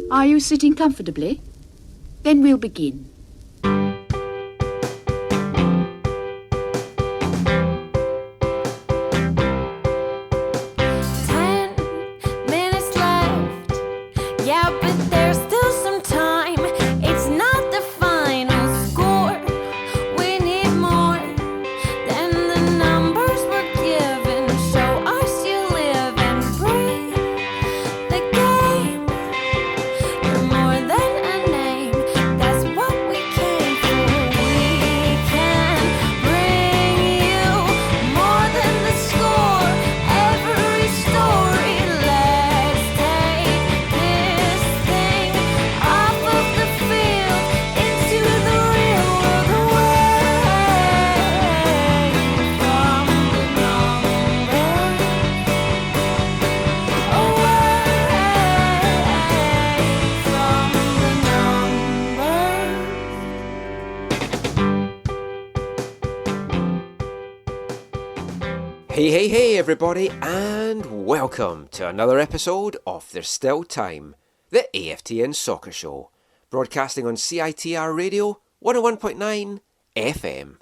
Are you sitting comfortably? Then we'll begin. 10 minutes left. Yeah, but there's still some time. It's not the final score. We need more than the numbers we're given. Show us you live and breathe the game. You're more than a name. That's what we came for. We can bring you more than the score. Every story. Let's take this thing off of the field into the real world away from the numbers. Hey everybody, and welcome to another episode of There's Still Time, the AFTN Soccer Show, broadcasting on CITR Radio 101.9 FM.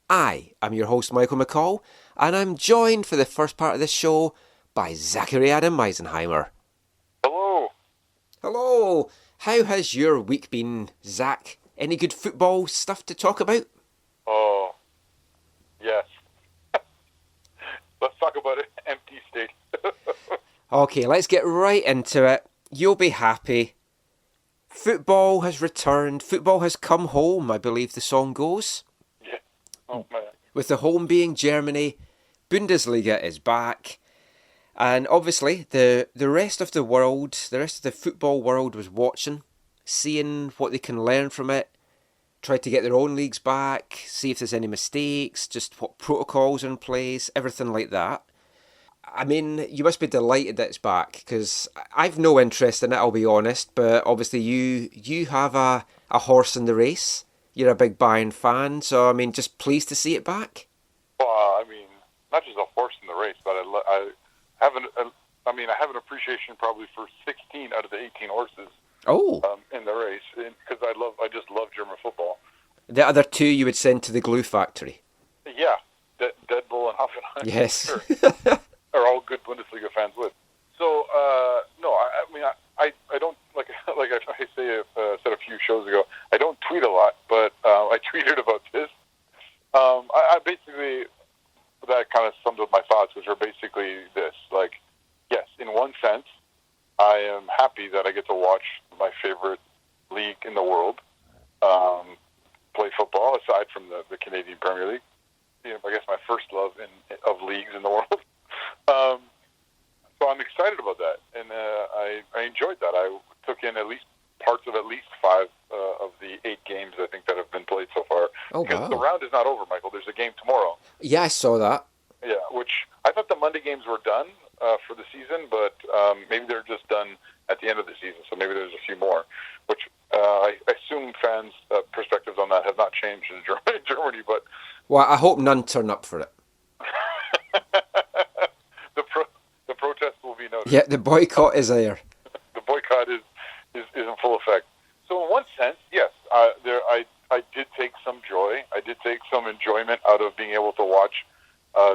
I am your host Michael McCall, and I'm joined for the first part of this show by Zachary Adam Meisenheimer. Hello. Hello, how has your week been, Zach? Any good football stuff to talk about? Oh, yes. Let's talk about an empty stadium. Okay, let's get right into it. You'll be happy. Football has returned. Football has come home, I believe the song goes. Yeah. Oh, man. With the home being Germany, Bundesliga is back. And obviously, the rest of the world, the rest of the football world was watching, seeing what they can learn from it, try to get their own leagues back, see if there's any mistakes, just what protocols are in place, everything like that. I mean, you must be delighted that it's back, because I've no interest in it, I'll be honest, but obviously you have a horse in the race. You're a big Bayern fan, so I mean, just pleased to see it back. Well, I mean, not just a horse in the race, but I have an appreciation probably for 16 out of the 18 horses. Oh. In the race, because I just love German football. The other two you would send to the glue factory. Yeah, Dead Bull and Hoffenheim. Yes. Sure. Are all good Bundesliga fans would. So, no, I don't, like I said a few shows ago, I don't tweet a lot, but I tweeted about this. I basically, that kind of summed up my thoughts, which are basically this, like, yes, in one sense, I am happy that I get to watch my favorite league in the world play football, aside from the Canadian Premier League. You know, I guess my first love of leagues in the world. So I'm excited about that, and I enjoyed that. I took in at least parts of at least 5 of the 8 games I think that have been played so far. Oh, because wow. the round is not over, Michael. There's a game tomorrow. Yeah, I saw that. Yeah, which I thought the Monday games were done for the season, but maybe they're just done at the end of the season, so maybe there's a few more, which I assume fans' perspectives on that have not changed in Germany, but... Well, I hope none turn up for it. The protest will be noted. Yeah, the boycott is there. The boycott is in full effect. So in one sense, yes, I did take some joy. I did take some enjoyment out of being able to watch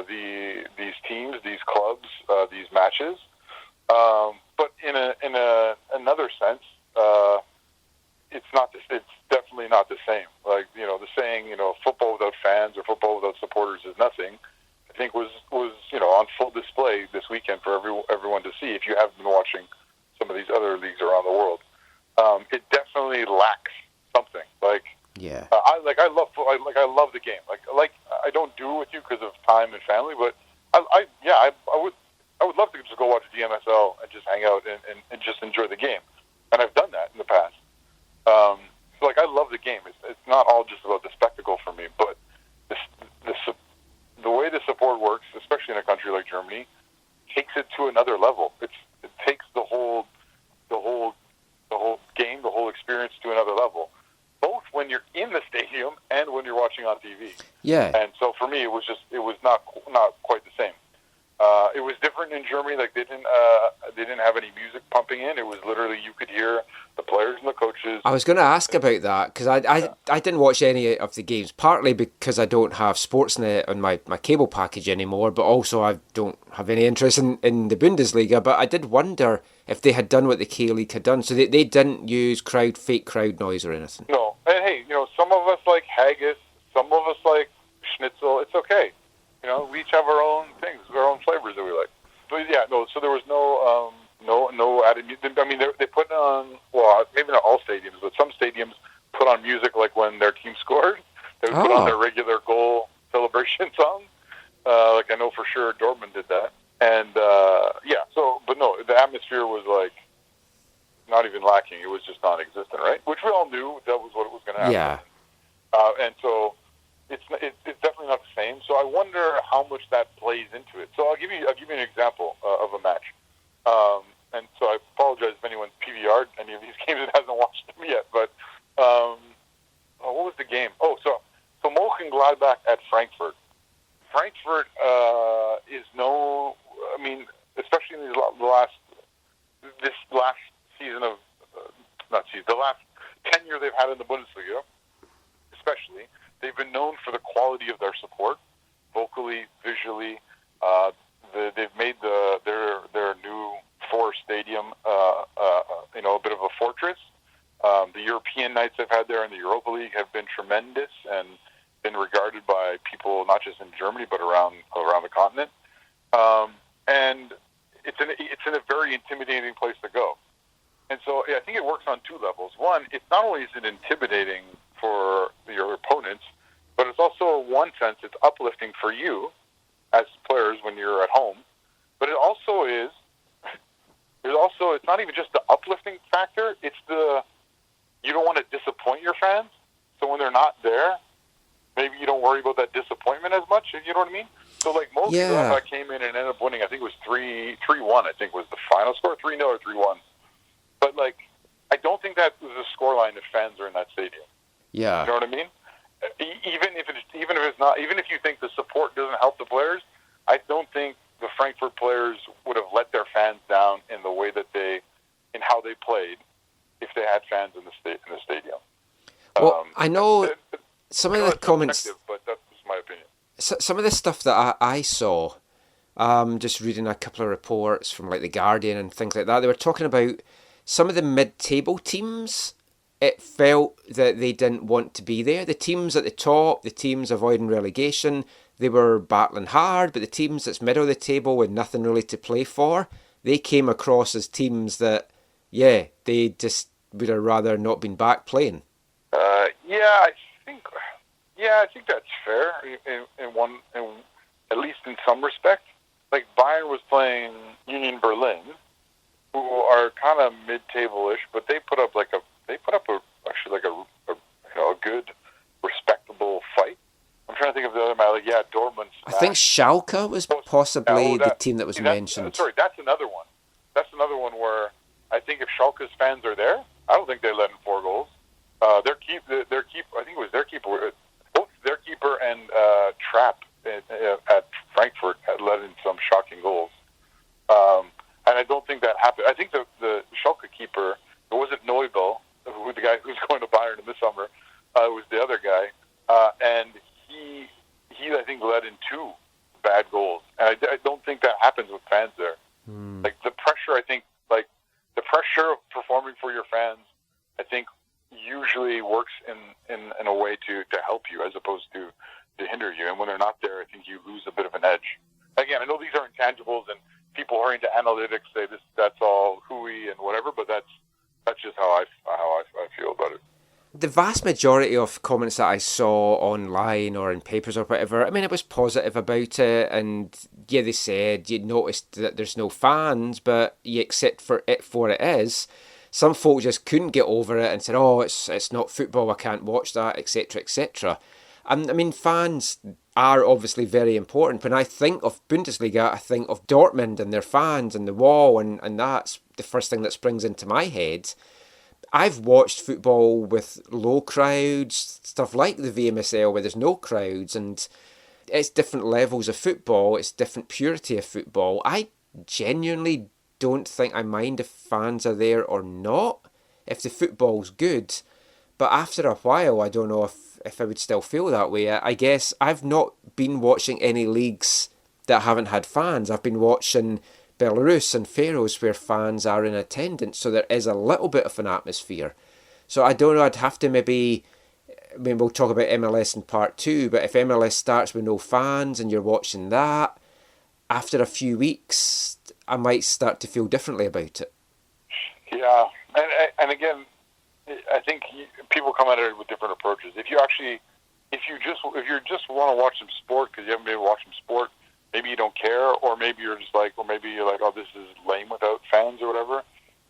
these teams, these clubs, these matches. But in another sense, it's definitely not the same. Like, you know, the saying, you know, football without fans or football without supporters is nothing, I think was you know, on full display this weekend for everyone to see. If you haven't been watching some of these other leagues around the world, it definitely lacks something. Like, yeah, I love the game. Like I don't do it with you because of time and family, but I would love to just go watch the DMSL and just hang out and just enjoy the game. And I've done that in the past. So like, I love the game. It's not all just about the spectacle for me, but the way the support works, especially in a country like Germany, takes it to another level. It takes the whole game, the whole experience to another level, both when you're in the stadium and when you're watching on TV. Yeah. And so for me, it was not quite the same. It was different in Germany. Like they didn't have any music pumping in. It was literally you could hear the players and the coaches. I was going to ask about that because I didn't watch any of the games, partly because I don't have Sportsnet on my cable package anymore, but also I don't have any interest in the Bundesliga. But I did wonder if they had done what the K-League had done. So they didn't use fake crowd noise or anything. No. And hey, some of us like haggis, some of us like schnitzel. It's okay. We each have our own things, our own flavors that we like. But yeah, no. So there was no added music. I mean, they put on, well, maybe not all stadiums, but some stadiums put on music like when their team scored. They would put on their regular goal celebration song. Like I know for sure Dortmund did that. And yeah. So, but no, the atmosphere was like not even lacking. It was just non-existent, right? Which we all knew that was what it was going to happen. Yeah. And so. It's definitely not the same. So I wonder how much that plays into it. So I'll give you an example of a match. And so I apologize if anyone's PVR'd any of these games and hasn't watched them yet. But what was the game? So Mönchengladbach at Frankfurt. Frankfurt is no. I mean, especially in this last season of the last tenure they've had in the Bundesliga, especially. They've been known for the quality of their support, vocally, visually. They've made their new Forest Stadium, a bit of a fortress. The European nights they've had there in the Europa League have been tremendous and been regarded by people not just in Germany but around the continent. And it's in a very intimidating place to go. And so I think it works on two levels. One, it's not only is it intimidating for your opponents, but it's also, in one sense, it's uplifting for you as players when you're at home. But it also is, it's not even just the uplifting factor, it's you don't want to disappoint your fans. So when they're not there, maybe you don't worry about that disappointment as much, you know what I mean? So like most people that came in and ended up winning, I think it was 3-1, I think was the final score, 3-0 or 3-1. But like, I don't think that was a scoreline if fans are in that stadium. Yeah. You know what I mean? Even if you think the support doesn't help the players, I don't think the Frankfurt players would have let their fans down in the way that in how they played if they had fans in the stadium. Well, I know some of the comments, but that's just my opinion. Some of the stuff that I saw, just reading a couple of reports from like The Guardian and things like that, they were talking about some of the mid-table teams. It felt that they didn't want to be there. The teams at the top, the teams avoiding relegation, they were battling hard, but the teams that's middle of the table with nothing really to play for, they came across as teams that, they just would have rather not been back playing. I think that's fair at least in some respect. Like Bayern was playing Union Berlin, who are kind of mid-table-ish, but they put up a good, respectable fight. I'm trying to think of the other match. Like, Dortmund. I think Schalke was possibly the team that was mentioned. Sorry, that's another one. That's another one where I think if Schalke's fans are there, I don't think they let in 4 goals. Their keeper, I think it was their keeper, both their keeper and Trapp at Frankfurt had let in some shocking goals. And I don't think that happened. I think the Schalke keeper, it wasn't Neubel, the guy who's going to Bayern in the summer. It was the other guy, and he I think led in 2 bad goals. And I don't think that happens with fans there. Like the pressure, I think, like the pressure of performing for your fans, I think usually works in a way to help you as opposed to hinder you. And when they're not there, I think you lose a bit of an edge. Again, I know these are intangibles, and people who are into analytics say that's all hooey and whatever, but that's just how I feel about it. The vast majority of comments that I saw online or in papers or whatever, I mean, it was positive about it, and they said you noticed that there's no fans, but you accept for it is. Some folk just couldn't get over it and said, "Oh, it's not football. I can't watch that," etc., etc. And I mean, fans are obviously very important. When I think of Bundesliga, I think of Dortmund and their fans and the wall, and that's the first thing that springs into my head. I've watched football with low crowds, stuff like the VMSL where there's no crowds, and it's different levels of football, it's different purity of football. I genuinely don't think I mind if fans are there or not, if the football's good. But after a while, I don't know if I would still feel that way. I guess I've not been watching any leagues that haven't had fans. I've been watching Belarus and Faroes where fans are in attendance, so there is a little bit of an atmosphere. So I don't know, I'd have to maybe, I mean, we'll talk about MLS in part 2, but if MLS starts with no fans and you're watching that, after a few weeks, I might start to feel differently about it. Yeah, and again, I think people come at it with different approaches. If you just want to watch some sport because you haven't been able to watch some sport, maybe you don't care, or maybe you're just like, or maybe you're like, oh, this is lame without fans or whatever.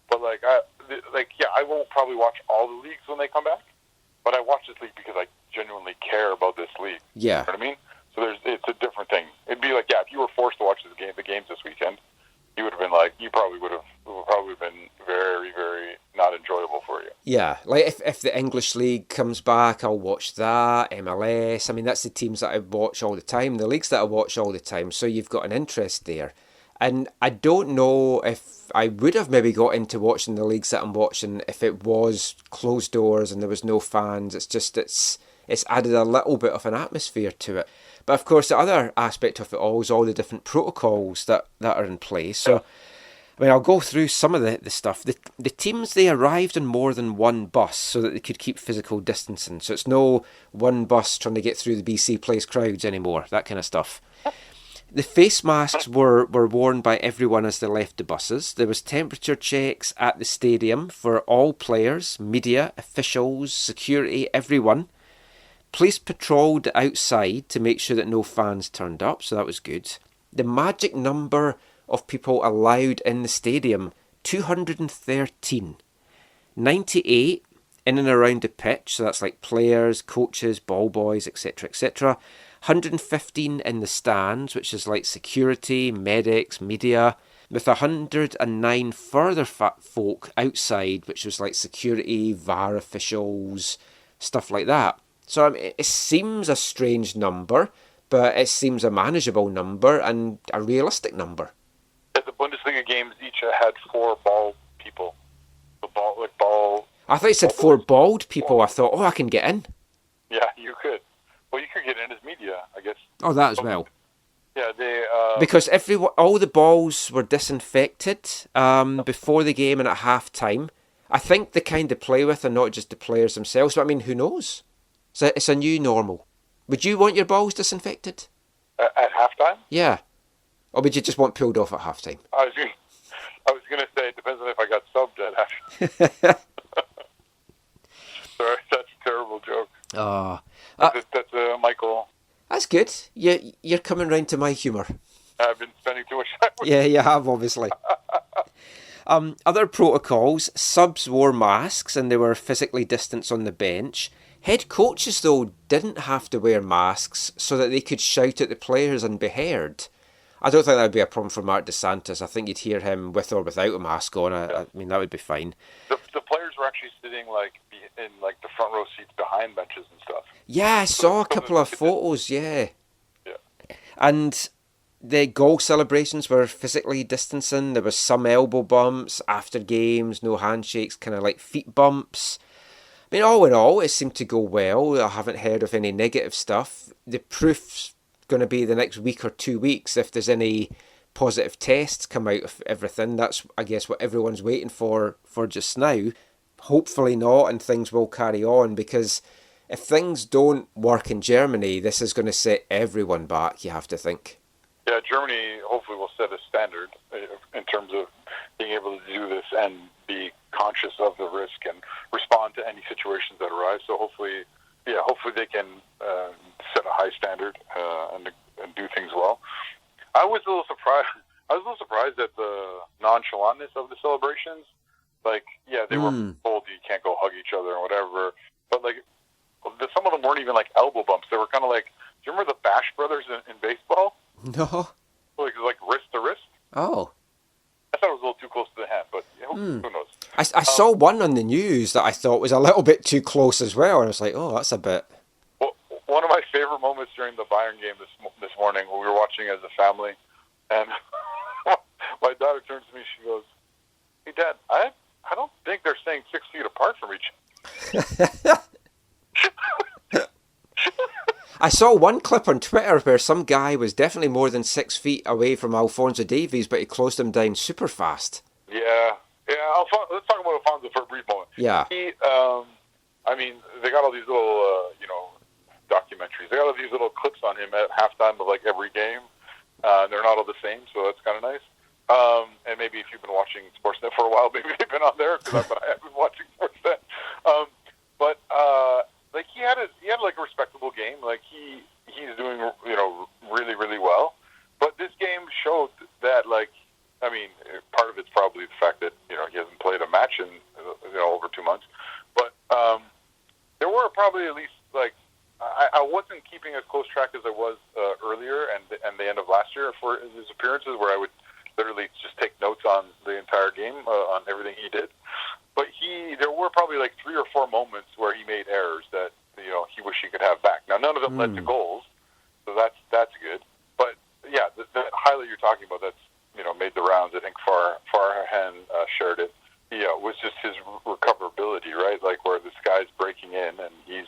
But I won't probably watch all the leagues when they come back, but I watch this league because I genuinely care about this league. Yeah, you know what I mean? So it's a different thing. It'd be like, if you were forced to watch the games this weekend, you would have been like, it would have been very, very not enjoyable for you. Yeah, like if the English League comes back, I'll watch that. MLS, I mean, that's the teams that I watch all the time, the leagues that I watch all the time, so you've got an interest there. And I don't know if I would have maybe got into watching the leagues that I'm watching if it was closed doors and there was no fans. It's just, it's added a little bit of an atmosphere to it. But of course, the other aspect of it all is all the different protocols that are in place. So, I mean, I'll go through some of the stuff. The teams, they arrived on more than one bus so that they could keep physical distancing. So it's no one bus trying to get through the BC Place crowds anymore, that kind of stuff. The face masks were worn by everyone as they left the buses. There was temperature checks at the stadium for all players, media, officials, security, everyone. Police patrolled outside to make sure that no fans turned up, so that was good. The magic number of people allowed in the stadium, 213. 98 in and around the pitch, so that's like players, coaches, ball boys, etc., etc. 115 in the stands, which is like security, medics, media, with 109 further folk outside, which was like security, VAR officials, stuff like that. So I mean, it seems a strange number, but it seems a manageable number and a realistic number. At the Bundesliga games, each had 4 bald people. Ball. I thought you said 4 bald people. I thought, I can get in. Yeah, you could. Well, you could get in as media, I guess. Oh, that as well. Yeah, they... Because all the balls were disinfected before the game and at half-time. I think they kind of play with are not just the players themselves, but I mean, who knows? So it's a new normal. Would you want your balls disinfected? At halftime? Yeah. Or would you just want pulled off at halftime? I was going to say, it depends on if I got subbed at halftime. Sorry, that's a terrible joke. Oh. That's Michael. That's good. You're coming round to my humour. I've been spending too much time with Yeah, you have, obviously. Other protocols, subs wore masks and they were physically distanced on the bench. Head coaches, though, didn't have to wear masks so that they could shout at the players and be heard. I don't think that would be a problem for Marc Dos Santos. I think you'd hear him with or without a mask on. I mean, that would be fine. The players were actually sitting in the front row seats behind benches and stuff. Yeah, I saw a couple of photos, yeah. And the goal celebrations were physically distancing. There was some elbow bumps after games, no handshakes, kind of like feet bumps. I mean, all in all, it seemed to go well. I haven't heard of any negative stuff. The proof's going to be the next week or 2 weeks if there's any positive tests come out of everything. That's, I guess, what everyone's waiting for just now. Hopefully not, and things will carry on, because if things don't work in Germany, this is going to set everyone back, you have to think. Yeah, Germany hopefully will set a standard in terms of being able to do this and be conscious of the risk and respond to any situations that arise. So hopefully they can set a high standard and do things well. I was a little surprised at the nonchalantness of the celebrations. They were told you can't go hug each other and whatever, but some of them weren't even elbow bumps. They were kind of do you remember the Bash Brothers in baseball? No. Like wrist to wrist. Oh. I thought it was a little too close to the hand, but who knows? I saw one on the news that I thought was a little bit too close as well, and I was like, oh, that's a bit... Well, one of my favorite moments during the Bayern game this morning when we were watching as a family, and my daughter turns to me, she goes, "Hey, Dad, I don't think they're staying 6 feet apart from each other." I saw one clip on Twitter where some guy was definitely more than 6 feet away from Alphonso Davies, but he closed him down super fast. Yeah. Let's talk about Alphonso for a brief moment. Yeah. He, I mean, they got all these little, documentaries. They got all these little clips on him at halftime of like every game. They're not all the same, so that's kind of nice. And maybe if you've been watching Sportsnet for a while, maybe they've been on there because I've been watching Sportsnet. But like he had like a respectable game. Like he's doing really, really well. But this game showed that, like, I mean, part of it's probably the fact that he hasn't played a match in over 2 months. But there were probably at least like I wasn't keeping as close track as I was earlier and the end of last year for his appearances, where I would literally just take notes on the entire game on everything he did. But there were probably like 3 or 4 moments where he made errors that he wished he could have back. Now none of them led to goals, so that's good. But yeah, the highlight you're talking about that's made the rounds. I think Farhan shared it. Was just his recoverability, right? Like where this guy's breaking in and he's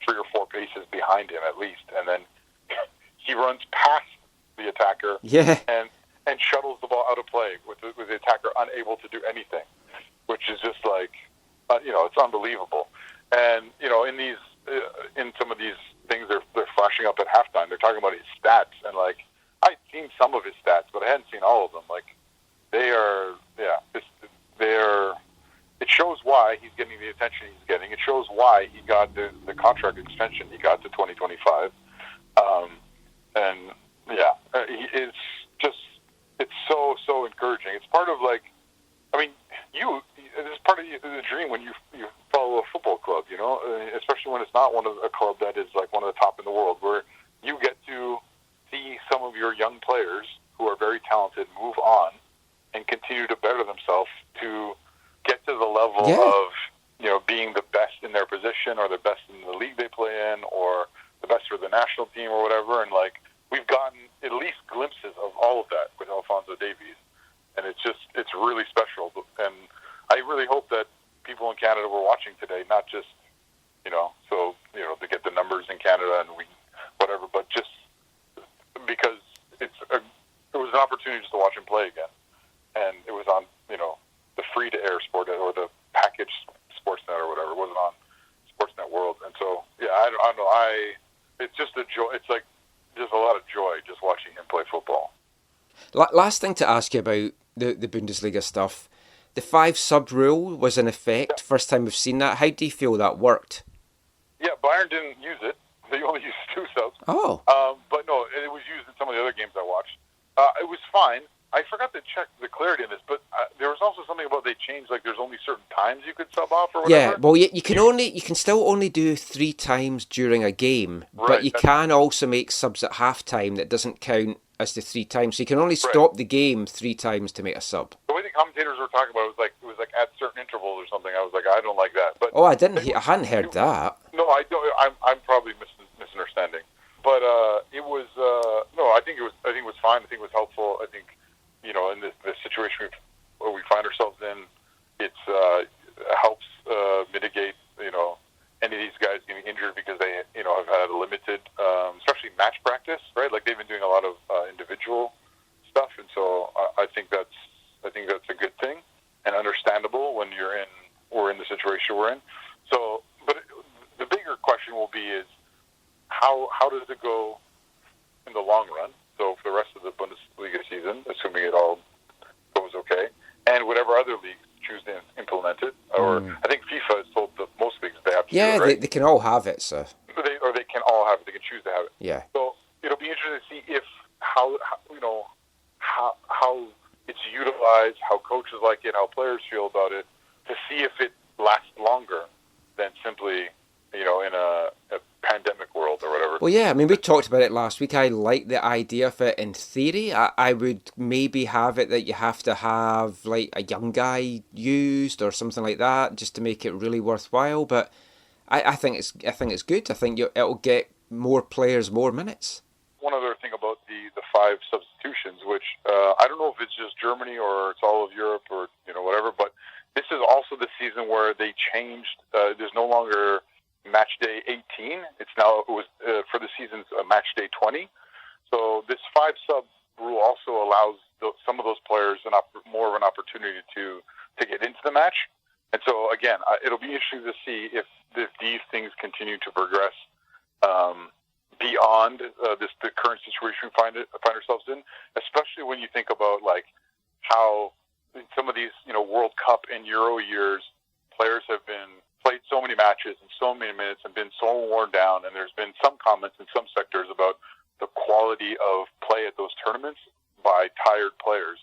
3 or 4 paces behind him at least, and then he runs past the attacker, and shuttles the ball out of play with the attacker unable to do anything, which is just like it's unbelievable. And in some of these things they're flashing up at halftime, they're talking about his stats, and like I'd seen some of his stats, but I hadn't seen all of them. Like it shows why he's getting the attention he's getting. It shows why he got the contract extension he got to 2025. It's so encouraging. It's part of like, I mean, this is part of the dream when you follow a football club, especially when it's not a club that is like one of the top in the world, where you get to see some of your young players who are very talented move on and continue to better themselves to get to the level of being the best in their position or the best in the league they play in or the best for the national team or whatever. And like we've gotten at least glimpses of all of that with Alphonso Davies, and it's really special. And I really hope that people in Canada were watching today, not just to get the numbers in Canada and whatever, but just because it was an opportunity just to watch him play again, and it was on the free to air sport or the package Sportsnet or whatever. It wasn't on Sportsnet World, and so I don't know. It's just a joy. It's like there's a lot of joy just watching him play football. Last thing to ask you about the Bundesliga stuff. The 5 sub rule was in effect. First time we've seen that. How do you feel that worked? Yeah, Bayern didn't use it. They only used 2 subs. Oh. But no, it was used in some of the other games I watched. It was fine. I forgot to check the clarity in this, but there was also something about they changed, like there's only certain times you could sub off or whatever. Yeah, well, you can still only do 3 times during a game, but you can also make subs at halftime that doesn't count as the 3 times. So you can only stop the game 3 times to make a sub. The way the commentators were talking about it was like at certain intervals or something. I was like, I don't like that. But I hadn't heard that. No, I don't. I'm probably misunderstanding. But it was no. I think it was fine. I think it was helpful. I think in the situation we find ourselves in, it helps mitigate any of these guys getting injured because they have had a limited, especially match practice, right? Like they've been doing a lot of individual stuff, and so I think that's a good thing and understandable when we're in the situation we're in. So, but the bigger question will be is how does it go in the long run? So for the rest of the Bundesliga season, assuming it all goes okay, and whatever other leagues choose to implement it, or I think FIFA has told most leagues they have to do it, right? they can all have it, so. They can all have it. They can choose to have it. Yeah. So it'll be interesting to see how it's utilized, how coaches like it, how players feel about it, to see if it lasts longer than simply in a pandemic world or whatever. Well, yeah, I mean, we talked about it last week. I like the idea of it in theory. I would maybe have it that you have to have like a young guy used or something like that just to make it really worthwhile. But I think it's good. I think it'll get more players more minutes. One other thing about the 5 substitutions, which I don't know if it's just Germany or it's all of Europe or whatever, but this is also the season where they changed. There's no longer match day 18. It was for the season's match day 20. So this 5 sub rule also allows some of those players more of an opportunity to get into the match. And so again, it'll be interesting to see if these things continue to progress beyond the current situation we find ourselves in, especially when you think about like how in some of these World Cup and Euro years, players have played so many matches and so many minutes and been so worn down, and there's been some comments in some sectors about the quality of play at those tournaments by tired players.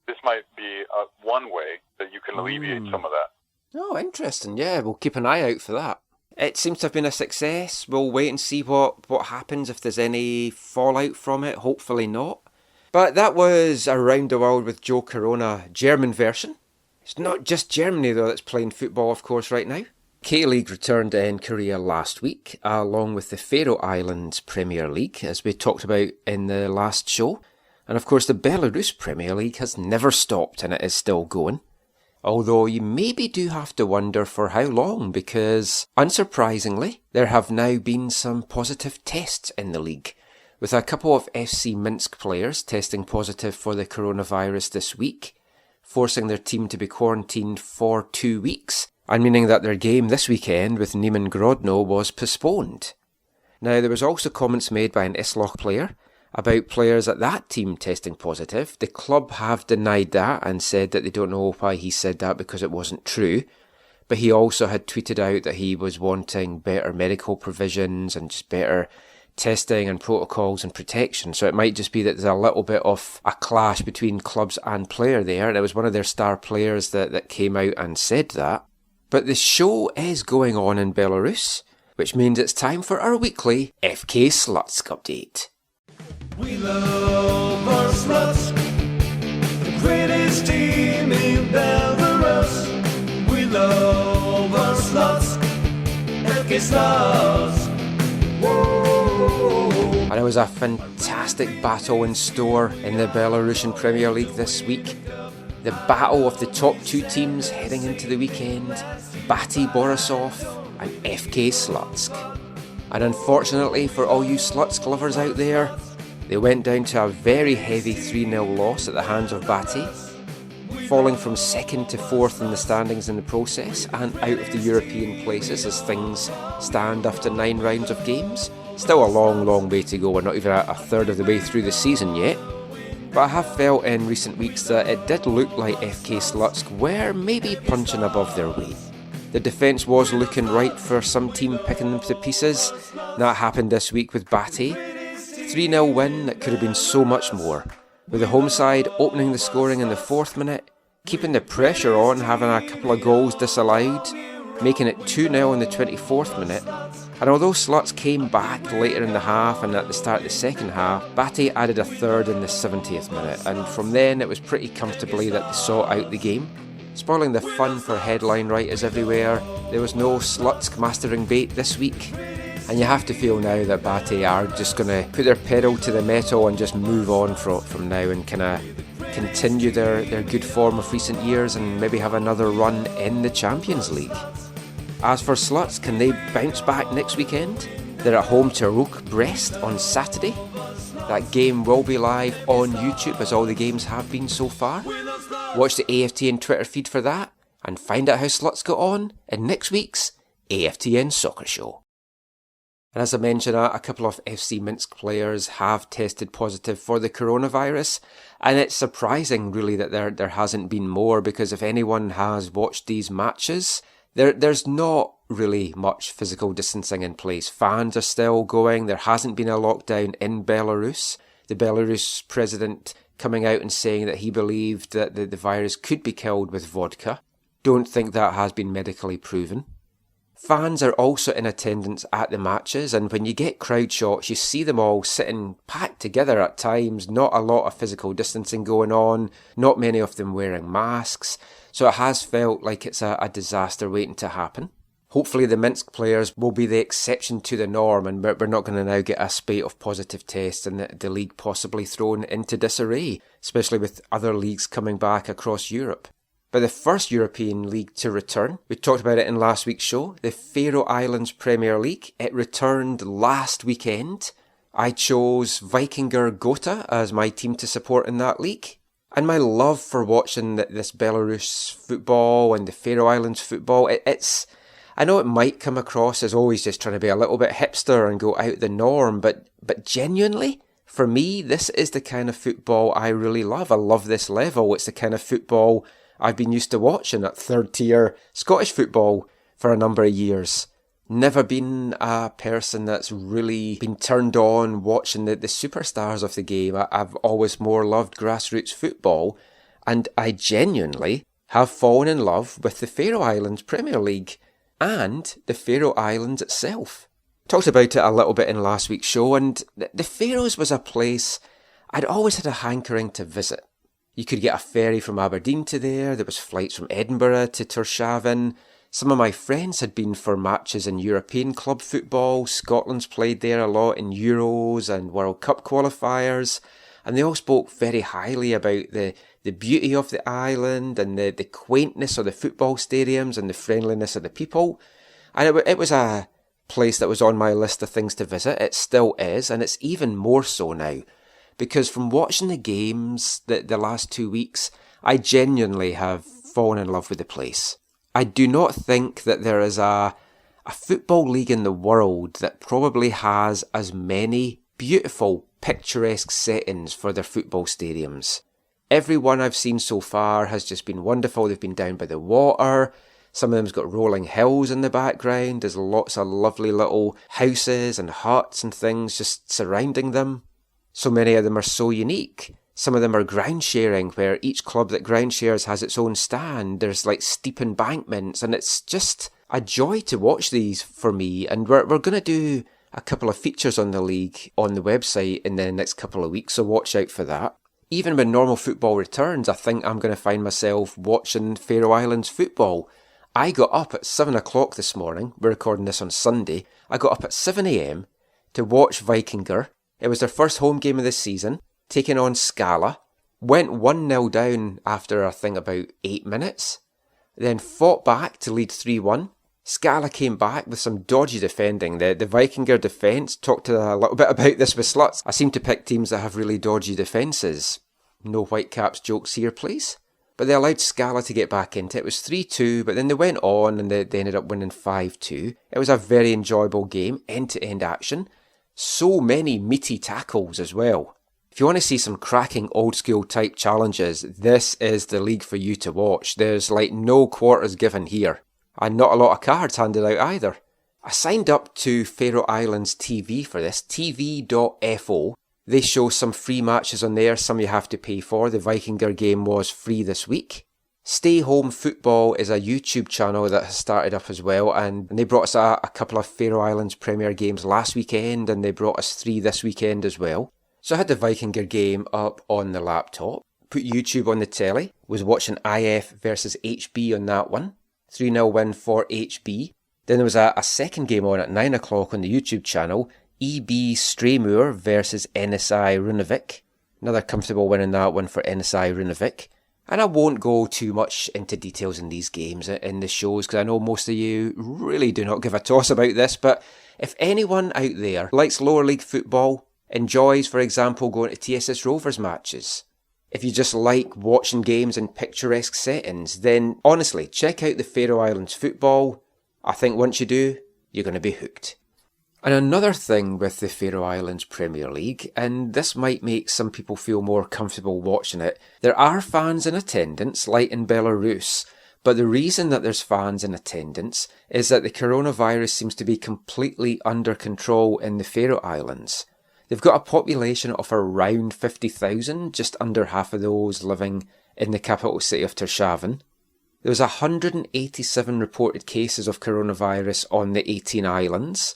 This might be one way that you can alleviate some of that. Oh, interesting. Yeah, we'll keep an eye out for that. It seems to have been a success. We'll wait and see what happens, if there's any fallout from it. Hopefully not. But that was Around the World with Joe Corona, German version. It's not just Germany, though, that's playing football, of course, right now. K-League returned in Korea last week, along with the Faroe Islands Premier League, as we talked about in the last show. And of course, the Belarus Premier League has never stopped, and it is still going. Although you maybe do have to wonder for how long, because, unsurprisingly, there have now been some positive tests in the league, with a couple of FC Minsk players testing positive for the coronavirus this week, forcing their team to be quarantined for 2 weeks, and meaning that their game this weekend with Neiman Grodno was postponed. Now, there was also comments made by an Isloch player about players at that team testing positive. The club have denied that and said that they don't know why he said that because it wasn't true. But he also had tweeted out that he was wanting better medical provisions and just better testing and protocols and protection. So it might just be that there's a little bit of a clash between clubs and player there. And it was one of their star players that came out and said that. But the show is going on in Belarus, which means it's time for our weekly FK Slutsk update. We love our Slutsk, the greatest team in Belarus. We love our Slutsk, FK Slutsk. Whoa. And it was a fantastic battle in store in the Belarusian Premier League this week. The battle of the top 2 teams heading into the weekend, Bati Borisov and FK Slutsk. And unfortunately for all you Slutsk lovers out there, they went down to a very heavy 3-0 loss at the hands of Bati, falling from 2nd to 4th in the standings in the process and out of the European places as things stand after 9 rounds of games. Still a long, long way to go. We're not even a third of the way through the season yet. But I have felt in recent weeks that it did look like FK Slutsk were maybe punching above their weight. The defence was looking right for some team picking them to pieces. That happened this week with Bati. 3-0 win that could have been so much more, with the home side opening the scoring in the 4th minute, keeping the pressure on, having a couple of goals disallowed, making it 2-0 in the 24th minute. And although Slutsk came back later in the half and at the start of the second half, Bati added a third in the 70th minute, and from then it was pretty comfortably that they saw out the game. Spoiling the fun for headline writers everywhere, there was no Slutsk mastering bait this week. And you have to feel now that Bati are just going to put their pedal to the metal and just move on from now and kind of continue their good form of recent years and maybe have another run in the Champions League. As for Slutsk, can they bounce back next weekend? They're at home to Rook Brest on Saturday. That game will be live on YouTube, as all the games have been so far. Watch the AFTN Twitter feed for that and find out how Slutsk got on in next week's AFTN Soccer Show. And as I mentioned, a couple of FC Minsk players have tested positive for the coronavirus, and it's surprising really that there hasn't been more, because if anyone has watched these matches, there's not really much physical distancing in place. Fans are still going. There hasn't been a lockdown in Belarus. The Belarus president coming out and saying that he believed that the virus could be killed with vodka. Don't think that has been medically proven. Fans are also in attendance at the matches, and when you get crowd shots, you see them all sitting packed together at times, not a lot of physical distancing going on, not many of them wearing masks, so it has felt like it's a disaster waiting to happen. Hopefully the Minsk players will be the exception to the norm, and we're not going to now get a spate of positive tests and the league possibly thrown into disarray, especially with other leagues coming back across Europe. But the first European league to return, we talked about it in last week's show, the Faroe Islands Premier League. It returned last weekend. I chose Vikingur Gotha as my team to support in that league. And my love for watching this Belarus football and the Faroe Islands football, I know it might come across as always just trying to be a little bit hipster and go out the norm, but genuinely, for me, this is the kind of football I really love. I love this level. It's the kind of football I've been used to watching at third tier Scottish football for a number of years. Never been a person that's really been turned on watching the superstars of the game. I've always more loved grassroots football, and I genuinely have fallen in love with the Faroe Islands Premier League and the Faroe Islands itself. Talked about it a little bit in last week's show, and the Faroes was a place I'd always had a hankering to visit. You could get a ferry from Aberdeen to there was flights from Edinburgh to Tórshavn. Some of my friends had been for matches in European club football. Scotland's played there a lot in Euros and World Cup qualifiers, and they all spoke very highly about the beauty of the island and the quaintness of the football stadiums and the friendliness of the people. And it was a place that was on my list of things to visit. It still is, and it's even more so now, because from watching the games the last 2 weeks, I genuinely have fallen in love with the place. I do not think that there is a football league in the world that probably has as many beautiful, picturesque settings for their football stadiums. Every one I've seen so far has just been wonderful. They've been down by the water. Some of them's got rolling hills in the background. There's lots of lovely little houses and huts and things just surrounding them. So many of them are so unique. Some of them are ground sharing, where each club that ground shares has its own stand. There's like steep embankments, and it's just a joy to watch these for me. And we're going to do a couple of features on the league on the website in the next couple of weeks, so watch out for that. Even when normal football returns, I think I'm going to find myself watching Faroe Islands football. I got up at 7 o'clock this morning. We're recording this on Sunday. I got up at 7 a.m. to watch Vikingur. It was their first home game of the season, taking on Skala. Went 1-0 down after, I think, about 8 minutes. Then fought back to lead 3-1. Skala came back with some dodgy defending. The Vikingur defence, talked a little bit about this with Sluts. I seem to pick teams that have really dodgy defences. No Whitecaps jokes here, please. But they allowed Skala to get back into it. It was 3-2, but then they went on and they ended up winning 5-2. It was a very enjoyable game, end-to-end action. So many meaty tackles as well. If you want to see some cracking old-school type challenges, this is the league for you to watch. There's like no quarters given here. And not a lot of cards handed out either. I signed up to Faroe Islands TV for this, tv.fo. They show some free matches on there, some you have to pay for. The Vikingur game was free this week. Stay Home Football is a YouTube channel that has started up as well, and they brought us a couple of Faroe Islands Premier games last weekend, and they brought us 3 this weekend as well. So I had the Vikingur game up on the laptop, put YouTube on the telly, was watching IF versus HB on that one. 3-0 win for HB. Then there was a second game on at 9 o'clock on the YouTube channel, EB Streymour versus NSI Runavík. Another comfortable win in that one for NSI Runavík. And I won't go too much into details in these games in the shows, because I know most of you really do not give a toss about this, but if anyone out there likes lower league football, enjoys, for example, going to TSS Rovers matches, if you just like watching games in picturesque settings, then honestly, check out the Faroe Islands football. I think once you do, you're going to be hooked. And another thing with the Faroe Islands Premier League, and this might make some people feel more comfortable watching it, there are fans in attendance, like in Belarus, but the reason that there's fans in attendance is that the coronavirus seems to be completely under control in the Faroe Islands. They've got a population of around 50,000, just under half of those living in the capital city of Tórshavn. There was 187 reported cases of coronavirus on the 18 islands.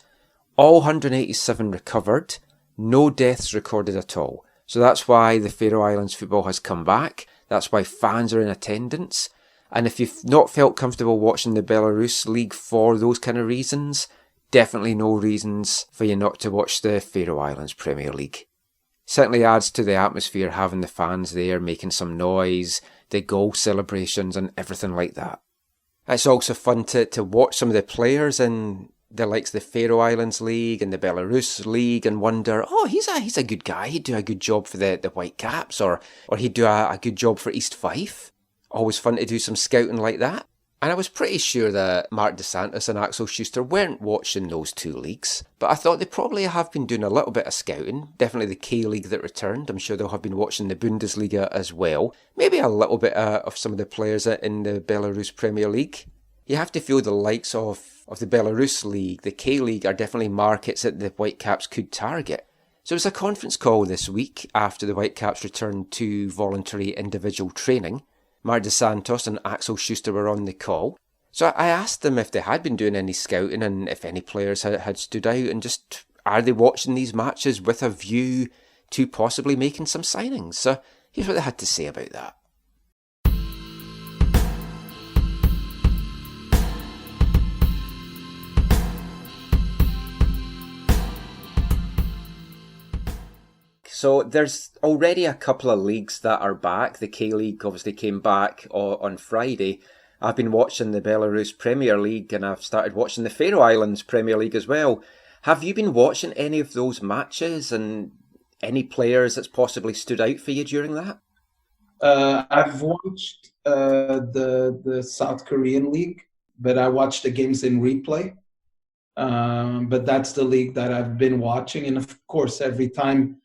All 187 recovered, no deaths recorded at all. So that's why the Faroe Islands football has come back. That's why fans are in attendance. And if you've not felt comfortable watching the Belarus League for those kind of reasons, definitely no reasons for you not to watch the Faroe Islands Premier League. Certainly adds to the atmosphere having the fans there making some noise, the goal celebrations and everything like that. It's also fun to watch some of the players in the likes of the Faroe Islands League and the Belarus League and wonder, oh, he's a good guy, he'd do a good job for the Whitecaps, or he'd do a good job for East Fife. Always fun to do some scouting like that. And I was pretty sure that Marc Dos Santos and Axel Schuster weren't watching those two leagues, but I thought they probably have been doing a little bit of scouting, definitely the K-League that returned. I'm sure they'll have been watching the Bundesliga as well, maybe a little bit of some of the players in the Belarus Premier League. You have to feel the likes of the Belarus League, the K-League are definitely markets that the Whitecaps could target. So it was a conference call this week after the Whitecaps returned to voluntary individual training. Marc Dos Santos and Axel Schuster were on the call. So I asked them if they had been doing any scouting and if any players had stood out and just are they watching these matches with a view to possibly making some signings. So here's what they had to say about that. So there's already a couple of leagues that are back. The K-League obviously came back on Friday. I've been watching the Belarus Premier League and I've started watching the Faroe Islands Premier League as well. Have you been watching any of those matches and any players that's possibly stood out for you during that? I've watched the South Korean League, but I watched the games in replay. But that's the league that I've been watching. And of course, every time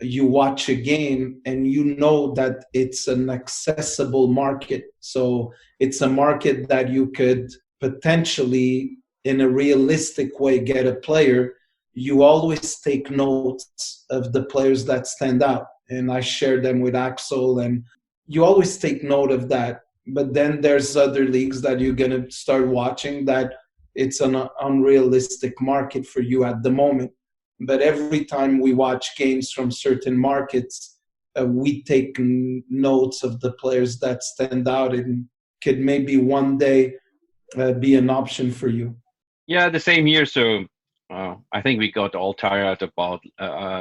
you watch a game and you know that it's an accessible market. So it's a market that you could potentially, in a realistic way, get a player. You always take notes of the players that stand out. And I share them with Axel, and you always take note of that. But then there's other leagues that you're going to start watching that it's an unrealistic market for you at the moment. But every time we watch games from certain markets, we take notes of the players that stand out and could maybe one day be an option for you. Yeah, the same here. So I think we got all tired about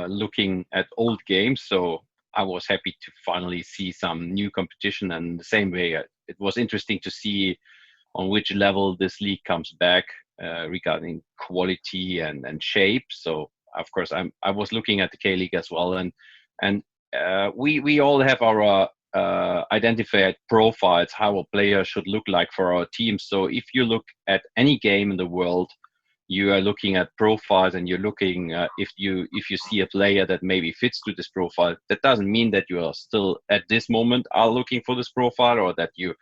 looking at old games. So I was happy to finally see some new competition. And the same way, it was interesting to see on which level this league comes back regarding quality and shape. So of course, I was looking at the K-League as well, and we all have our identified profiles, how a player should look like for our team. So if you look at any game in the world, you are looking at profiles, and you're looking if you see a player that maybe fits to this profile. That doesn't mean that you are still at this moment are looking for this profile, or that you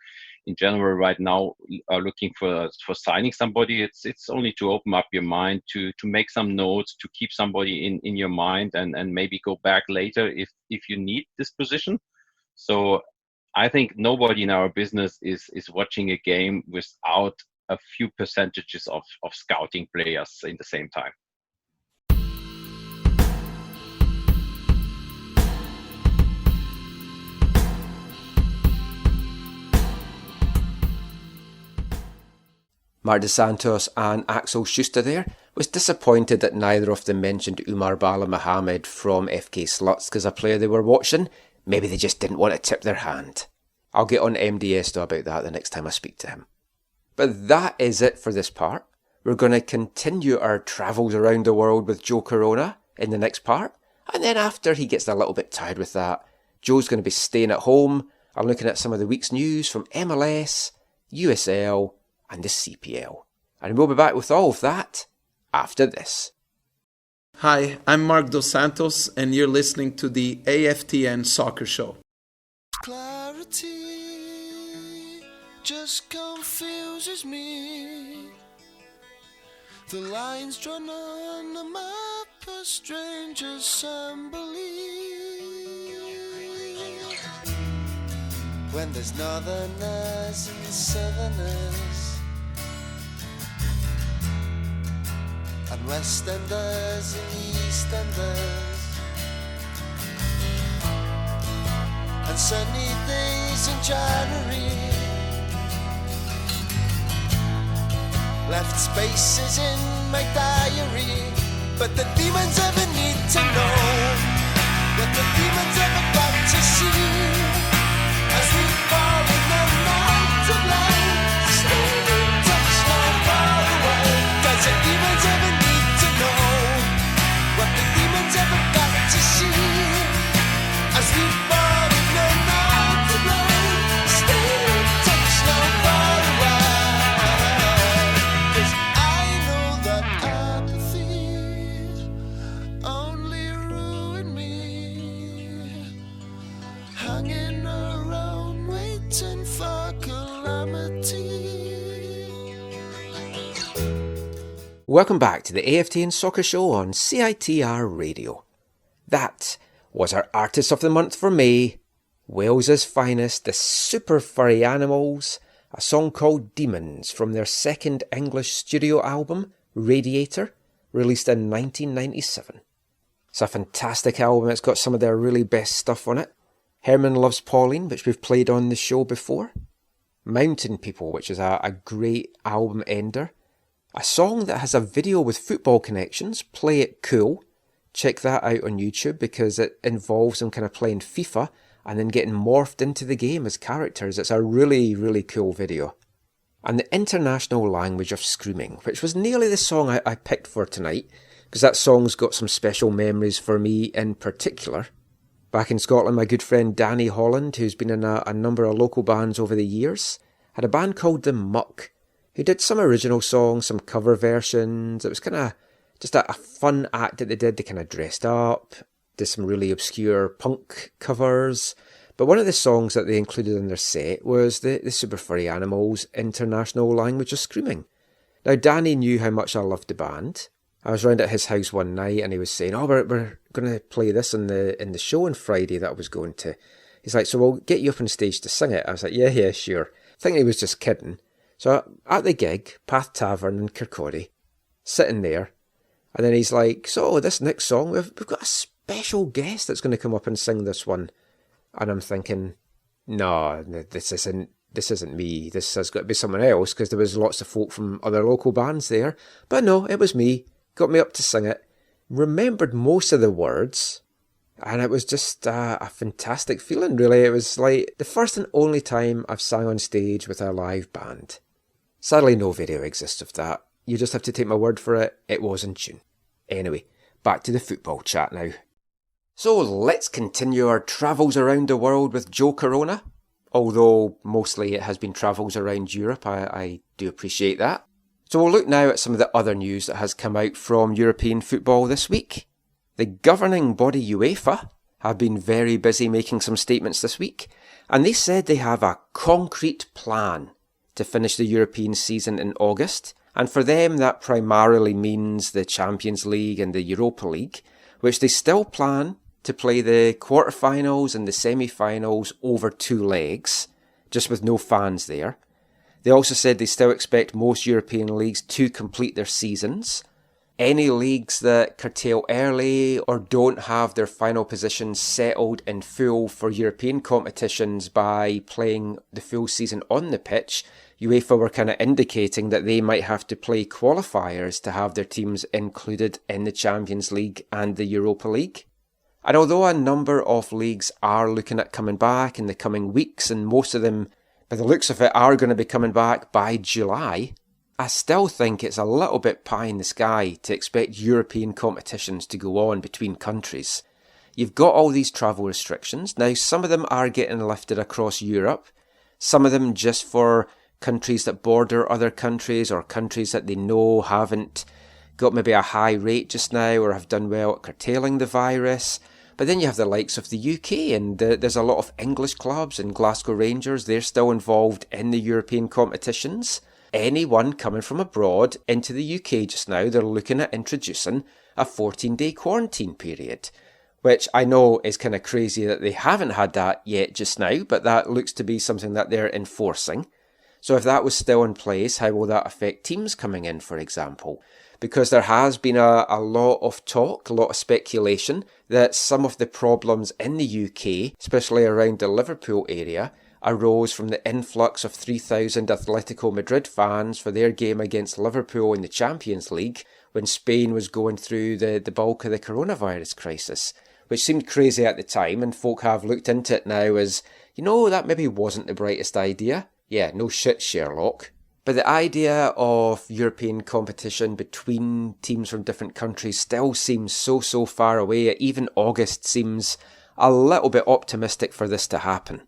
in general right now are looking for signing somebody. It's only to open up your mind, to make some notes, to keep somebody in your mind, and maybe go back later if you need this position. So I think nobody in our business is watching a game without a few percentages of scouting players in the same time. Marc Dos Santos and Axel Schuster there was disappointed that neither of them mentioned Umar Bala Mohammed from FK Slutsk as a player they were watching. Maybe they just didn't want to tip their hand. I'll get on MDS though about that the next time I speak to him. But that is it for this part. We're going to continue our travels around the world with Joe Corona in the next part. And then after he gets a little bit tired with that, Joe's going to be staying at home and looking at some of the week's news from MLS, USL, and the CPL. And we'll be back with all of that after this. Hi, I'm Marc Dos Santos, and you're listening to the AFTN Soccer Show. Clarity just confuses me. The lines drawn on the map, a strange assembly. When there's northerners and southerners, and westenders and eastenders, and sunny days in January, left spaces in my diary, but the demons ever need to know what the demons ever got to see as we fall in the night of light. Stay in touch, not far away. Does the demons ever need to know what the demons ever got to see as we fall in the night of light? Stay in touch, not far away. 'Cause I know that apathy only ruined me, hanging around waiting for calamity. Welcome back to the AFTN Soccer Show on CITR Radio. That was our Artist of the Month for May, Wales's finest, the Super Furry Animals, a song called Demons from their second English studio album, Radiator, released in 1997. It's a fantastic album, it's got some of their really best stuff on it. Herman Loves Pauline, which we've played on the show before. Mountain People, which is a great album ender. A song that has a video with football connections, Play It Cool. Check that out on YouTube because it involves them kind of playing FIFA and then getting morphed into the game as characters. It's a really, really cool video. And The International Language of Screaming, which was nearly the song I picked for tonight because that song's got some special memories for me in particular. Back in Scotland, my good friend Danny Holland, who's been in a number of local bands over the years, had a band called The Muck, who did some original songs, some cover versions. It was kind of just a fun act that they did. They kind of dressed up, did some really obscure punk covers. But one of the songs that they included in their set was the Super Furry Animals' International Language of Screaming. Now, Danny knew how much I loved the band. I was round at his house one night and he was saying, oh, we're going to play this in the show on Friday that I was going to. He's like, so we'll get you up on stage to sing it. I was like, yeah, sure. Thinking he was just kidding. So at the gig, Path Tavern in Kirkcaldy, sitting there, and then he's like, so this next song, we've got a special guest that's going to come up and sing this one. And I'm thinking, no, this isn't me. This has got to be someone else, because there was lots of folk from other local bands there. But no, it was me. Got me up to sing it. Remembered most of the words. And it was just a fantastic feeling, really. It was like the first and only time I've sang on stage with a live band. Sadly, no video exists of that. You just have to take my word for it. It was in tune. Anyway, back to the football chat now. So let's continue our travels around the world with Joe Corona. Although mostly it has been travels around Europe. I do appreciate that. So we'll look now at some of the other news that has come out from European football this week. The governing body UEFA have been very busy making some statements this week, and they said they have a concrete plan to finish the European season in August, and for them that primarily means the Champions League and the Europa League, which they still plan to play the quarterfinals and the semi-finals over 2 legs, just with no fans there. They also said they still expect most European leagues to complete their seasons. Any leagues that curtail early or don't have their final positions settled in full for European competitions by playing the full season on the pitch, UEFA were kind of indicating that they might have to play qualifiers to have their teams included in the Champions League and the Europa League. And although a number of leagues are looking at coming back in the coming weeks, and most of them, by the looks of it, are going to be coming back by July, I still think it's a little bit pie in the sky to expect European competitions to go on between countries. You've got all these travel restrictions. Now, some of them are getting lifted across Europe. Some of them just for countries that border other countries or countries that they know haven't got maybe a high rate just now or have done well at curtailing the virus. But then you have the likes of the UK, and there's a lot of English clubs and Glasgow Rangers. They're still involved in the European competitions. Anyone coming from abroad into the UK just now, they're looking at introducing a 14-day quarantine period, which I know is kind of crazy that they haven't had that yet just now, but that looks to be something that they're enforcing. So if that was still in place, how will that affect teams coming in, for example? Because there has been a lot of talk, a lot of speculation that some of the problems in the UK, especially around the Liverpool area, arose from the influx of 3,000 Atletico Madrid fans for their game against Liverpool in the Champions League when Spain was going through the bulk of the coronavirus crisis, which seemed crazy at the time, and folk have looked into it now as, that maybe wasn't the brightest idea. Yeah, no shit, Sherlock. But the idea of European competition between teams from different countries still seems so far away. Even August seems a little bit optimistic for this to happen.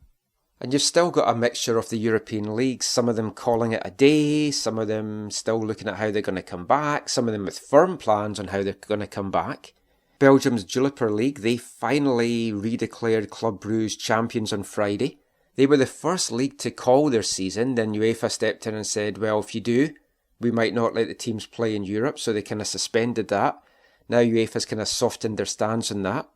And you've still got a mixture of the European leagues, some of them calling it a day, some of them still looking at how they're going to come back, some of them with firm plans on how they're going to come back. Belgium's Jupiler League, they finally redeclared Club Brugge champions on Friday. They were the first league to call their season, then UEFA stepped in and said, well, if you do, we might not let the teams play in Europe, so they kind of suspended that. Now UEFA's kind of softened their stance on that.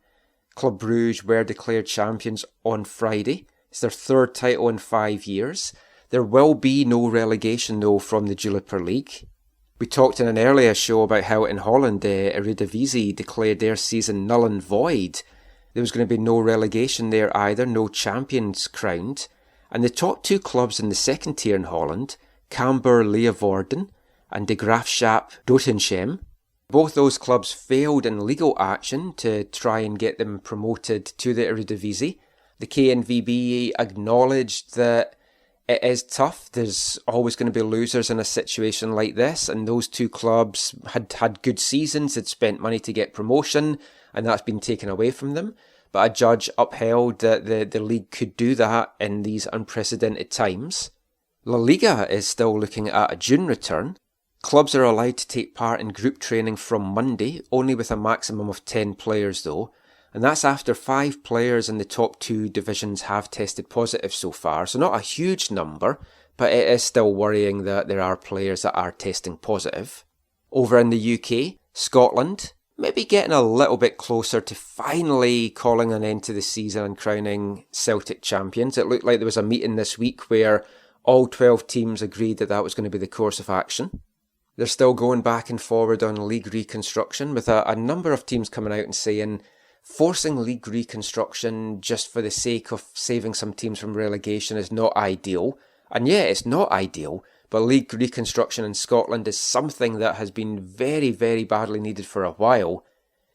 Club Brugge were declared champions on Friday. It's their third title in 5 years. There will be no relegation, though, from the Jupiler League. We talked in an earlier show about how in Holland, Eredivisie declared their season null and void. There was going to be no relegation there either, no champions crowned. And the top two clubs in the second tier in Holland, Cambuur Leeuwarden and De Graafschap Doetinchem, both those clubs failed in legal action to try and get them promoted to the Eredivisie. The KNVB acknowledged that it is tough. There's always going to be losers in a situation like this, and those two clubs had good seasons, had spent money to get promotion, and that's been taken away from them. But a judge upheld that the league could do that in these unprecedented times. La Liga is still looking at a June return. Clubs are allowed to take part in group training from Monday, only with a maximum of 10 players though. And that's after 5 players in the top 2 divisions have tested positive so far. So not a huge number, but it is still worrying that there are players that are testing positive. Over in the UK, Scotland, maybe getting a little bit closer to finally calling an end to the season and crowning Celtic champions. It looked like there was a meeting this week where all 12 teams agreed that that was going to be the course of action. They're still going back and forward on league reconstruction, with a number of teams coming out and saying forcing league reconstruction just for the sake of saving some teams from relegation is not ideal. And yeah, it's not ideal, but league reconstruction in Scotland is something that has been very, very badly needed for a while.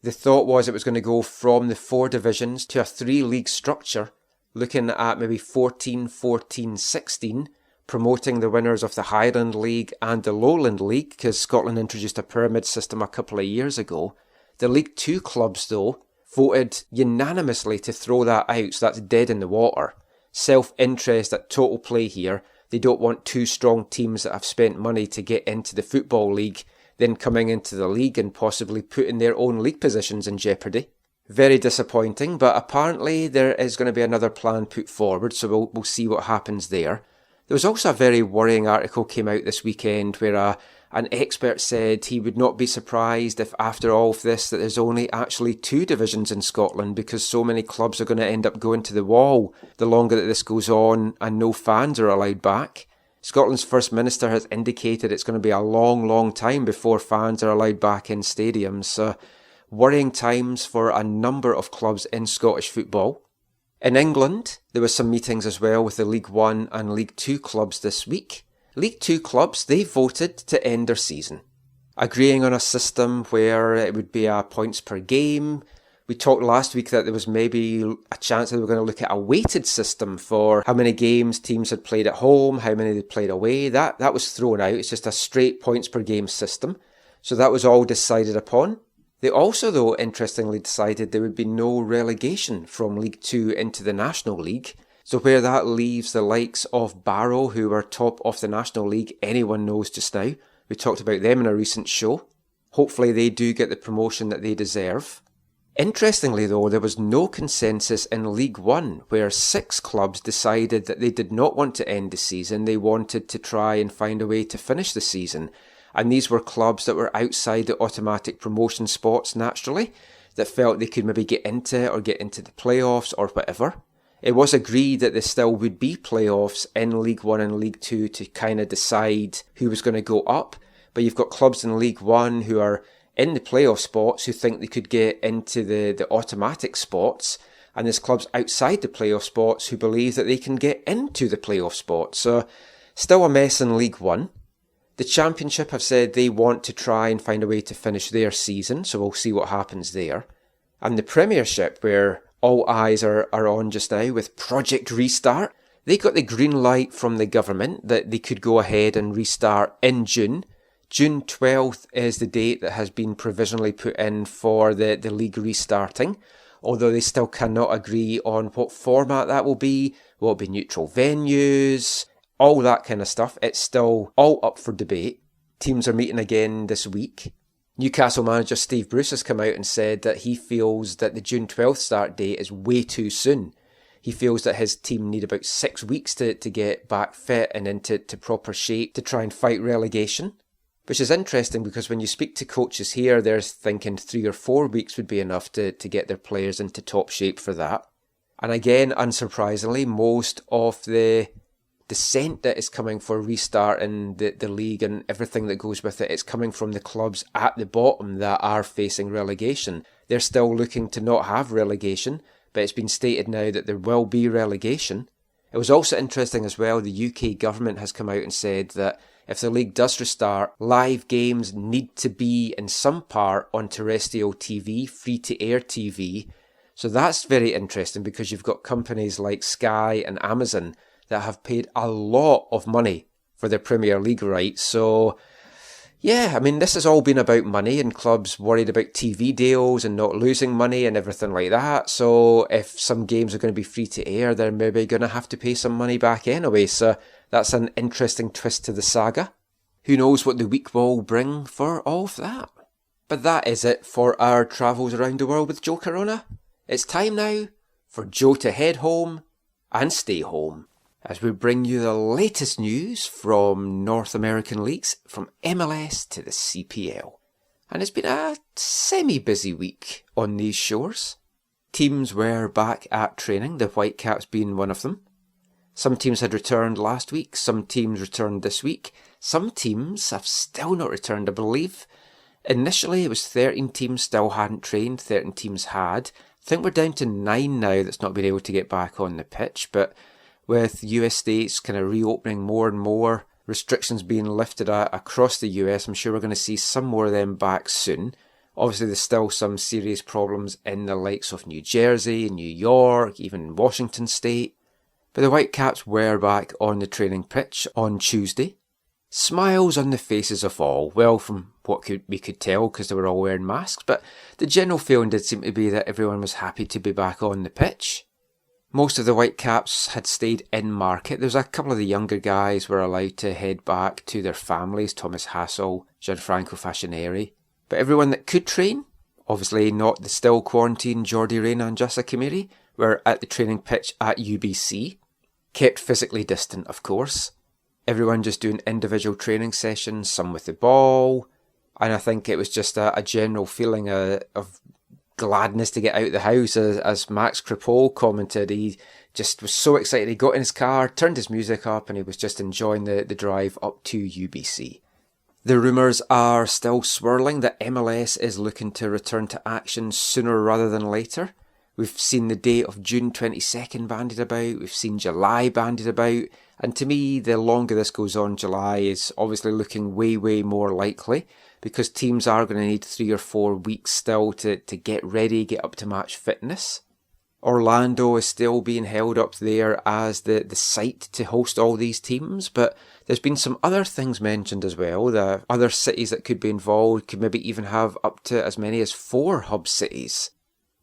The thought was it was going to go from the 4 divisions to a 3-league structure, looking at maybe 14, 14, 16, promoting the winners of the Highland League and the Lowland League, because Scotland introduced a pyramid system a couple of years ago. The League 2 clubs, though, voted unanimously to throw that out, so that's dead in the water. Self-interest at total play here. They don't want 2 strong teams that have spent money to get into the Football League, then coming into the league and possibly putting their own league positions in jeopardy. Very disappointing, but apparently there is going to be another plan put forward, so we'll see what happens there. There was also a very worrying article came out this weekend where an expert said he would not be surprised if after all of this that there's only actually 2 divisions in Scotland, because so many clubs are going to end up going to the wall the longer that this goes on and no fans are allowed back. Scotland's First Minister has indicated it's going to be a long, long time before fans are allowed back in stadiums. So worrying times for a number of clubs in Scottish football. In England, there were some meetings as well with the League 1 and League 2 clubs this week. League 2 clubs, they voted to end their season, agreeing on a system where it would be points per game. We talked last week that there was maybe a chance that they were going to look at a weighted system for how many games teams had played at home, how many they played away. That was thrown out. It's just a straight points per game system. So that was all decided upon. They also, though, interestingly decided there would be no relegation from League 2 into the National League. So where that leaves the likes of Barrow, who are top of the National League, anyone knows just now. We talked about them in a recent show. Hopefully they do get the promotion that they deserve. Interestingly, though, there was no consensus in League 1, where 6 clubs decided that they did not want to end the season. They wanted to try and find a way to finish the season. And these were clubs that were outside the automatic promotion spots naturally, that felt they could maybe get into it or get into the playoffs or whatever. It was agreed that there still would be playoffs in League 1 and League 2 to kind of decide who was going to go up. But you've got clubs in League 1 who are in the playoff spots who think they could get into the automatic spots. and there's clubs outside the playoff spots who believe that they can get into the playoff spot. So still a mess in League One. The Championship have said they want to try and find a way to finish their season, so we'll see what happens there. And the Premiership, where all eyes are on just now with Project Restart, they got the green light from the government that they could go ahead and restart in June. June 12th is the date that has been provisionally put in for the league restarting, although they still cannot agree on what format that will be. Will it be neutral venues? All that kind of stuff. It's still all up for debate. Teams are meeting again this week. Newcastle manager Steve Bruce has come out and said that he feels that the June 12th start date is way too soon. He feels that his team need about 6 weeks to get back fit and into proper shape to try and fight relegation. Which is interesting because when you speak to coaches here, they're thinking 3 or 4 weeks would be enough to get their players into top shape for that. And again, unsurprisingly, most of the dissent that is coming for restarting the league and everything that goes with it, it's coming from the clubs at the bottom that are facing relegation. They're still looking to not have relegation, but it's been stated now that there will be relegation. It was also interesting as well, the UK government has come out and said that if the league does restart, live games need to be in some part on terrestrial TV, free-to-air TV. So that's very interesting because you've got companies like Sky and Amazon that have paid a lot of money for their Premier League rights. So, yeah, I mean, this has all been about money and clubs worried about TV deals and not losing money and everything like that. So if some games are going to be free to air, they're maybe going to have to pay some money back anyway. So that's an interesting twist to the saga. Who knows what the week will bring for all of that. But that is it for our travels around the world with Joe Corona. It's time now for Joe to head home and stay home, as we bring you the latest news from North American leagues, from MLS to the CPL. And it's been a semi-busy week on these shores. Teams were back at training, the Whitecaps being one of them. Some teams had returned last week, some teams returned this week. Some teams have still not returned, I believe. Initially it was 13 teams still hadn't trained, 13 teams had. I think we're down to 9 now that's not been able to get back on the pitch, but with US states kind of reopening more and more, restrictions being lifted across the US, I'm sure we're going to see some more of them back soon. Obviously there's still some serious problems in the likes of New Jersey, New York, even Washington State. But the Whitecaps were back on the training pitch on Tuesday. Smiles on the faces of all, well, from what we could tell because they were all wearing masks, but the general feeling did seem to be that everyone was happy to be back on the pitch. Most of the Whitecaps had stayed in market. There was a couple of the younger guys were allowed to head back to their families, Thomas Hassel, Gianfranco Fascineri. But everyone that could train, obviously not the still quarantined Jordi Reyna and Jassa Kamiri, were at the training pitch at UBC. Kept physically distant, of course. Everyone just doing individual training sessions, some with the ball. And I think it was just a general feeling of gladness to get out of the house, as Max Crepeau commented. He just was so excited. He got in his car, turned his music up, and he was just enjoying the drive up to UBC. The rumours are still swirling that MLS is looking to return to action sooner rather than later. We've seen the date of June 22nd bandied about, we've seen July bandied about, and to me, the longer this goes on, July is obviously looking way, way more likely, because teams are going to need 3 or 4 weeks still to get ready, get up to match fitness. Orlando is still being held up there as the site to host all these teams, but there's been some other things mentioned as well. The other cities that could be involved could maybe even have up to as many as 4 hub cities.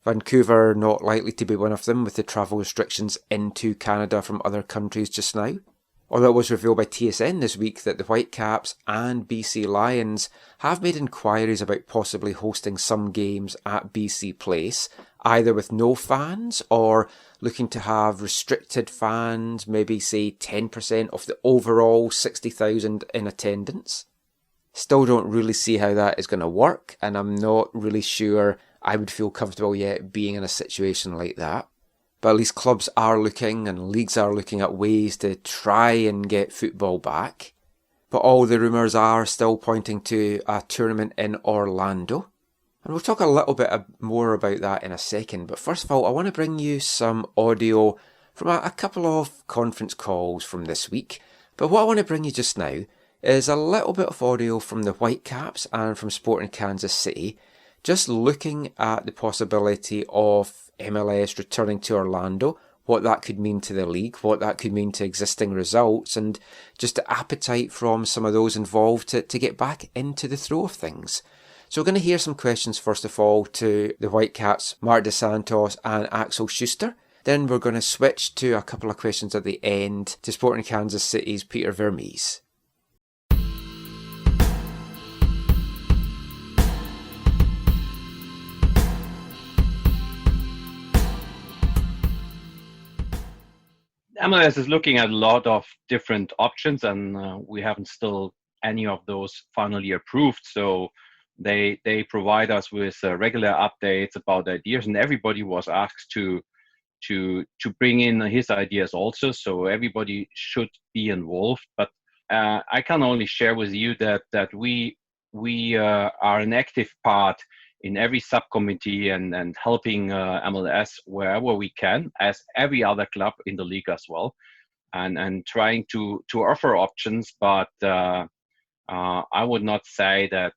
Vancouver not likely to be one of them with the travel restrictions into Canada from other countries just now. Although it was revealed by TSN this week that the Whitecaps and BC Lions have made inquiries about possibly hosting some games at BC Place, either with no fans or looking to have restricted fans, maybe say 10% of the overall 60,000 in attendance. Still don't really see how that is going to work, and I'm not really sure I would feel comfortable yet being in a situation like that. But at least clubs are looking and leagues are looking at ways to try and get football back. But all the rumours are still pointing to a tournament in Orlando. And we'll talk a little bit more about that in a second. But first of all, I want to bring you some audio from a couple of conference calls from this week. But what I want to bring you just now is a little bit of audio from the Whitecaps and from Sporting Kansas City, just looking at the possibility of MLS returning to Orlando, what that could mean to the league, what that could mean to existing results, and just the appetite from some of those involved to get back into the throw of things. So we're going to hear some questions first of all to the Whitecaps, Marc Dos Santos and Axel Schuster. Then we're going to switch to a couple of questions at the end to Sporting Kansas City's Peter Vermes. MLS is looking at a lot of different options, and we haven't still any of those finally approved. So they provide us with regular updates about ideas, and everybody was asked to bring in his ideas also. So everybody should be involved. But I can only share with you that we are an active part in every subcommittee and helping MLS wherever we can, as every other club in the league as well, and trying to offer options. But I would not say that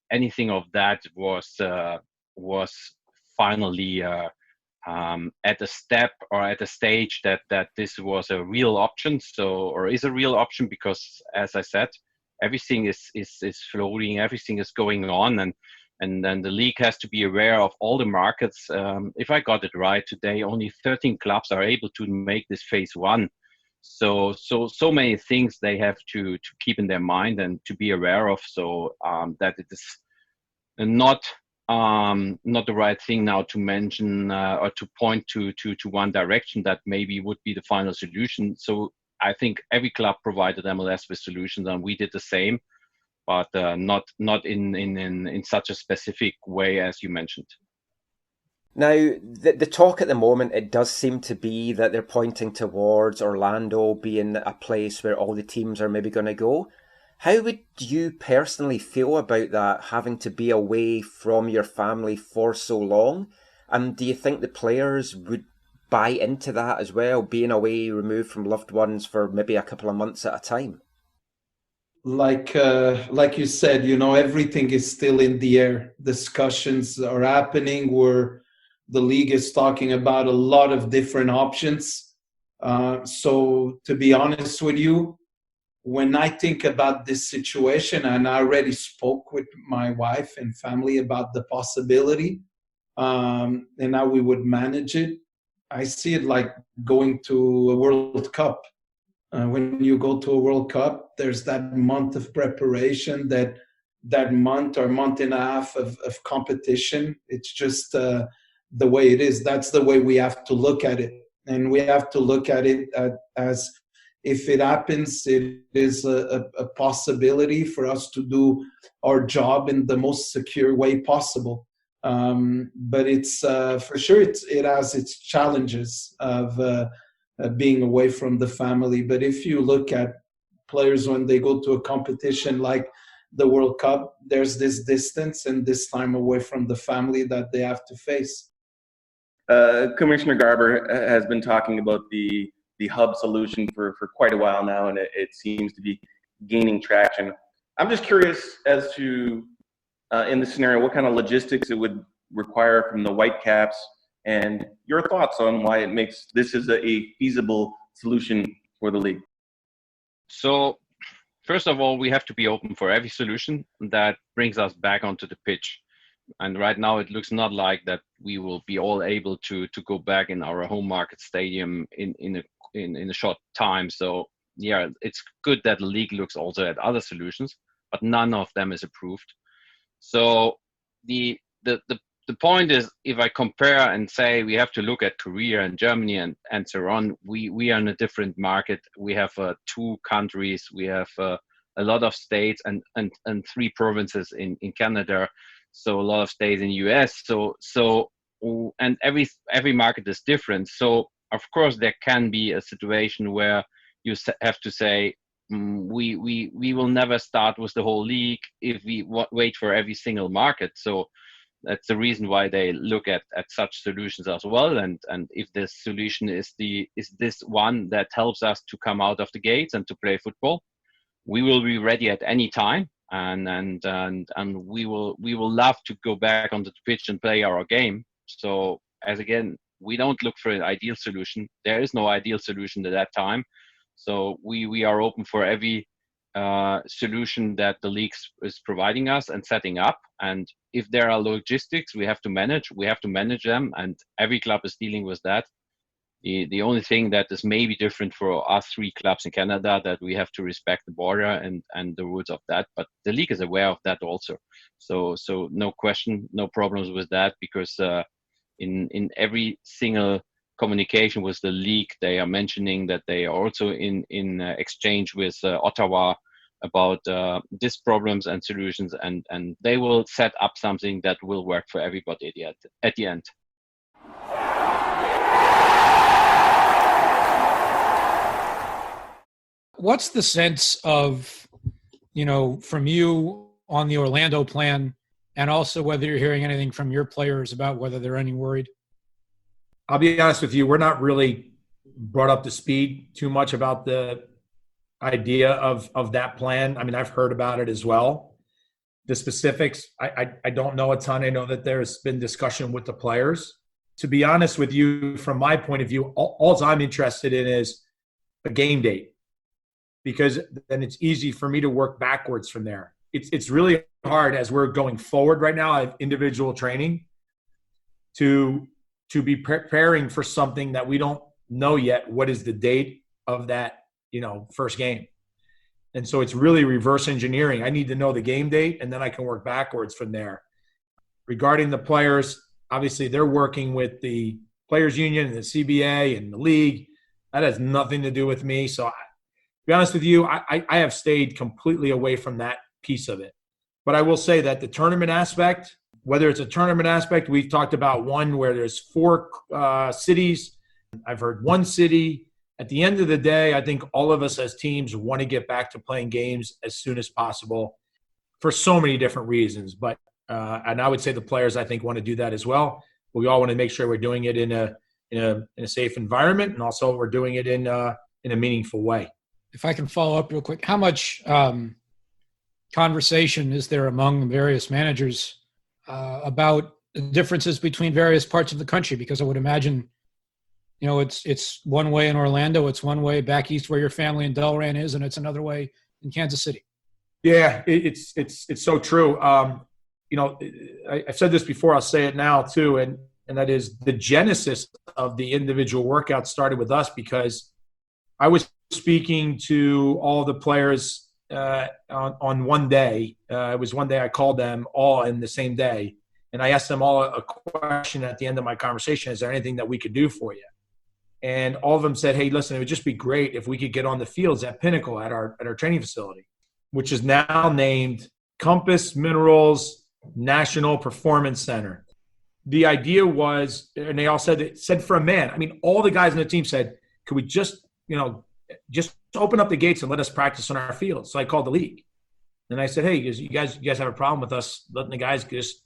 anything of that was finally at a step or at a stage that this was a real option. Or is a real option, because as I said, everything is floating, everything is going on, and then the league has to be aware of all the markets. If I got it right today, only 13 clubs are able to make this phase one. So many things they have to keep in their mind and to be aware of. So that it is not the right thing now to mention or to point to one direction that maybe would be the final solution. So I think every club provided MLS with solutions, and we did the same, but not in such a specific way as you mentioned. Now, the talk at the moment, it does seem to be that they're pointing towards Orlando being a place where all the teams are maybe going to go. How would you personally feel about that, having to be away from your family for so long? And do you think the players would buy into that as well, being away, removed from loved ones for maybe a couple of months at a time? Like you said, everything is still in the air. Discussions are happening where the league is talking about a lot of different options. So to be honest with you, when I think about this situation, and I already spoke with my wife and family about the possibility and how we would manage it, I see it like going to a World Cup. When you go to a World Cup, there's that month of preparation, that month or month and a half of competition. It's just the way it is. That's the way we have to look at it. And we have to look at it as if it happens, it is a possibility for us to do our job in the most secure way possible. But it's for sure it has its challenges of being away from the family. But if you look at players when they go to a competition like the World Cup, there's this distance and this time away from the family that they have to face. Commissioner Garber has been talking about the hub solution for quite a while now, and it seems to be gaining traction. I'm just curious as to, in this scenario, what kind of logistics it would require from the Whitecaps, and your thoughts on why it makes this is a feasible solution for the league. So, first of all, we have to be open for every solution that brings us back onto the pitch. And right now, it looks not like that we will be all able to go back in our home market stadium in a short time. So, yeah, it's good that the league looks also at other solutions, but none of them is approved. So the point is, if I compare and say we have to look at Korea and Germany and so on, we are in a different market. We have 2 countries, we have a lot of states and 3 provinces in Canada, so a lot of states in US. So and every market is different. So of course there can be a situation where you have to say, we will never start with the whole league if we wait for every single market. So that's the reason why they look at such solutions as well. And if this solution is this one that helps us to come out of the gates and to play football, we will be ready at any time. And we will love to go back onto the pitch and play our game. So as again, we don't look for an ideal solution. There is no ideal solution at that time. So we are open for every solution that the league is providing us and setting up. And if there are logistics we have to manage them, and every club is dealing with that. The only thing that is maybe different for us 3 clubs in Canada, that we have to respect the border and the rules of that, but the league is aware of that also. So no question, no problems with that, because in every single communication with the league, they are mentioning that they are also in exchange with Ottawa about these problems and solutions, and they will set up something that will work for everybody at the end. What's the sense of, from you on the Orlando plan, and also whether you're hearing anything from your players about whether they're any worried? I'll be honest with you, we're not really brought up to speed too much about the idea of that plan. I mean, I've heard about it as well. The specifics, I don't know a ton. I know that there's been discussion with the players. To be honest with you, from my point of view, all I'm interested in is a game date, because then it's easy for me to work backwards from there. It's really hard as we're going forward right now. I have individual training to be preparing for something that we don't know yet. What is the date of that, first game? And so it's really reverse engineering. I need to know the game date, and then I can work backwards from there. Regarding the players, obviously they're working with the Players Union and the CBA and the league. That has nothing to do with me. So to be honest with you, I have stayed completely away from that piece of it. But I will say that the tournament aspect, whether it's a tournament aspect, we've talked about one where there's 4 cities. I've heard 1 city. At the end of the day, I think all of us as teams want to get back to playing games as soon as possible for so many different reasons. But and I would say the players, I think, want to do that as well. But we all want to make sure we're doing it in a safe environment, and also we're doing it in a meaningful way. If I can follow up real quick, how much conversation is there among various managers about the differences between various parts of the country? Because I would imagine, it's one way in Orlando, it's one way back east where your family in Delran is, and it's another way in Kansas City. Yeah, it's so true. I've said this before, I'll say it now too, and that is the genesis of the individual workout started with us, because I was speaking to all the players on one day. It was one day I called them all in the same day, and I asked them all a question at the end of my conversation: is there anything that we could do for you? And all of them said, hey, listen, it would just be great if we could get on the fields at Pinnacle at our training facility, which is now named Compass Minerals National Performance Center. The idea was, and they all said for a man, I mean, all the guys on the team said, could we just open up the gates and let us practice on our field? So I called the league, and I said, hey, you guys have a problem with us letting the guys just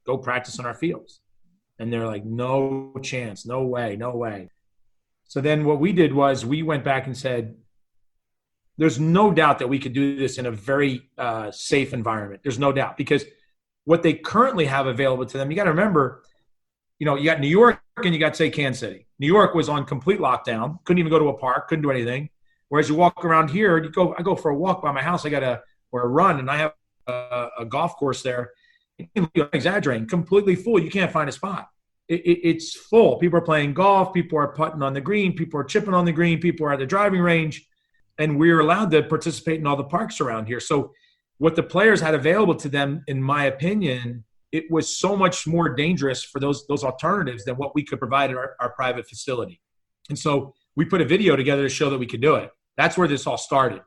go practice on our fields? And they're like, no chance, no way. So then what we did was we went back and said, there's no doubt that we could do this in a very safe environment. There's no doubt, because what they currently have available to them, you got to remember, you got New York and you got, say, Kansas City. New York was on complete lockdown, couldn't even go to a park, couldn't do anything. Whereas you walk around here, I go for a walk by my house, or a run, and I have a golf course there. I'm exaggerating, completely full. You can't find a spot. It's full. People are playing golf. People are putting on the green. People are chipping on the green. People are at the driving range. And we're allowed to participate in all the parks around here. So what the players had available to them, in my opinion, it was so much more dangerous for those alternatives than what we could provide at our private facility. And so we put a video together to show that we could do it. That's where this all started.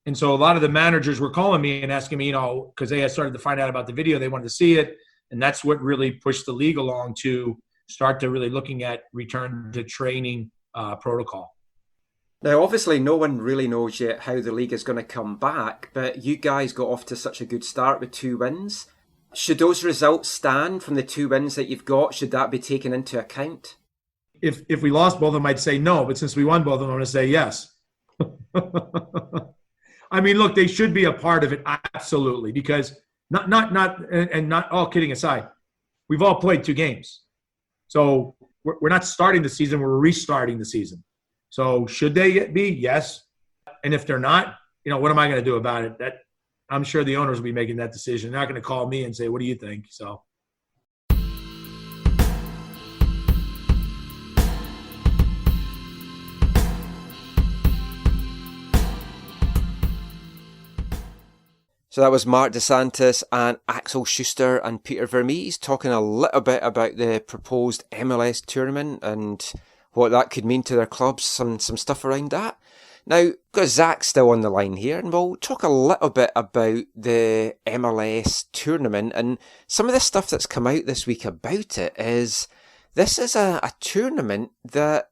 And so a lot of the managers were calling me and asking me, because they had started to find out about the video, they wanted to see it. And that's what really pushed the league along to start to really looking at return to training protocol. Now, obviously, no one really knows yet how the league is going to come back, but you guys got off to such a good start with 2 wins. Should those results stand from the 2 wins that you've got? Should that be taken into account? If we lost both of them, I'd say no. But since we won both of them, I'm going to say yes. I mean, look, they should be a part of it, absolutely. Because not all kidding aside, we've all played 2 games, so we're not starting the season; we're restarting the season. So should they be? Yes. And if they're not, what am I going to do about it? That I'm sure the owners will be making that decision. They're not going to call me and say, "What do you think?" So. So that was Marc Dos Santos and Axel Schuster and Peter Vermes talking a little bit about the proposed MLS tournament and what that could mean to their clubs, some stuff around that. Now, got Zach still on the line here, and we'll talk a little bit about the MLS tournament. And some of the stuff that's come out this week about it is this is a tournament that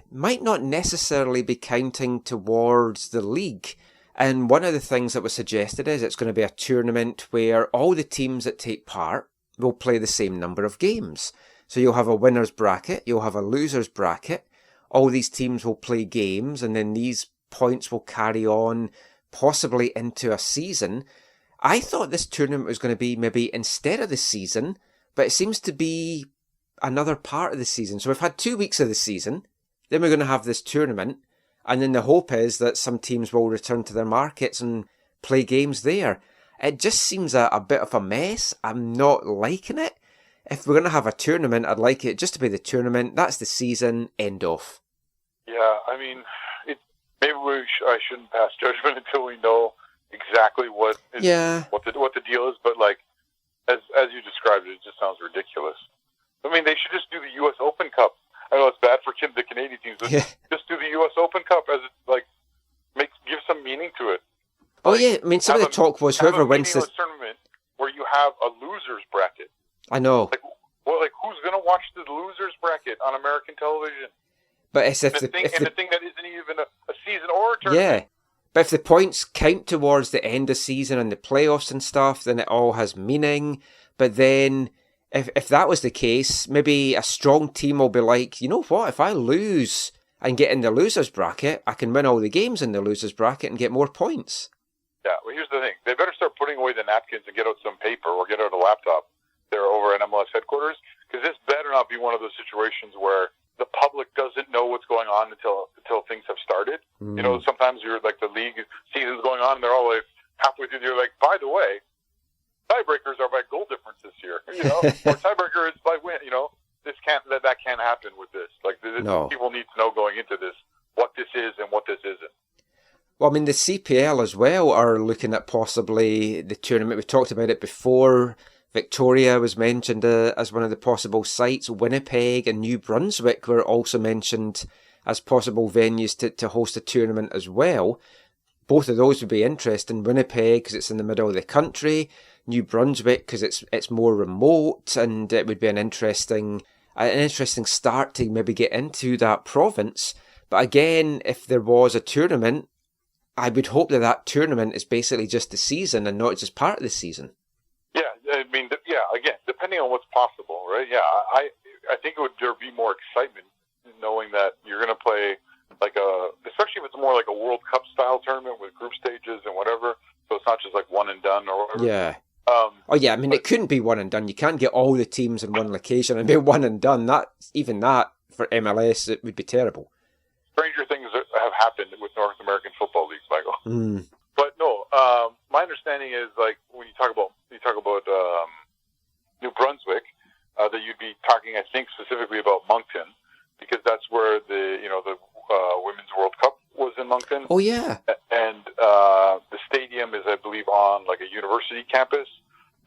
might not necessarily be counting towards the league. And one of the things that was suggested is it's going to be a tournament where all the teams that take part will play the same number of games. So you'll have a winner's bracket, you'll have a loser's bracket. All these teams will play games, and then these points will carry on possibly into a season. I thought this tournament was going to be maybe instead of the season, but it seems to be another part of the season. So we've had 2 weeks of the season, then we're going to have this tournament, and then the hope is that some teams will return to their markets and play games there. It just seems a bit of a mess. I'm not liking it. If we're going to have a tournament, I'd like it just to be the tournament. That's the season, end of. Yeah, I mean, maybe I shouldn't pass judgment until we know exactly what the deal is. But like, as you described it, it just sounds ridiculous. I mean, they should just do the U.S. Open Cup. I know it's bad for the Canadian teams, but just do the U.S. Open Cup as it give some meaning to it. Oh yeah, I mean, some of the talk was whoever wins this tournament where you have a losers bracket. I know. Who's going to watch the losers bracket on American television? But it's the thing that isn't even a season or a tournament. Yeah, but if the points count towards the end of season and the playoffs and stuff, then it all has meaning. But then, if that was the case, maybe a strong team will be like, you know what? If I lose and get in the losers bracket, I can win all the games in the losers bracket and get more points. Yeah. Well, here's the thing: they better start putting away the napkins and get out some paper or get out a laptop. They're over at MLS headquarters, because this better not be one of those situations where the public doesn't know what's going on until things have started. You know, sometimes you're like the league season's going on and they're all like halfway through. You're like, by the way, tiebreakers are by goal difference this year. Or tiebreaker is by win. That can't happen with this. People need to know going into this what this is and what this isn't. Well, I mean, the CPL as well are looking at possibly the tournament. We talked about it before. Victoria was mentioned as one of the possible sites. Winnipeg and New Brunswick were also mentioned as possible venues to host a tournament as well. Both of those would be interesting. Winnipeg because it's in the middle of the country. New Brunswick because it's more remote, and it would be an interesting start to maybe get into that province. But again, if there was a tournament, I would hope that tournament is basically just the season and not just part of the season. Again, depending on what's possible, right? Yeah, I think there'd be more excitement knowing that you're going to play especially if it's more like a World Cup style tournament with group stages and whatever. So it's not just like one and done or whatever. Yeah. I mean, it couldn't be one and done. You can't get all the teams in one location and be one and done. That for MLS, it would be terrible. Stranger things have happened with North American football leagues, Michael. But no, my understanding is when you talk about New Brunswick, that you'd be talking, I think, specifically about Moncton, because that's where the Women's World Cup was in Moncton. Oh yeah, and the stadium is, I believe, on a university campus,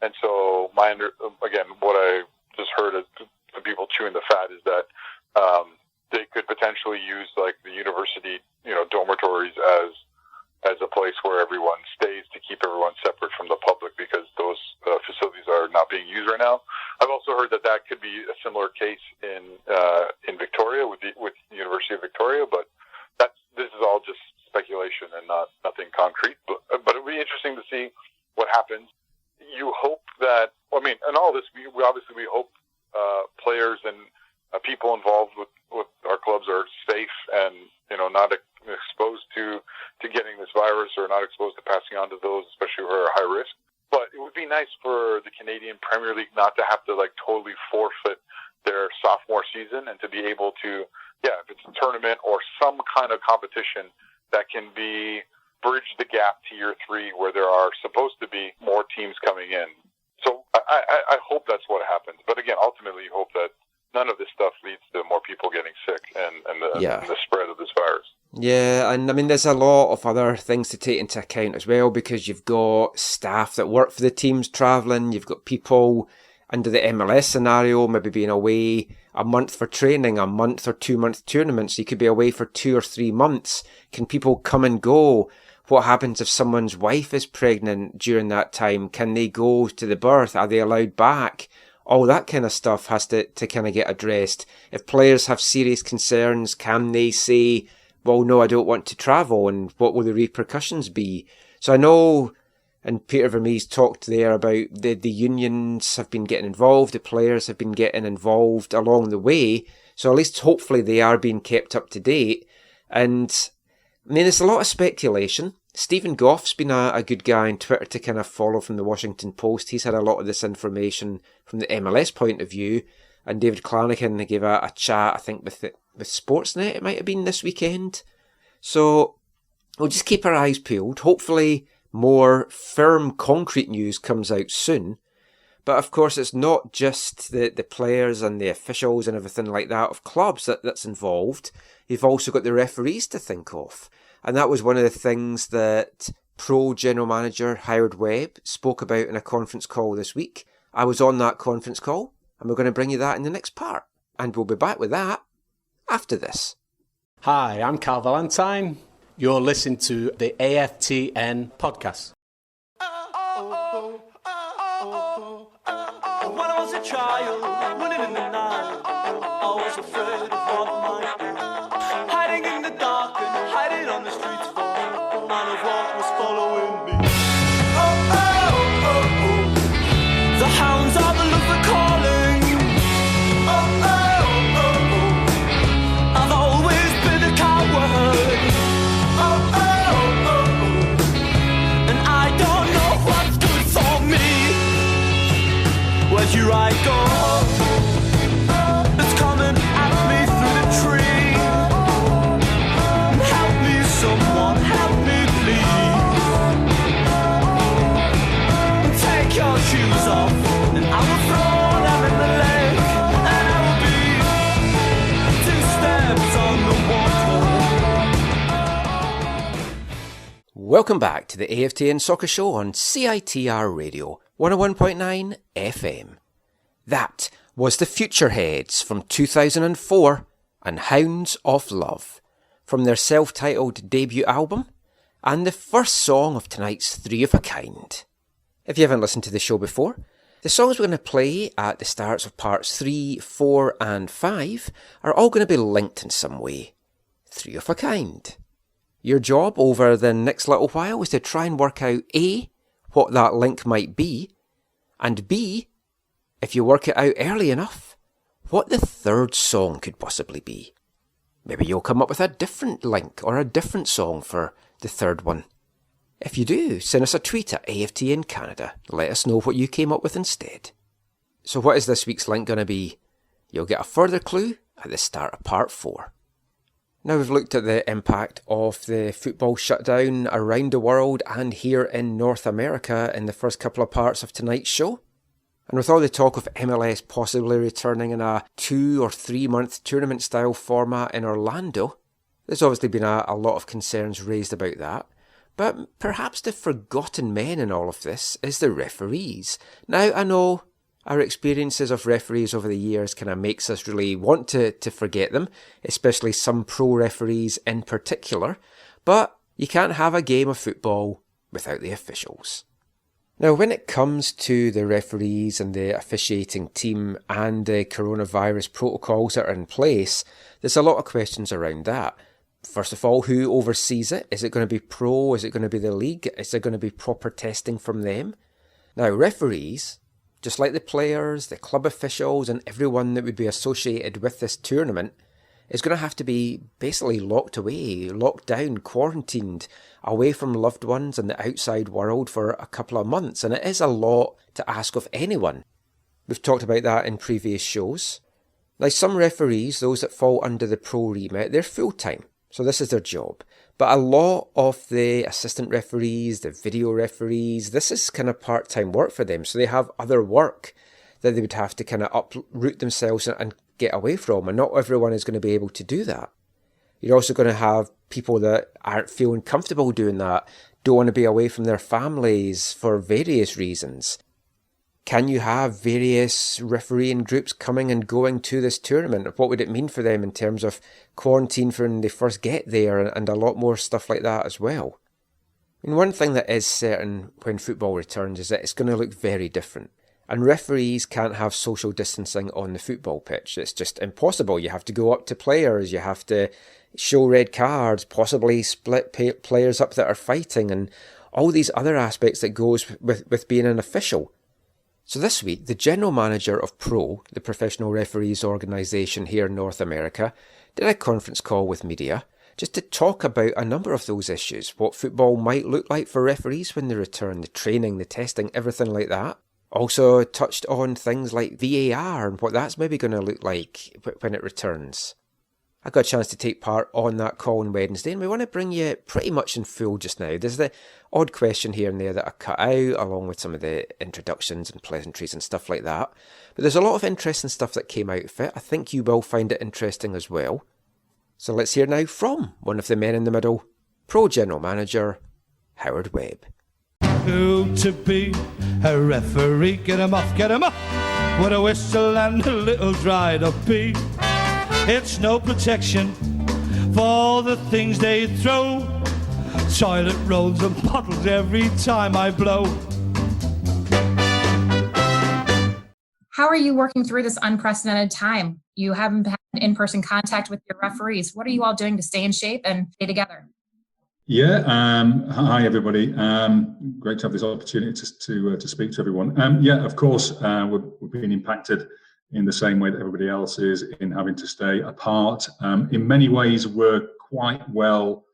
and so what I just heard of the people chewing the fat is that they could potentially use the university, dormitories as a place where everyone stays to keep everyone separate from the public, because those facilities are not being used right now. I've also heard that could be a similar case in Victoria with the University of Victoria, but this see what happens. You hope that, and all this, we hope players and people involved with our clubs are safe and, not exposed to getting this virus or not exposed to passing on to those, especially who are high risk. But it would be nice for the Canadian Premier League not to have to totally forfeit their sophomore season and to be able to, if it's a tournament or some kind of competition that can bridge the gap to year 3 where there are supposed to be more teams coming in. So I hope that's what happens. But again, ultimately, you hope that none of this stuff leads to more people getting sick and the spread of this virus. Yeah, and there's a lot of other things to take into account as well, because you've got staff that work for the teams travelling, you've got people under the MLS scenario maybe being away a month for training, a month or 2 month tournaments. You could be away for 2 or 3 months. Can people come and go? What happens if someone's wife is pregnant during that time? Can they go to the birth? Are they allowed back? All that kind of stuff has to kind of get addressed. If players have serious concerns, can they say, well, no, I don't want to travel, and what will the repercussions be? So I know, and Peter Vermes talked there about the unions have been getting involved, the players have been getting involved along the way, so at least hopefully they are being kept up to date. And it's a lot of speculation. Stephen Goff's been a good guy on Twitter to kind of follow from the Washington Post. He's had a lot of this information from the MLS point of view. And David Clarnican gave a chat, I think, with Sportsnet, it might have been this weekend. So we'll just keep our eyes peeled. Hopefully more firm, concrete news comes out soon. But of course, it's not just the players and the officials and everything like that of clubs that's involved. You've also got the referees to think of. And that was one of the things that PRO General Manager Howard Webb spoke about in a conference call this week. I was on that conference call, and we're going to bring you that in the next part. And we'll be back with that after this. Hi, I'm Carl Valentine. You're listening to the AFTN podcast. When I was a child, running in the night, I was afraid of what might be. Hiding in the dark and hiding on the streets for none of what was following me. Oh, oh, oh, oh. The hounds of the love are calling. Oh, oh, oh, oh. I've always been a coward. Oh, oh, oh, oh. And I don't know what's good for me. Well, here I go. It's coming at me through the tree. Help me, someone, help me, please. Take your shoes off, and I will throw them in the lake. And I will be 2 steps on the water. Welcome back to the AFTN Soccer Show on CITR Radio 101.9 FM. That was the Futureheads from 2004 and Hounds of Love from their self-titled debut album and the first song of tonight's Three of a Kind. If you haven't listened to the show before, the songs we're going to play at the starts of parts 3, 4 and 5 are all going to be linked in some way. Three of a kind. Your job over the next little while is to try and work out A, what that link might be, and B, if you work it out early enough, what the third song could possibly be. Maybe you'll come up with a different link or a different song for the third one. If you do, send us a tweet at AFTN Canada. Let us know what you came up with instead. So what is this week's link going to be? You'll get a further clue at the start of part 4. Now we've looked at the impact of the football shutdown around the world and here in North America in the first couple of parts of tonight's show. And with all the talk of MLS possibly returning in a 2 or 3 month tournament style format in Orlando, there's obviously been a lot of concerns raised about that. But perhaps the forgotten men in all of this is the referees. Now I know our experiences of referees over the years kind of makes us really want to forget them, especially some pro referees in particular, but you can't have a game of football without the officials. Now, when it comes to the referees and the officiating team and the coronavirus protocols that are in place, there's a lot of questions around that. First of all, who oversees it? Is it going to be pro? Is it going to be the league? Is there going to be proper testing from them? Now, referees, just like the players, the club officials, and everyone that would be associated with this tournament, is going to have to be basically locked away, locked down, quarantined, away from loved ones and the outside world for a couple of months. And it is a lot to ask of anyone. We've talked about that in previous shows. Now, some referees, those that fall under the pro remit, they're full-time. So this is their job. But a lot of the assistant referees, the video referees, this is kind of part-time work for them. So they have other work that they would have to kind of uproot themselves and get away from. And not everyone is going to be able to do that. You're also going to have people that aren't feeling comfortable doing that, don't want to be away from their families for various reasons. Can you have various refereeing groups coming and going to this tournament? What would it mean for them in terms of quarantine for when they first get there and a lot more stuff like that as well? And one thing that is certain when football returns is that it's going to look very different. And referees can't have social distancing on the football pitch. It's just impossible. You have to go up to players. You have to show red cards, possibly split players up that are fighting, and all these other aspects that goes with being an official. So this week, the general manager of PRO, the professional referees organisation here in North America, did a conference call with media just to talk about a number of those issues, what football might look like for referees when they return, the training, the testing, everything like that. Also touched on things like VAR and what that's maybe going to look like when it returns. I got a chance to take part on that call on Wednesday, and we want to bring you pretty much in full just now. There's the odd question here and there that I cut out, along with some of the introductions and pleasantries and stuff like that. But there's a lot of interesting stuff that came out of it. I think you will find it interesting as well. So let's hear now from one of the men in the middle, Pro General Manager Howard Webb. Who to be a referee? Get him off, get him off. With a whistle and a little dried up pea. It's no protection for all the things they throw. Toilet rolls and bottles every time I blow. How are you working through this unprecedented time? You haven't had in-person contact with your referees. What are you all doing to stay in shape and stay together? Yeah, hi everybody. Great to have this opportunity to speak to everyone. Yeah, of course, we've been impacted in the same way that everybody else is in having to stay apart. In many ways, we're quite well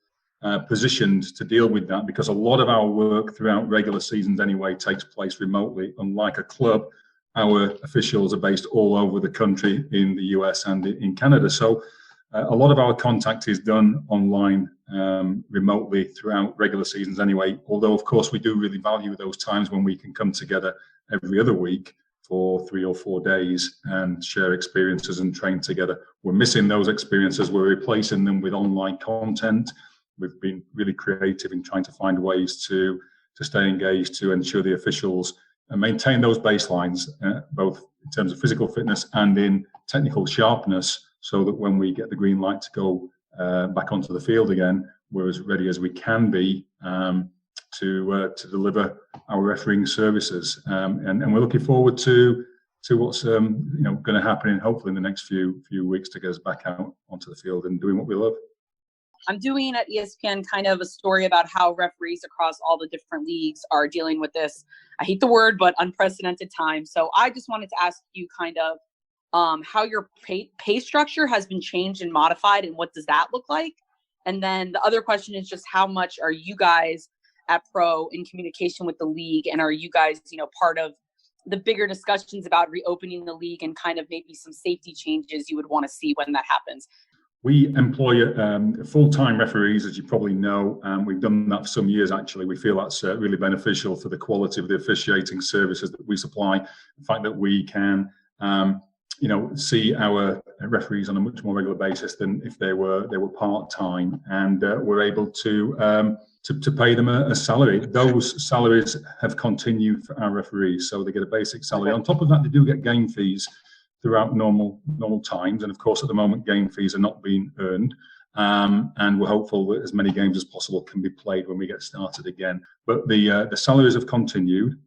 positioned to deal with that because a lot of our work throughout regular seasons anyway takes place remotely. Unlike a club, our officials are based all over the country in the US and in Canada. So a lot of our contact is done online remotely throughout regular seasons anyway, although of course we do really value those times when we can come together every other week for 3 or 4 days and share experiences and train together. We're missing those experiences. We're replacing them with online content. We've been really creative in trying to find ways to stay engaged, to ensure the officials maintain those baselines, both in terms of physical fitness and in technical sharpness, so that when we get the green light to go back onto the field again, we're as ready as we can be to deliver our refereeing services, and we're looking forward to what's going to happen hopefully in the next few weeks to get us back out onto the field and doing what we love. I'm doing at ESPN kind of a story about how referees across all the different leagues are dealing with this, I hate the word, but unprecedented time. So I just wanted to ask you kind of how your pay structure has been changed and modified, and what does that look like? And then the other question is just how much are you guys at Pro in communication with the league, and are you guys, part of the bigger discussions about reopening the league and kind of maybe some safety changes you would want to see when that happens? We employ full-time referees, as you probably know. We've done that for some years, actually. We feel that's really beneficial for the quality of the officiating services that we supply. The fact that we can, see our referees on a much more regular basis than if they were part-time, and we're able to pay them a salary. Those salaries have continued for our referees, so they get a basic salary. On top of that, they do get game fees throughout normal times, and of course at the moment game fees are not being earned, and we're hopeful that as many games as possible can be played when we get started again. But the salaries have continued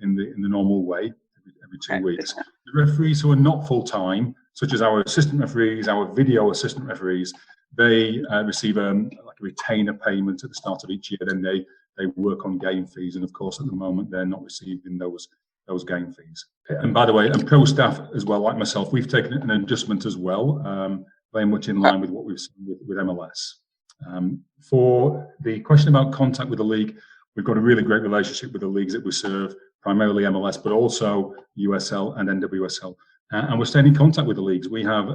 in the normal way every 2 weeks. The referees who are not full time, such as our assistant referees, our video assistant referees, they receive like a retainer payment at the start of each year. Then they work on game fees, and of course at the moment they're not receiving those game fees. And by the way, and pro staff as well, like myself, we've taken an adjustment as well, very much in line with what we've seen with MLS. For the question about contact with the league, we've got a really great relationship with the leagues that we serve, primarily MLS, but also USL and NWSL. And we're staying in contact with the leagues. We have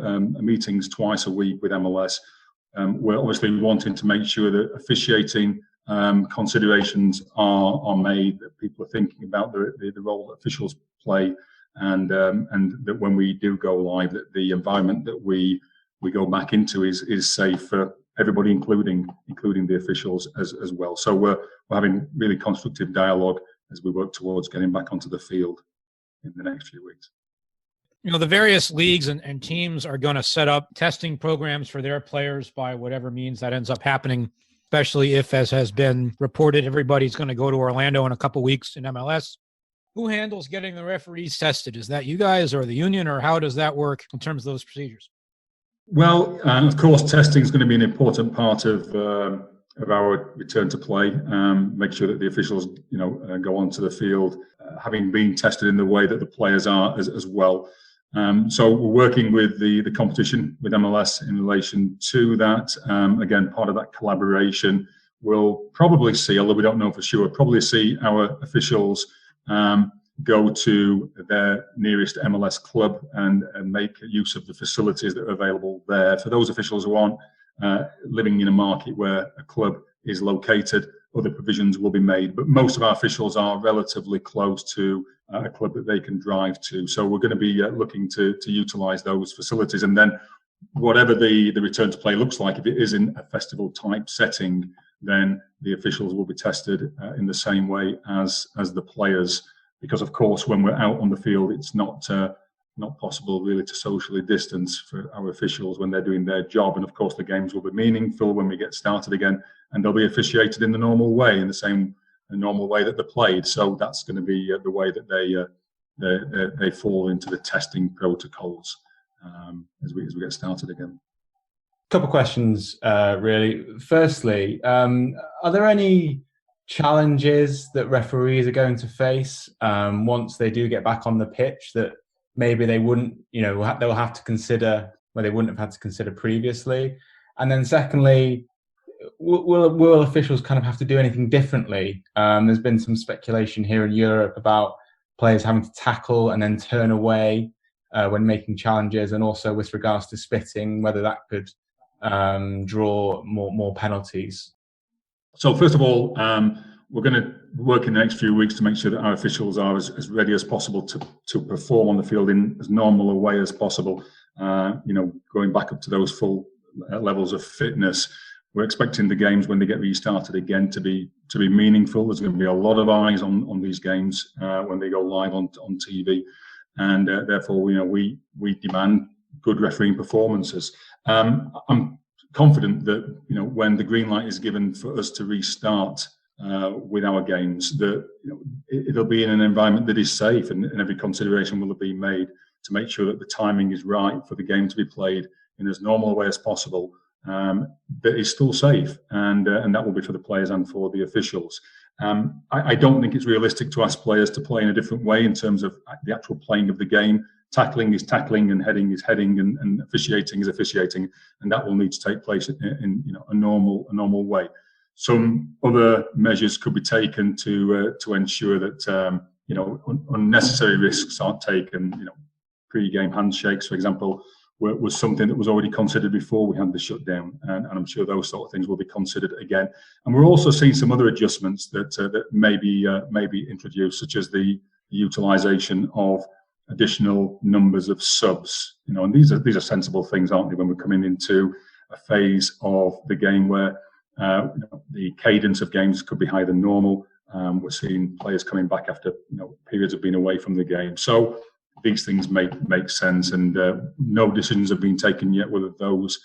meetings twice a week with MLS. We're obviously wanting to make sure that officiating considerations are made, that people are thinking about the role that officials play, and that when we do go live, that the environment that we go back into is safe for everybody, including the officials as well. So we're having really constructive dialogue as we work towards getting back onto the field in the next few weeks. The various leagues and teams are going to set up testing programs for their players by whatever means that ends up happening, especially if, as has been reported, everybody's going to go to Orlando in a couple weeks in MLS. Who handles getting the referees tested? Is that you guys or the union, or how does that work in terms of those procedures? Well, of course, testing is going to be an important part of our return to play. Make sure that the officials, go onto the field, having been tested in the way that the players are as well. So we're working with the competition, with MLS in relation to that. Again, part of that collaboration, we'll probably see, although we don't know for sure, probably see our officials go to their nearest MLS club and make use of the facilities that are available there. For those officials who aren't living in a market where a club is located, other provisions will be made. But most of our officials are relatively close to a club that they can drive to. So we're going to be looking to utilise those facilities. And then whatever the return to play looks like, if it is in a festival type setting, then the officials will be tested in the same way as the players. Because of course, when we're out on the field, it's not possible really to socially distance for our officials when they're doing their job. And of course, the games will be meaningful when we get started again, and they'll be officiated in the normal way, in the normal way that they're played. So that's going to be the way that they fall into the testing protocols as we get started again. Couple questions, really. Firstly, are there any challenges that referees are going to face once they do get back on the pitch that maybe they wouldn't, they'll have to consider where they wouldn't have had to consider previously? And then secondly, will officials kind of have to do anything differently? There's been some speculation here in Europe about players having to tackle and then turn away when making challenges, and also with regards to spitting, whether that could draw more penalties. So first of all, we're going to work in the next few weeks to make sure that our officials are as ready as possible to perform on the field in as normal a way as possible. Going back up to those full levels of fitness. We're expecting the games when they get restarted again to be meaningful. There's going to be a lot of eyes on these games when they go live on TV, and therefore we demand good refereeing performances. I'm confident that when the green light is given for us to restart with our games, that it'll be in an environment that is safe, and every consideration will be made to make sure that the timing is right for the game to be played in as normal a way as possible, that is still safe, and that will be for the players and for the officials. I don't think it's realistic to ask players to play in a different way in terms of the actual playing of the game. Tackling is tackling, and heading is heading, and officiating is officiating, and that will need to take place in a normal way. Some other measures could be taken to ensure that unnecessary risks aren't taken. Pre-game handshakes, for example, was something that was already considered before we had the shutdown, and I'm sure those sort of things will be considered again. And we're also seeing some other adjustments that may be introduced, such as the utilisation of additional numbers of subs. And these are sensible things, aren't they, when we're coming into a phase of the game where the cadence of games could be higher than normal. We're seeing players coming back after periods of being away from the game. So these things make sense, and no decisions have been taken yet whether those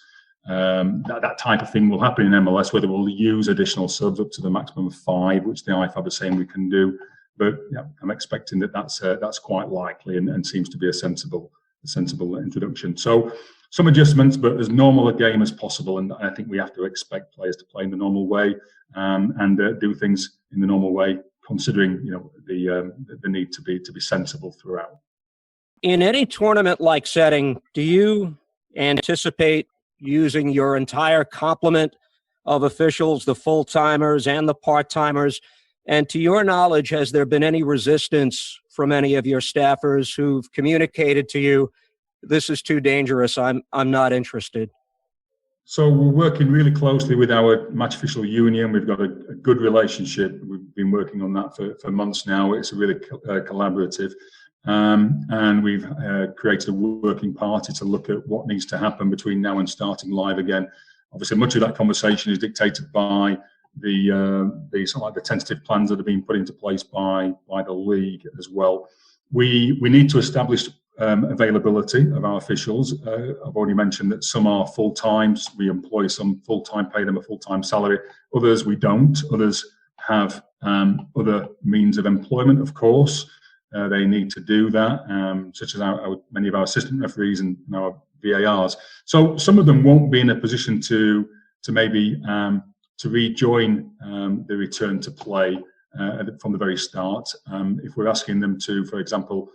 that type of thing will happen in MLS, whether we'll use additional subs up to the maximum of 5, which the IFAB are saying we can do. But I'm expecting that's quite likely, and seems to be a sensible introduction. So some adjustments, but as normal a game as possible. And I think we have to expect players to play in the normal way and do things in the normal way, considering the need to be sensible throughout. In any tournament-like setting, do you anticipate using your entire complement of officials, the full-timers and the part-timers? And to your knowledge, has there been any resistance from any of your staffers who've communicated to you, this is too dangerous, I'm not interested? So we're working really closely with our match official union. We've got a good relationship. We've been working on that for months now. It's really collaborative. And we've created a working party to look at what needs to happen between now and starting live again. Obviously, much of that conversation is dictated by the sort of like the tentative plans that have been put into place by the league as well. We need to establish availability of our officials. I've already mentioned that some are full-time. We employ some full-time, pay them a full-time salary. Others we don't. Others have other means of employment, of course. They need to do that, such as many of our assistant referees and our VARs. So some of them won't be in a position to maybe to rejoin the return to play from the very start. If we're asking them to, for example,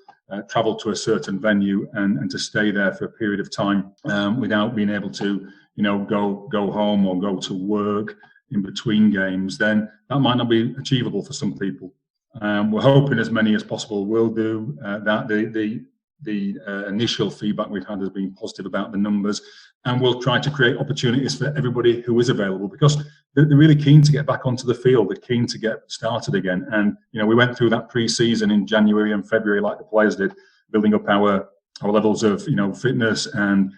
travel to a certain venue and to stay there for a period of time without being able to, go home or go to work in between games, then that might not be achievable for some people. We're hoping as many as possible will do that. The initial feedback we've had has been positive about the numbers, and we'll try to create opportunities for everybody who is available, because they're really keen to get back onto the field. They're keen to get started again. And, we went through that pre-season in January and February like the players did, building up our levels of, fitness and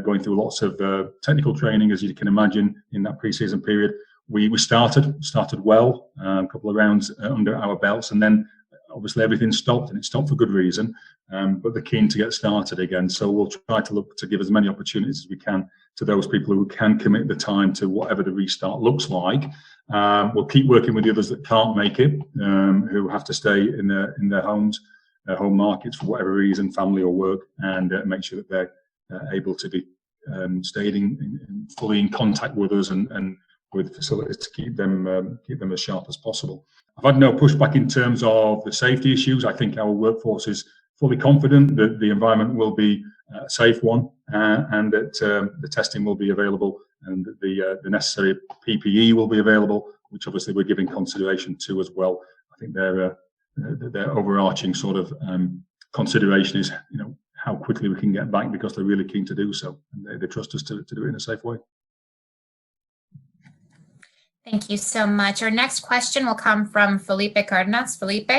going through lots of technical training, as you can imagine, in that pre-season period. We started well, a couple of rounds under our belts, and then obviously everything stopped, and it stopped for good reason. But they're keen to get started again. So we'll try to look to give as many opportunities as we can to those people who can commit the time to whatever the restart looks like. We'll keep working with the others that can't make it, who have to stay in their homes, their home markets for whatever reason, family or work, and make sure that they're able to be staying fully in contact with us and with facilities to keep them as sharp as possible. I've had no pushback in terms of the safety issues. I think our workforce is fully confident that the environment will be a safe one, and that the testing will be available, and that the necessary PPE will be available, which obviously we're giving consideration to as well. I think their overarching sort of consideration is, how quickly we can get back, because they're really keen to do so, and they trust us to do it in a safe way. Thank you so much. Our next question will come from Felipe Cardenas. Felipe,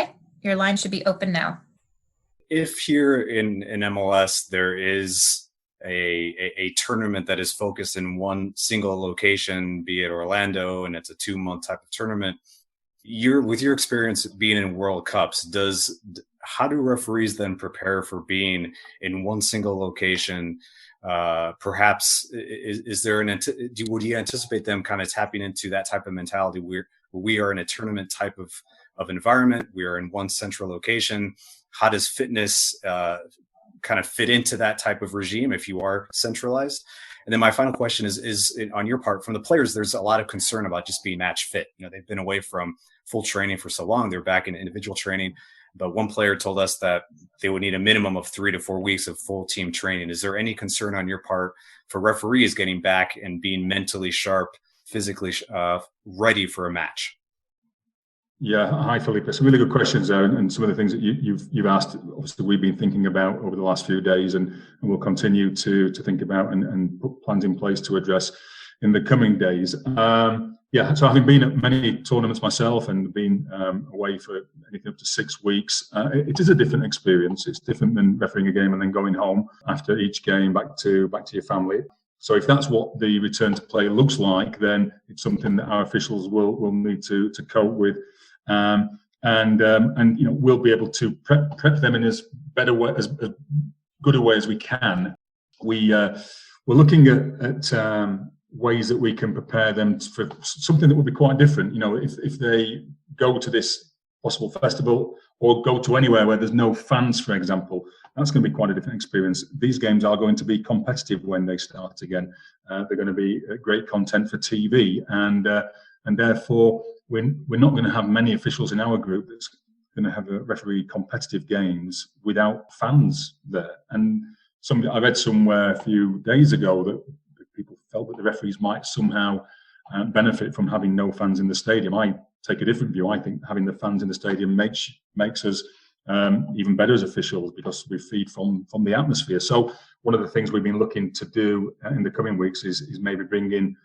your line should be open now. If here in MLS there is a tournament that is focused in one single location, be it Orlando, and it's a 2-month type of tournament, with your experience being in World Cups, how do referees then prepare for being in one single location? Perhaps is there would you anticipate them kind of tapping into that type of mentality where we are in a tournament type of environment, we are in one central location? How does fitness kind of fit into that type of regime if you are centralized? And then my final question is on your part, from the players, there's a lot of concern about just being match fit. They've been away from full training for so long. They're back in individual training. But one player told us that they would need a minimum of 3 to 4 weeks of full team training. Is there any concern on your part for referees getting back and being mentally sharp, physically ready for a match? Yeah, hi Felipe. Some really good questions there, and some of the things that you've asked, obviously we've been thinking about over the last few days, and we'll continue to think about and put plans in place to address in the coming days. So having been at many tournaments myself and been away for anything up to 6 weeks, it is a different experience. It's different than refereeing a game and then going home after each game back to your family. So if that's what the return to play looks like, then it's something that our officials will need to cope with, and we'll be able to prep them in as better way, as good a way as we can. We're looking at ways that we can prepare them for something that would be quite different. If they go to this possible festival, or go to anywhere where there's no fans, for example. That's going to be quite a different experience. These games are going to be competitive when they start again. They're going to be great content for TV, and therefore we're not going to have many officials in our group that's going to have a referee competitive games without fans there. And I read somewhere a few days ago that people felt that the referees might somehow benefit from having no fans in the stadium. I take a different view. I think having the fans in the stadium makes us even better as officials, because we feed from the atmosphere. So one of the things we've been looking to do in the coming weeks is maybe bring in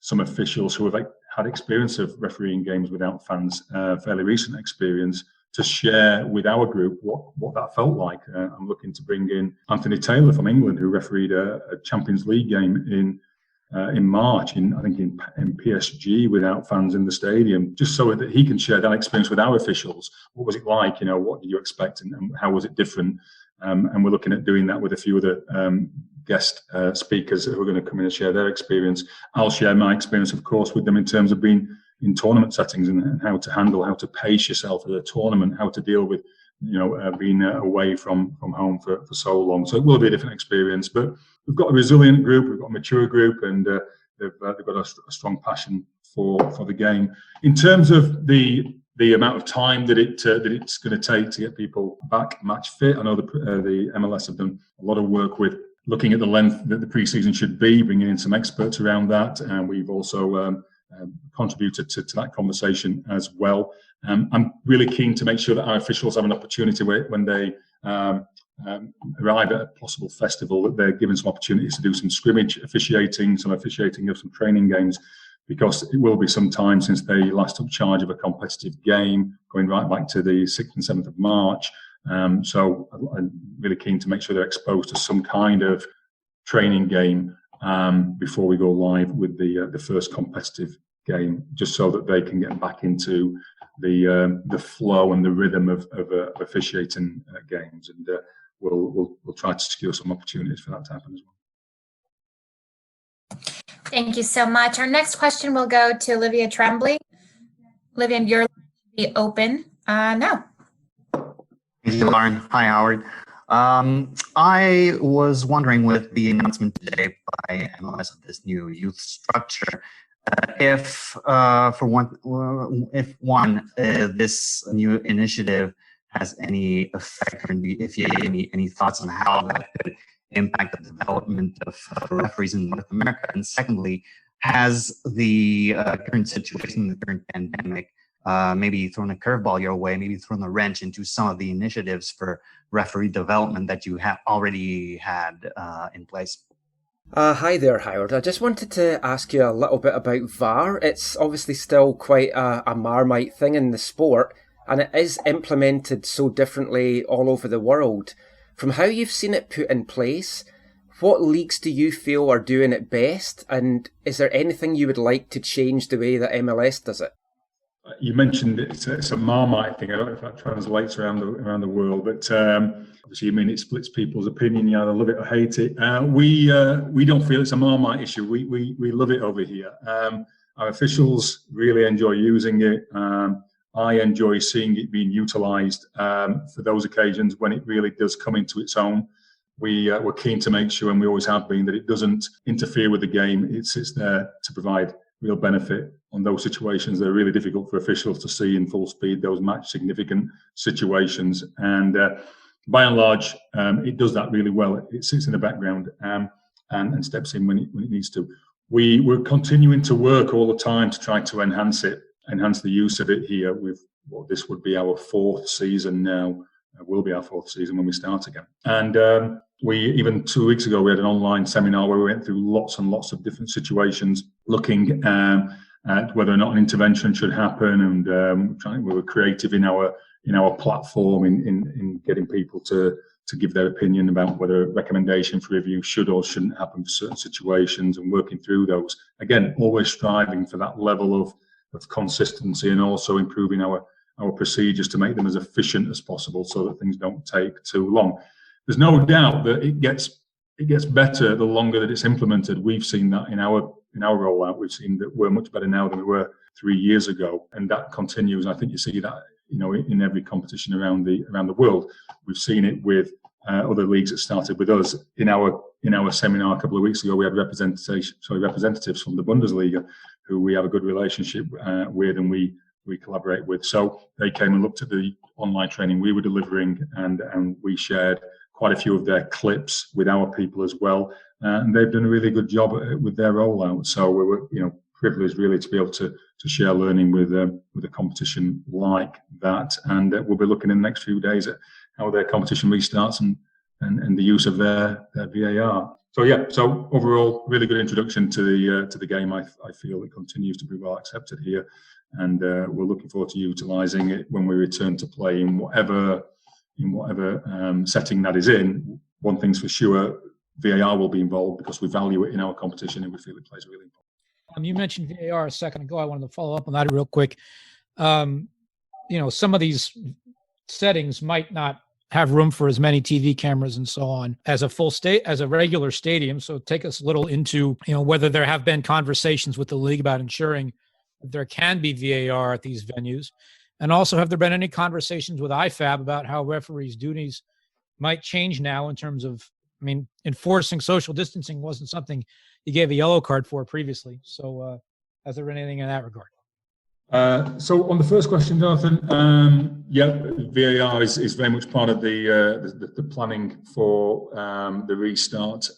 some officials who have had experience of refereeing games without fans, fairly recent experience, to share with our group what that felt like. I'm looking to bring in Anthony Taylor from England, who refereed a Champions League game in March, in PSG, without fans in the stadium, just so that he can share that experience with our officials. What was it like? What did you expect, and how was it different? And we're looking at doing that with a few other guest speakers who are going to come in and share their experience. I'll share my experience, of course, with them in terms of being in tournament settings and how to pace yourself at a tournament, how to deal with being away from home for so long. So it will be a different experience, but we've got a resilient group, we've got a mature group, and they've got a strong passion for the game. In terms of the amount of time that it's going to take to get people back match fit, I know the MLS have done a lot of work with looking at the length that the pre-season should be, bringing in some experts around that, and we've also contributed to that conversation as well. I'm really keen to make sure that our officials have an opportunity when they arrive at a possible festival, that they're given some opportunities to do some scrimmage officiating, some officiating of some training games, because it will be some time since they last took charge of a competitive game, going right back to the 6th and 7th of March. So I'm really keen to make sure they're exposed to some kind of training game before we go live with the first competitive game, just so that they can get back into the flow and the rhythm of officiating games, and we'll try to secure some opportunities for that to happen as well. Thank you so much. Our next question will go to Olivia Tremblay. Olivia, your line should be open now. Thank you, Lauren. Hi, Howard. I was wondering, with the announcement today by MLS of this new youth structure, if this new initiative has any effect, or if you have any thoughts on how that could impact the development of referees in North America. And secondly, has the current situation, the current pandemic, maybe thrown a curveball your way, maybe thrown a wrench into some of the initiatives for referee development that you have already had in place? Hi there, Howard. I just wanted to ask you a little bit about VAR. It's obviously still quite a Marmite thing in the sport, and it is implemented so differently all over the world. From how you've seen it put in place, what leagues do you feel are doing it best, and is there anything you would like to change the way that MLS does it? You mentioned it's a Marmite thing. I don't know if that translates around the world, but obviously, it splits people's opinion. You either love it or hate it. We don't feel it's a Marmite issue. We love it over here. Our officials really enjoy using it. I enjoy seeing it being utilised for those occasions when it really does come into its own. We're keen to make sure, and we always have been, that it doesn't interfere with the game. It sits there to provide real benefit on those situations that are really difficult for officials to see in full speed, those match significant situations. And by and large, it does that really well. It sits in the background and steps in when it needs to. We're continuing to work all the time to try to enhance the use of it here. This would be our 4th season now. It will be our 4th season when we start again. And even 2 weeks ago, we had an online seminar where we went through lots and lots of different situations, looking at whether or not an intervention should happen, and we were creative in our platform in getting people to give their opinion about whether a recommendation for review should or shouldn't happen for certain situations, and working through those. Again, always striving for that level of consistency, and also improving our procedures to make them as efficient as possible so that things don't take too long. There's no doubt that it gets better the longer that it's implemented. We've seen that in our rollout. We've seen that we're much better now than we were 3 years ago, and that continues. I think you see that in every competition around the world. We've seen it with other leagues that started with us. In our seminar a couple of weeks ago, we had representatives from the Bundesliga who we have a good relationship with, and we collaborate with. So they came and looked at the online training we were delivering, and we shared quite a few of their clips with our people as well. And they've done a really good job with their rollout. So we were, privileged really to be able to share learning with a competition like that. And we'll be looking in the next few days at how their competition restarts and the use of their VAR. So overall, really good introduction to the game. I feel it continues to be well accepted here, and we're looking forward to utilising it when we return to play in whatever setting that is in. One thing's for sure, VAR will be involved because we value it in our competition and we feel it plays a really important. You mentioned VAR a second ago. I wanted to follow up on that real quick. Some of these settings might not have room for as many TV cameras and so on as a regular stadium. So take us a little into, whether there have been conversations with the league about ensuring that there can be VAR at these venues. And also, have there been any conversations with IFAB about how referees' duties might change now in terms of, enforcing social distancing wasn't something you gave a yellow card for previously. So has there been anything in that regard? So on the first question, Jonathan, VAR is very much part of the planning for the restart.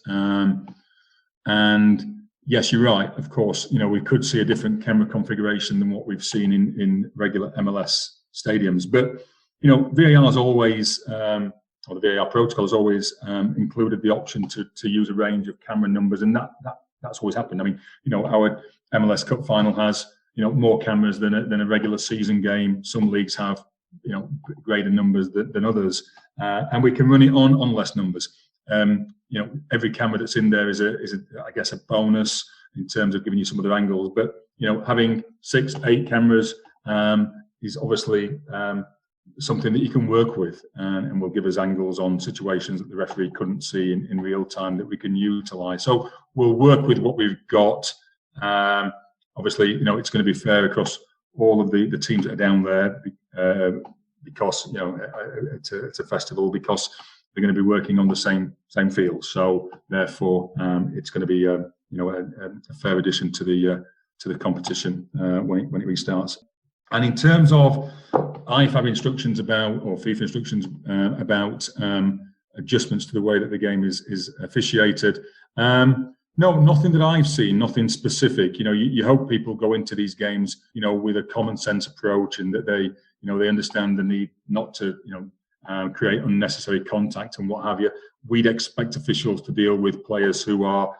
And yes, you're right. Of course, we could see a different camera configuration than what we've seen in regular MLS stadiums. But VAR is always, or the VAR protocol has always included the option to use a range of camera numbers, and that's always happened. Our MLS Cup final has more cameras than a regular season game. Some leagues have greater numbers than others, and we can run it on less numbers. Every camera that's in there is I guess a bonus in terms of giving you some other angles. But having 6-8 cameras is obviously something that you can work with, and will give us angles on situations that the referee couldn't see in real time that we can utilise. So we'll work with what we've got. Obviously, it's going to be fair across all of the teams that are down there because it's a festival, because they're going to be working on the same field. So therefore, it's going to be a fair addition to the competition when it restarts. And in terms of IFAB instructions or FIFA instructions about adjustments to the way that the game is officiated, no, nothing that I've seen, nothing specific. You hope people go into these games, with a common sense approach, and that they understand the need not to, create unnecessary contact and what have you. We'd expect officials to deal with players who are,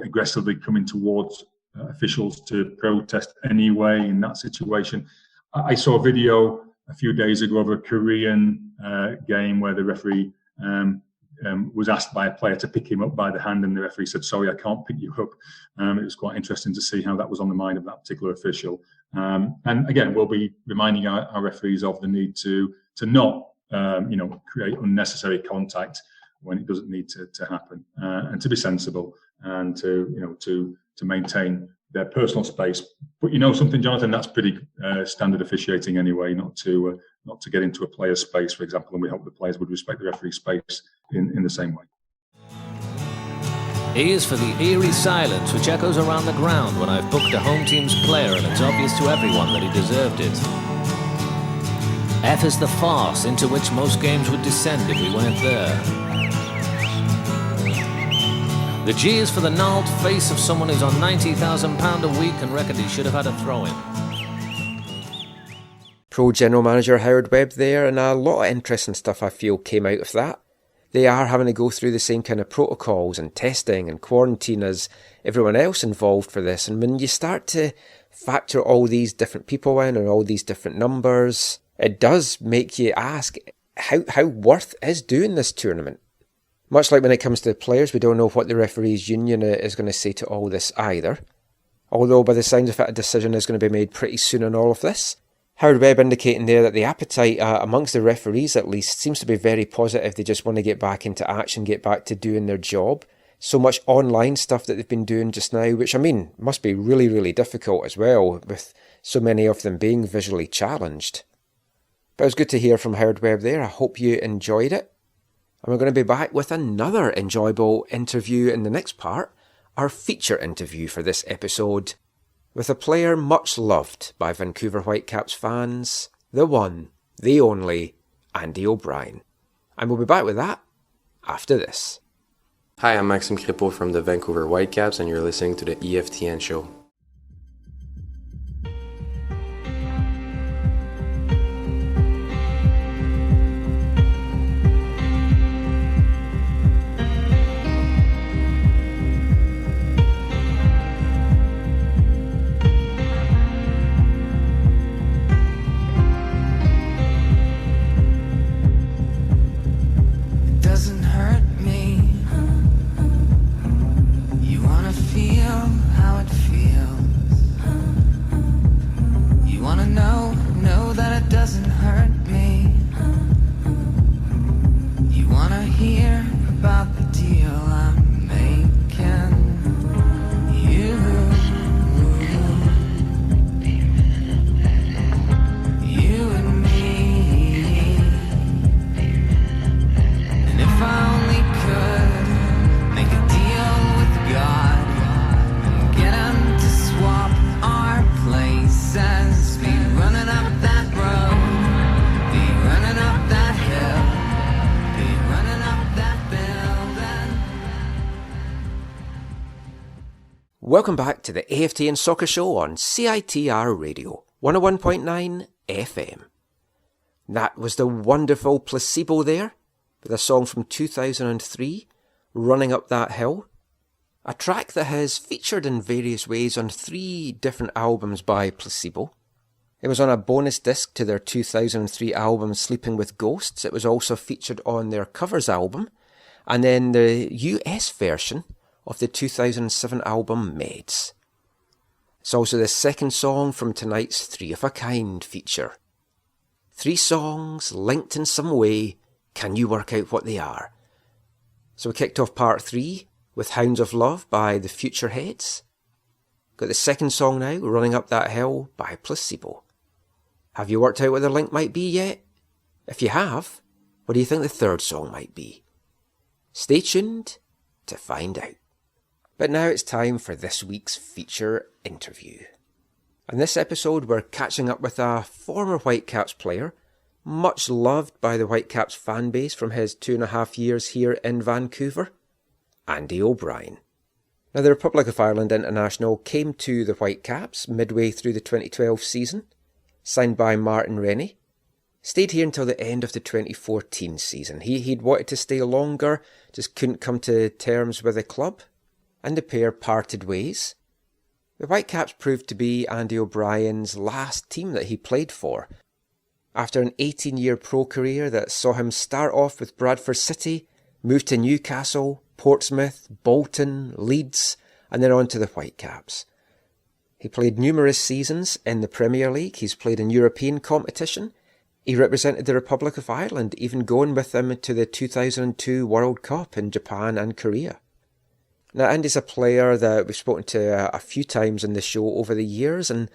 aggressively coming towards officials to protest anyway in that situation. I saw a video a few days ago of a Korean game where the referee was asked by a player to pick him up by the hand, and the referee said, "Sorry, I can't pick you up." It was quite interesting to see how that was on the mind of that particular official. And again, we'll be reminding our referees of the need to not create unnecessary contact when it doesn't need to happen, and to be sensible, and to maintain their personal space. But something, Jonathan, that's pretty standard officiating anyway, not to get into a player's space, for example, and we hope the players would respect the referee's space in the same way. E is for the eerie silence which echoes around the ground when I've booked a home team's player and it's obvious to everyone that he deserved it. F is the farce into which most games would descend if we weren't there. The G is for the gnarled face of someone who's on £90,000 a week and reckoned he should have had a throw-in. Pro General Manager Howard Webb there, and a lot of interesting stuff I feel came out of that. They are having to go through the same kind of protocols and testing and quarantine as everyone else involved for this. And when you start to factor all these different people in and all these different numbers, it does make you ask, how worth is doing this tournament? Much like when it comes to the players, we don't know what the referees union is going to say to all this either. Although by the sounds of it, a decision is going to be made pretty soon on all of this. Howard Webb indicating there that the appetite amongst the referees at least seems to be very positive. They just want to get back into action, get back to doing their job. so much online stuff that they've been doing just now, which, I mean, must be really, really difficult as well, with so many of them being visually challenged. But it was good to hear from Howard Webb there. I hope you enjoyed it. And we're going to be back with another enjoyable interview in the next part, our feature interview for this episode, with a player much loved by Vancouver Whitecaps fans, the one, the only, Andy O'Brien. And we'll be back with that after this. Hi, I'm Maxime Crépeau from the Vancouver Whitecaps, and you're listening to the AFTN Show. Welcome back to the AFTN Soccer Show on CITR Radio, 101.9 FM. That was the wonderful Placebo there, with a song from 2003, Running Up That Hill. A track that has featured in various ways on 3 different albums by Placebo. It was on a bonus disc to their 2003 album Sleeping with Ghosts. It was also featured on their covers album, and then the US version of the 2007 album Meds. It's also the second song from tonight's 3 of a Kind feature. 3 songs linked in some way, can you work out what they are? So we kicked off part 3 with Hounds of Love by the Future Heads. Got the second song now, Running Up That Hill by Placebo. Have you worked out what the link might be yet? If you have, what do you think the third song might be? Stay tuned to find out. But now it's time for this week's feature interview. In this episode, we're catching up with a former Whitecaps player, much loved by the Whitecaps fan base from his 2.5 years here in Vancouver, Andy O'Brien. Now, the Republic of Ireland international came to the Whitecaps midway through the 2012 season, signed by Martin Rennie. Stayed here until the end of the 2014 season. He'd wanted to stay longer, just couldn't come to terms with the club, and the pair parted ways. The Whitecaps proved to be Andy O'Brien's last team that he played for. After an 18-year pro career that saw him start off with Bradford City, move to Newcastle, Portsmouth, Bolton, Leeds, and then on to the Whitecaps. He played numerous seasons in the Premier League. He's played in European competition. He represented the Republic of Ireland, even going with them to the 2002 World Cup in Japan and Korea. Now, Andy's a player that we've spoken to a few times in the show over the years, and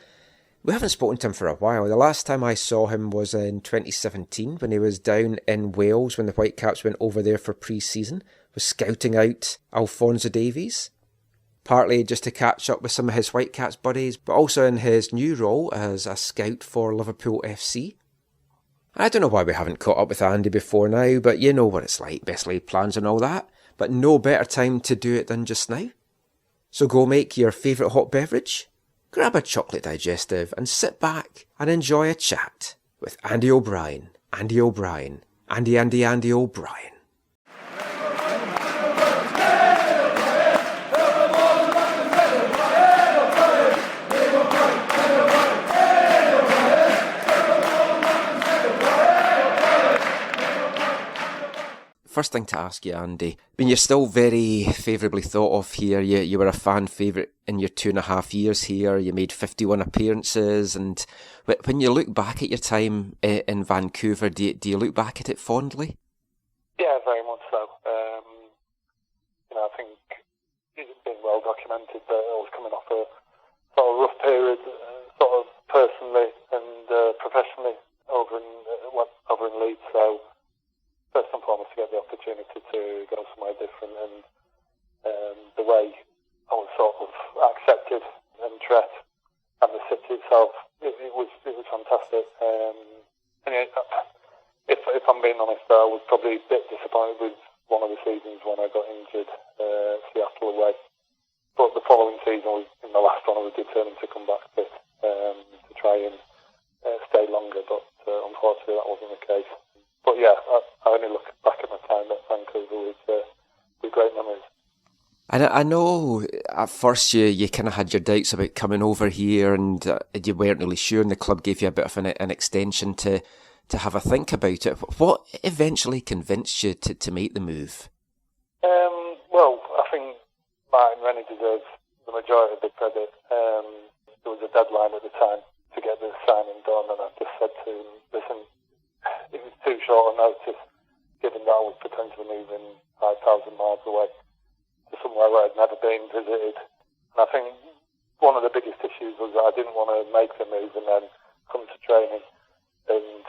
we haven't spoken to him for a while. The last time I saw him was in 2017 when he was down in Wales when the Whitecaps went over there for pre-season, was scouting out Alphonso Davies, partly just to catch up with some of his Whitecaps buddies, but also in his new role as a scout for Liverpool FC. I don't know why we haven't caught up with Andy before now, but you know what it's like, best laid plans and all that. But no better time to do it than just now. So go make your favourite hot beverage, grab a chocolate digestive and sit back and enjoy a chat with Andy O'Brien. Andy O'Brien. Andy O'Brien. First thing to ask you, Andy, I mean, you're still very favourably thought of here. You were a fan favourite in your 2.5 years here. You made 51 appearances, and when you look back at your time in Vancouver, do you look back at it fondly? Yeah, very much so. I think well documented that I was coming off a sort of rough period, sort of personally and professionally over in Leeds. So first and foremost, to get the opportunity to go somewhere different, and the way I was sort of accepted and treated, and the city itself, it was fantastic. And if I'm being honest, I was probably a bit disappointed with one of the seasons when I got injured, Seattle away. But the following season, in the last one, I was determined to come back fit, to try and stay longer. But unfortunately, that wasn't the case. But yeah, I only look back at my time at Vancouver with great memories. And I know at first you kind of had your doubts about coming over here, and you weren't really sure, and the club gave you a bit of an extension to have a think about it. What eventually convinced you to make the move? Well, I think Martin Rennie deserves the majority of the credit. There was a deadline at the time to get the signing done, and I just said to him, listen, it was too short a notice, given that I was potentially moving 5,000 miles away to somewhere where I'd never been visited. And I think one of the biggest issues was that I didn't want to make the move and then come to training and,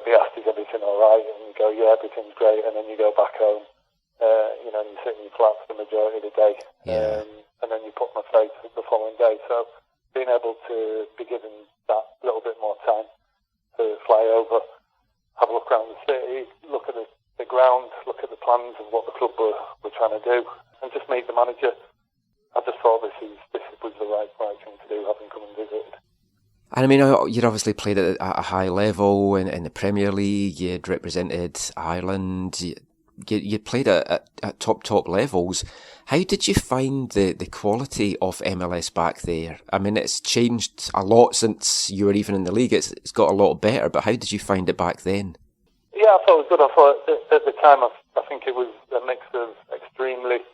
be asked, is everything all right? And you go, yeah, everything's great. And then you go back home, and you sit in your flat for the majority of the day. Yeah. And then you put my face the following day. So being able to be given that little bit more time to fly over, have a look around the city, look at the ground, look at the plans of what the club were trying to do, and just meet the manager. I just thought this was the right thing to do, having come and visited. And I mean, you'd obviously played at a high level in the Premier League. You'd represented Ireland. You played at top levels. How did you find the quality of MLS back there? I mean, it's changed a lot since you were even in the league. It's got a lot better. But how did you find it back then? Yeah, I thought it was good. I thought at the time, I think it was a mix of extremely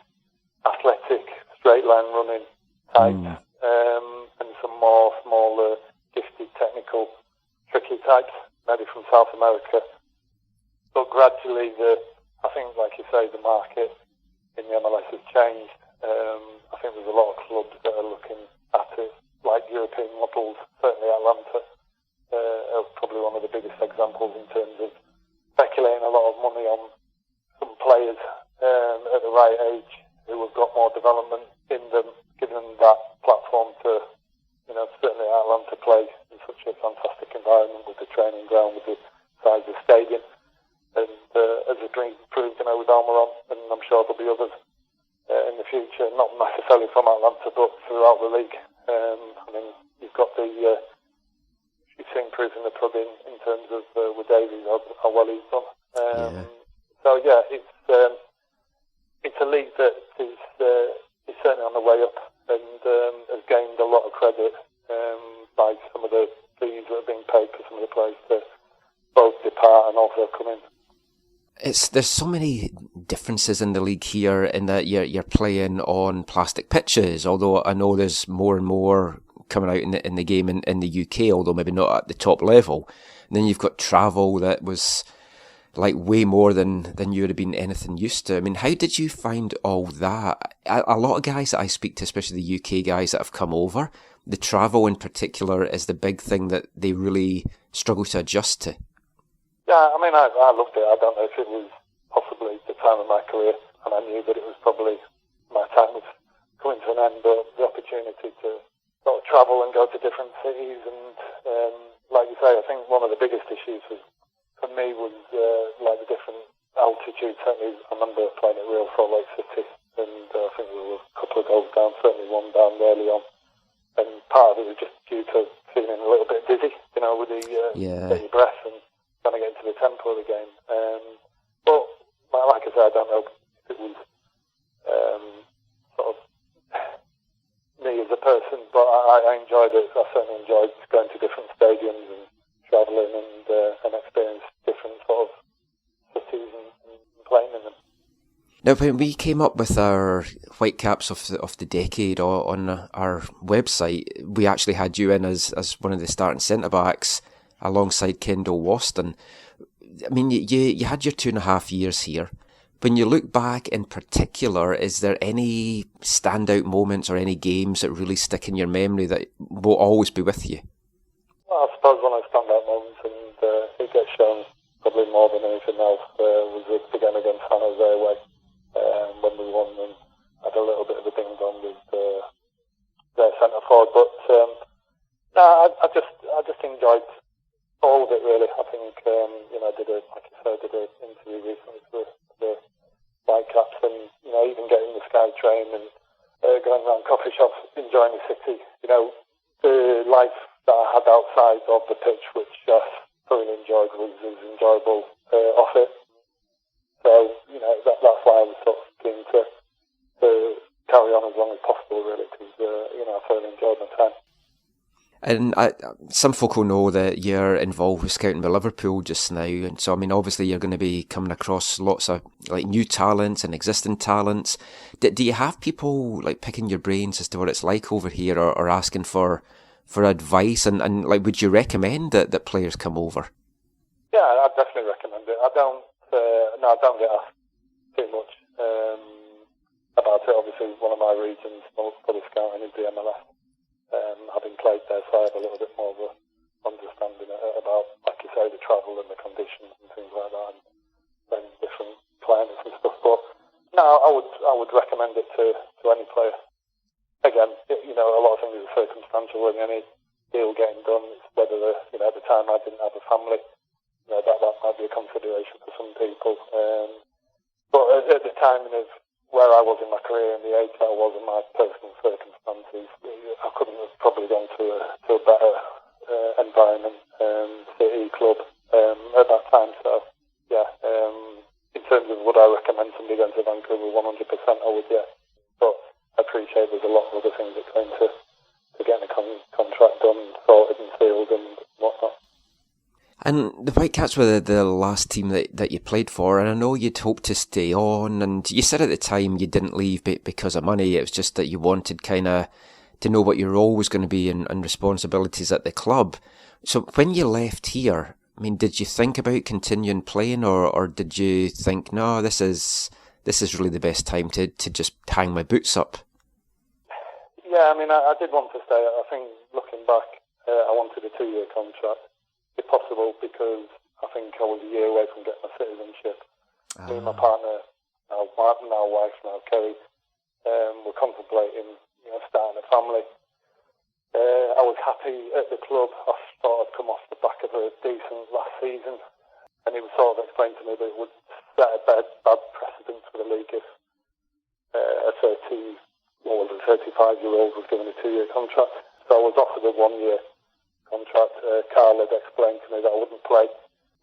athletic, straight line running types, and some more smaller, gifted, technical, tricky types, maybe from South America. But gradually, I think, like you say, the market in the MLS has changed. I think there's a lot of clubs that are looking at it like European models. Certainly Atlanta are probably one of the biggest examples in terms of speculating a lot of money on some players at the right age who have got more development in them, giving them that platform to, certainly Atlanta play in such a fantastic environment with the training ground, with the size of the stadium. And as a dream proved, with Almiron, and I'm sure there'll be others in the future, not necessarily from Atlanta, but throughout the league. I mean, you've got you've seen proof in the pudding in terms of with Davies, how well he's done. So yeah, it's a league that is certainly on the way up, and has gained a lot of credit by some of the fees that are being paid for some of the players to both depart and also come in. There's so many differences in the league here in that you're playing on plastic pitches, although I know there's more and more coming out in the game in the UK, although maybe not at the top level. And then you've got travel that was like way more than you would have been anything used to. I mean, how did you find all that? A lot of guys that I speak to, especially the UK guys that have come over, the travel in particular is the big thing that they really struggle to adjust to. Yeah, I mean, I loved it. I don't know if it was possibly the time of my career, and I knew that it was probably my time was coming to an end, but the opportunity to sort of travel and go to different cities, and like you say, I think one of the biggest issues for me was like the different altitude. Certainly, I remember playing at Real Salt Lake City, and I think we were a couple of goals down, certainly one down early on, and part of it was just due to feeling a little bit dizzy, with the get your breath and trying to get into the tempo of the game. But like I said, I don't know if it was sort of me as a person, but I enjoyed it. I certainly enjoyed going to different stadiums and travelling and experience different sort of cities and playing in them. Now, when we came up with our Whitecaps of the decade on our website, we actually had you in as one of the starting centre-backs alongside Kendall Waston. I mean, you had your 2.5 years here, when you look back in particular, is there any standout moments or any games that really stick in your memory that will always be with you? Well, I suppose one of the standout moments, and it gets shown probably more than anything else, was the game against San Jose away, when we won and had a little bit of a ding-dong with their centre forward. But no, I just enjoyed all of it, really. I think I did an interview recently for the Whitecaps, and even getting the Sky train and going around coffee shops, enjoying the city. The life that I had outside of the pitch, which I thoroughly enjoyed, was as enjoyable off it. So that's why I was sort of keen to carry on as long as possible, really, because I thoroughly enjoyed my time. And some folk will know that you're involved with scouting with Liverpool just now, and so obviously you're going to be coming across lots of new talents and existing talents. Do you have people picking your brains as to what it's like over here, or asking for advice, and would you recommend that players come over? Yeah, I definitely recommend it. I don't get asked too much about it. Obviously, one of my regions for the scouting is the MLS. Having played there, so I have a little bit more of a understanding about, like you say, the travel and the conditions and things like that, and different climates and stuff. But no, I would recommend it to any player. Again, a lot of things are circumstantial, and any deal getting done, it's whether at the time I didn't have a family, that might be a consideration for some people. But at the time of where I was in my career and the age that I was in my personal circumstances, I couldn't have probably gone to a better environment, city, club at that time. So, yeah, in terms of would I recommend somebody going to Vancouver, 100% I would, yeah. But I appreciate there's a lot of other things that go into getting a contract done, sorted and sealed and whatnot. And the Whitecaps were the last team that you played for, and I know you'd hoped to stay on, and you said at the time you didn't leave because of money. It was just that you wanted kind of to know what your role was going to be and responsibilities at the club. So when you left here, did you think about continuing playing, or did you think, no, this is really the best time to just hang my boots up? Yeah, I did want to stay. I think looking back, I wanted a 2-year contract, if possible, because I think I was a year away from getting my citizenship. Me and my partner, now wife, now Kerry, were contemplating, starting a family. I was happy at the club. I thought I'd come off the back of a decent last season, and it was sort of explained to me that it would set a bad precedent for the league if a 35-year-old was given a 2-year contract. So I was offered a 1-year contract. Carl had explained to me that I wouldn't play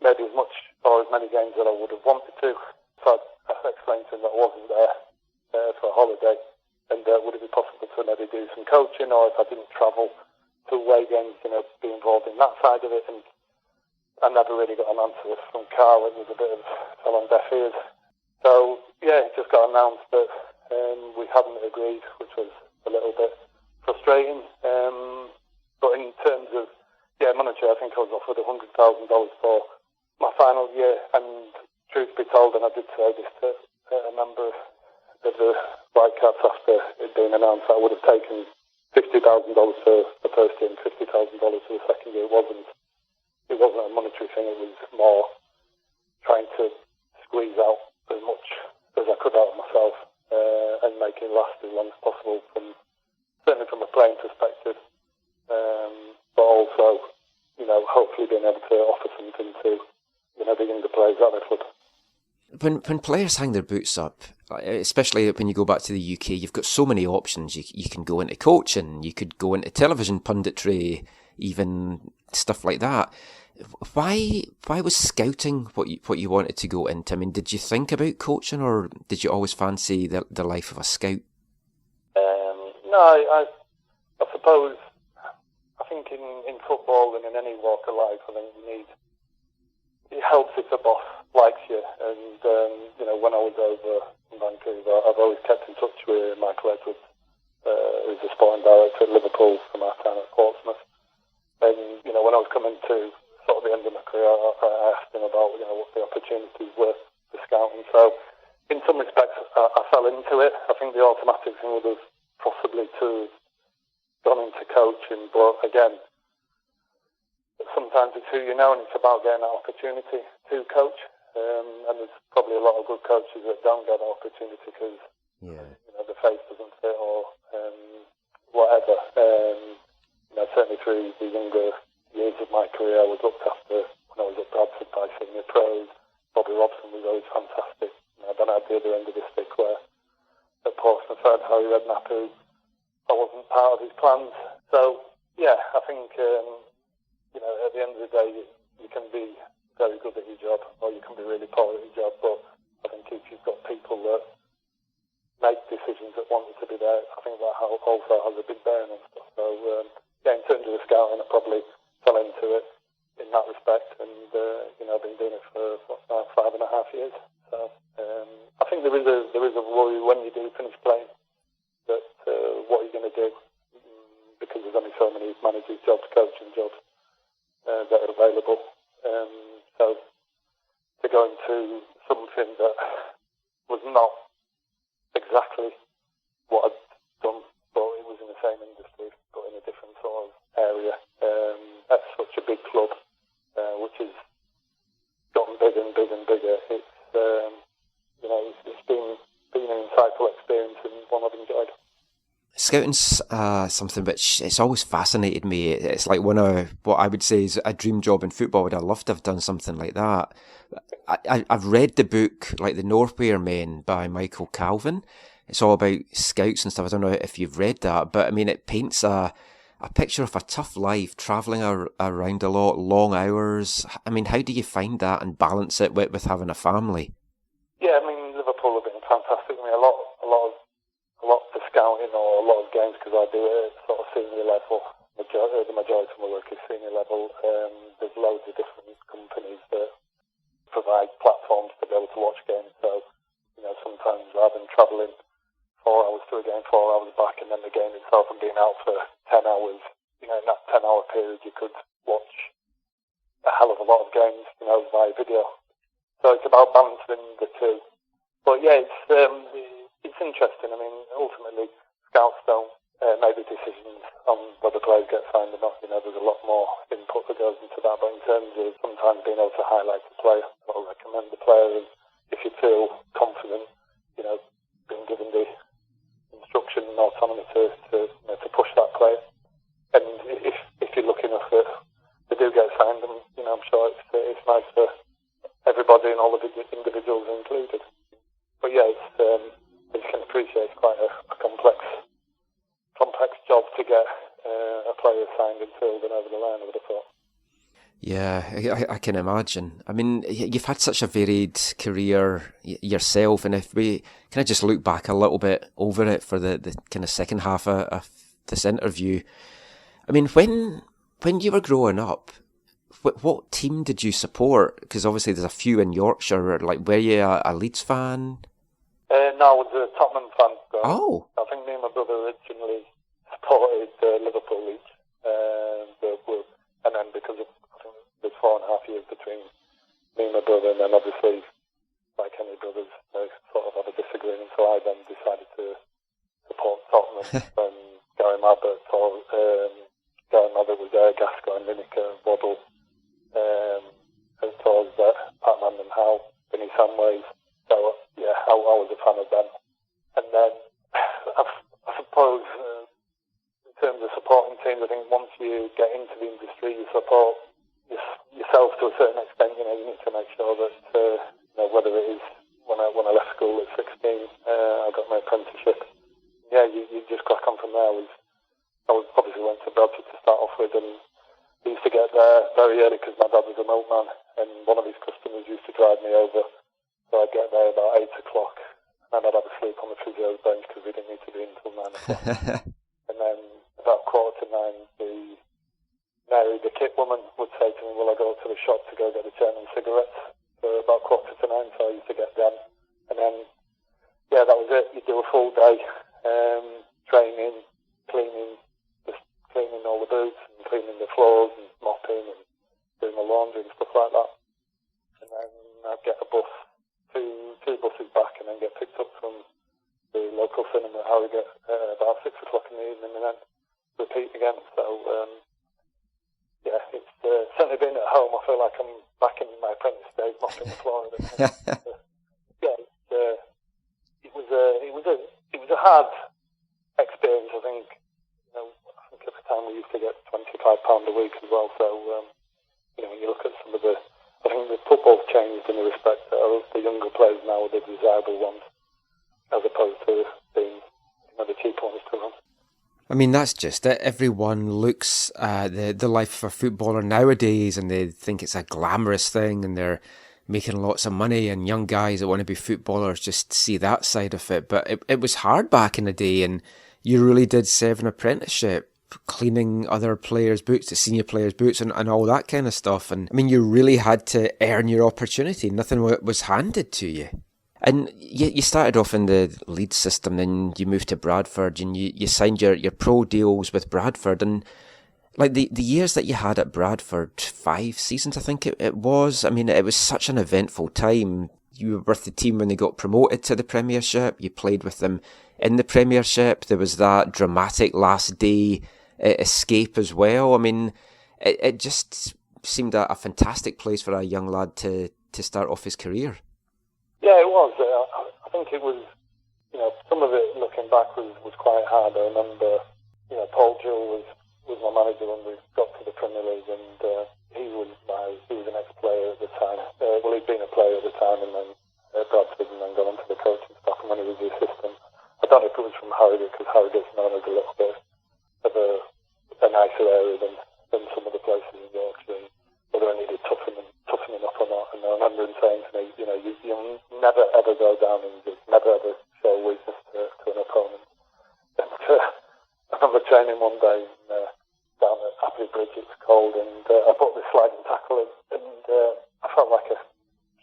maybe as much or as many games that I would have wanted to. So I explained to him that I wasn't there for a holiday, and would it be possible to maybe do some coaching, or if I didn't travel to away games, be involved in that side of it. And I never really got an answer from Carl. It was a bit of fell on deaf ears. So yeah, it just got announced that we hadn't agreed, which was a little bit frustrating. But in terms of monetary, I think I was offered $100,000 for my final year. And truth be told, and I did say this to a member of the Whitecaps after it being announced, that I would have taken $50,000 for the first year and $50,000 for the second year. It wasn't a monetary thing. It was more trying to squeeze out as much as I could out of myself and make it last as long as possible, certainly from a playing perspective. But also, hopefully being able to offer something to, the younger players at the club. When players hang their boots up, especially when you go back to the UK, you've got so many options. You can go into coaching, you could go into television punditry, even stuff like that. Why was scouting what you wanted to go into? Did you think about coaching, or did you always fancy the life of a scout? No, I suppose. I think in football and in any walk of life, I think it helps if the boss likes you. And when I was over in Vancouver, I've always kept in touch with Michael Edwards, who's the sporting director at Liverpool from our time at Portsmouth. And when I was coming to sort of the end of my career, I asked him about what the opportunities were for scouting. So in some respects, I fell into it. I think the automatic thing would have possibly to gone into coaching, but again, sometimes it's who you know, and it's about getting that opportunity to coach. And there's probably a lot of good coaches that don't get that opportunity because the face doesn't fit or whatever. Certainly through the younger years of my career, I was looked after when I was at Bradford by senior pros. Bobby Robson was always fantastic. Then I had the other end of the stick where at Portsmouth I had Harry Redknapp, who I wasn't part of his plans. So yeah, I think at the end of the day you can be very good at your job or you can be really poor at your job, but I think if you've got people that make decisions that want you to be there, I think that also has a big bearing on stuff. So in terms of the scouting, I probably fell into it in that respect, and I've been doing it for now 5.5 years. So I think there is a worry when you do finish playing that what are you going to do, because there's only so many managers' jobs, coaching jobs that are available. So to go into something that was not exactly what I'd done, but it was in the same industry, but in a different sort of area. That's such a big club, which has gotten bigger and bigger and bigger. It's been an insightful experience and one I've enjoyed. Scouting's something which it's always fascinated me. It's like one of what I would say is a dream job in football. I'd love to have done something like that. I've read the book, like The Northweir Men by Michael Calvin. It's all about scouts and stuff. I don't know if you've read that, but I mean, it paints a picture of a tough life, travelling around a lot, long hours. I mean, how do you find that and balance it with having a family? Yeah, I mean, Liverpool have been fantastic. I mean, a lot for scouting or a lot of games, because I do it at sort of senior level. The majority of my work is senior level. There's loads of different companies that provide platforms to be able to watch games. So, sometimes rather than travelling 4 hours to a game, 4 hours back, and then the game itself and being out for 10 hours, in that 10-hour period you could watch a hell of a lot of games, via video. So it's about balancing the two. But yeah, it's interesting. I mean, ultimately, scouts don't make the decisions on whether players get signed or not. There's a lot more input that goes into that. But in terms of sometimes being able to highlight the player or recommend the player, and if you feel confident, being given the instruction and autonomy to push that player. And if you're lucky enough that they do get signed, and I'm sure it's nice for everybody and all the individuals included. But yeah, as you can appreciate, it's quite a complex job to get a player signed and filled and over the line, I would have thought. Yeah, I can imagine. I mean, you've had such a varied career yourself, and if we kind of just look back a little bit over it for the kind of second half of this interview, I mean, when you were growing up, what team did you support? Because obviously there's a few in Yorkshire. Like, were you a Leeds fan? No, I was a Tottenham fan. Oh. I think me and my brother originally supported Liverpool Leeds. And then because of, I think there's 4.5 years between me and my brother, and then obviously, like any brothers, they sort of have a disagreement. So I then decided to support Tottenham when Gary Mabbott was there, Gascoigne, Lineker, Waddle, as well as Pat Mandan Howe, Vinnie Samways. So yeah, I was a fan of them. And then I suppose in terms of supporting teams, I think once you get into the industry, you support yourself to a certain extent. You need to make sure that whether it is when I left school at 16, I got my apprenticeship. Yeah, you just crack on from there. I obviously went to Bradford to start off with, and I used to get there very early because my dad was a milkman, and one of his customers used to drive me over. So I'd get there about 8 o'clock, and I'd have a sleep on the physio's bench because we didn't need to be in until 9 o'clock. And then about 9:15, Mary, the kit woman, would say to me, "Will I go to the shop to go get the German cigarettes?" So about 9:15, so I used to get them. And then, yeah, that was it. You do a full day, training, cleaning all the boots and cleaning the floors and mopping and doing the laundry and stuff like that. And then I'd get a bus, two buses back, and then get picked up from the local cinema at Harrogate about 6 o'clock in the evening, and then repeat again. So it's certainly been at home. I feel like I'm back in my apprentice days, mopping the floor. It was a hard experience. I think at the time we used to get £25 a week as well. So when you look at some of I think the football's changed in the respect that the younger players now are the desirable ones, as opposed to being the cheap ones to run. I mean, that's just it. Everyone looks at the life of a footballer nowadays and they think it's a glamorous thing and they're making lots of money, and young guys that want to be footballers just see that side of it. But it was hard back in the day, and you really did serve an apprenticeship, cleaning other players' boots, the senior players' boots and all that kind of stuff. And I mean, you really had to earn your opportunity. Nothing was handed to you. And you started off in the Leeds system, then you moved to Bradford, and you signed your pro deals with Bradford. And like the years that you had at Bradford, 5 seasons I think it was, I mean, it was such an eventful time. You were with the team when they got promoted to the Premiership, you played with them in the Premiership, there was that dramatic last day escape as well. I mean, it just seemed a fantastic place for a young lad to start off his career. Yeah, it was. I think it was, some of it looking back was quite hard. I remember, Paul Jewell was my manager when we got to the Premier League, and he was an ex-player at the time. He'd been a player at the time, and then Bradford, and then gone on to the coaching staff, and when he was the assistant. I don't know if it was from Harrogate, because Harrogate's known as a little bit of a nicer area than some of the places in Yorkshire, whether I needed toughening up or not. And I remember him saying to me, you'll never ever go down injured, never ever show weakness to an opponent. And I remember training one day down at Happy Bridge, it was cold, and I put this sliding tackle in, and I felt like a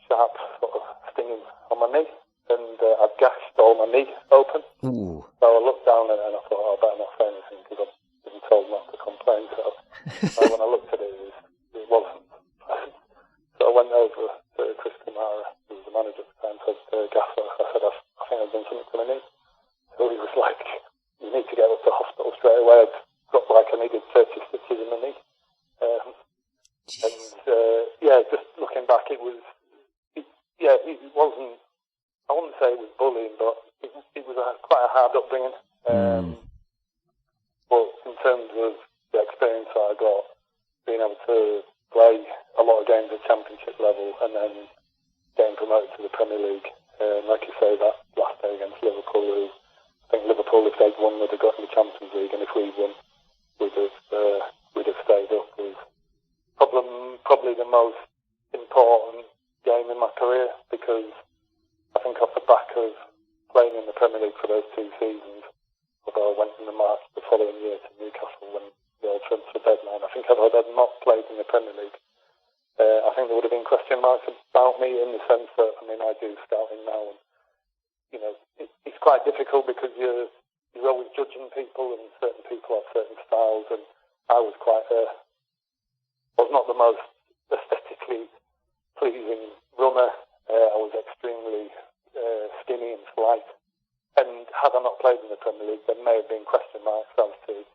sharp sort of stinging on my knee, and I'd gashed all my knee open. Ooh. So I looked down and I thought, I better not say anything because I've been told not to complain. So when I looked at it, it wasn't pleasant. So I went over to Chris Kamara, who was the manager at the time, said to Gaffer, I said, I think I've done something to my knee. So he was like, you need to get up to hospital straight away. I'd got like I needed 30 stitches in my knee. Just looking back, it wasn't, I wouldn't say it was bullying, but it was quite a hard upbringing. But in terms of the experience I got, being able to play a lot of games at championship level and then getting promoted to the Premier League, like you say, that last day against Liverpool, who I think Liverpool, if they'd won, would have got in the Champions League, and if we'd won, we'd have stayed up. It was probably the most important game in my career, because I think off the back of playing in the Premier League for those 2 seasons, although I went in the March the following year to Newcastle when the old transfer deadline, I think if I had not played in the Premier League, I think there would have been question marks about me, in the sense that, I do scouting now, and it's quite difficult because you're always judging people, and certain people have certain styles, and I was was not the most aesthetically pleasing runner. I was extremely skinny and slight, and had I not played in the Premier League, there may have been question marks as to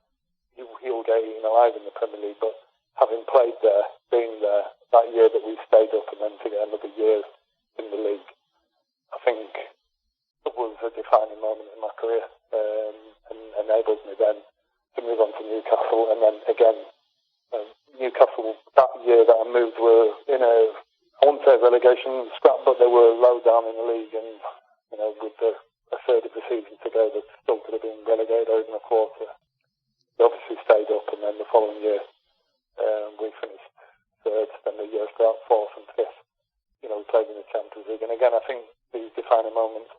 he'll get eaten alive in the Premier League. But having played there, being there, that year that we stayed up, and then to get another year in the league, I think it was a defining moment in my career, and enabled me then to move on to Newcastle. And then again, Newcastle, that year that I moved, were in I wouldn't say relegation scrap, but they were low down in the league, and with a third of the season to go, they still could have been relegated, or even a quarter. They obviously stayed up, and then the following year we finished third, then the year after that, fourth and fifth. We played in the Champions League, and again, I think these defining moments.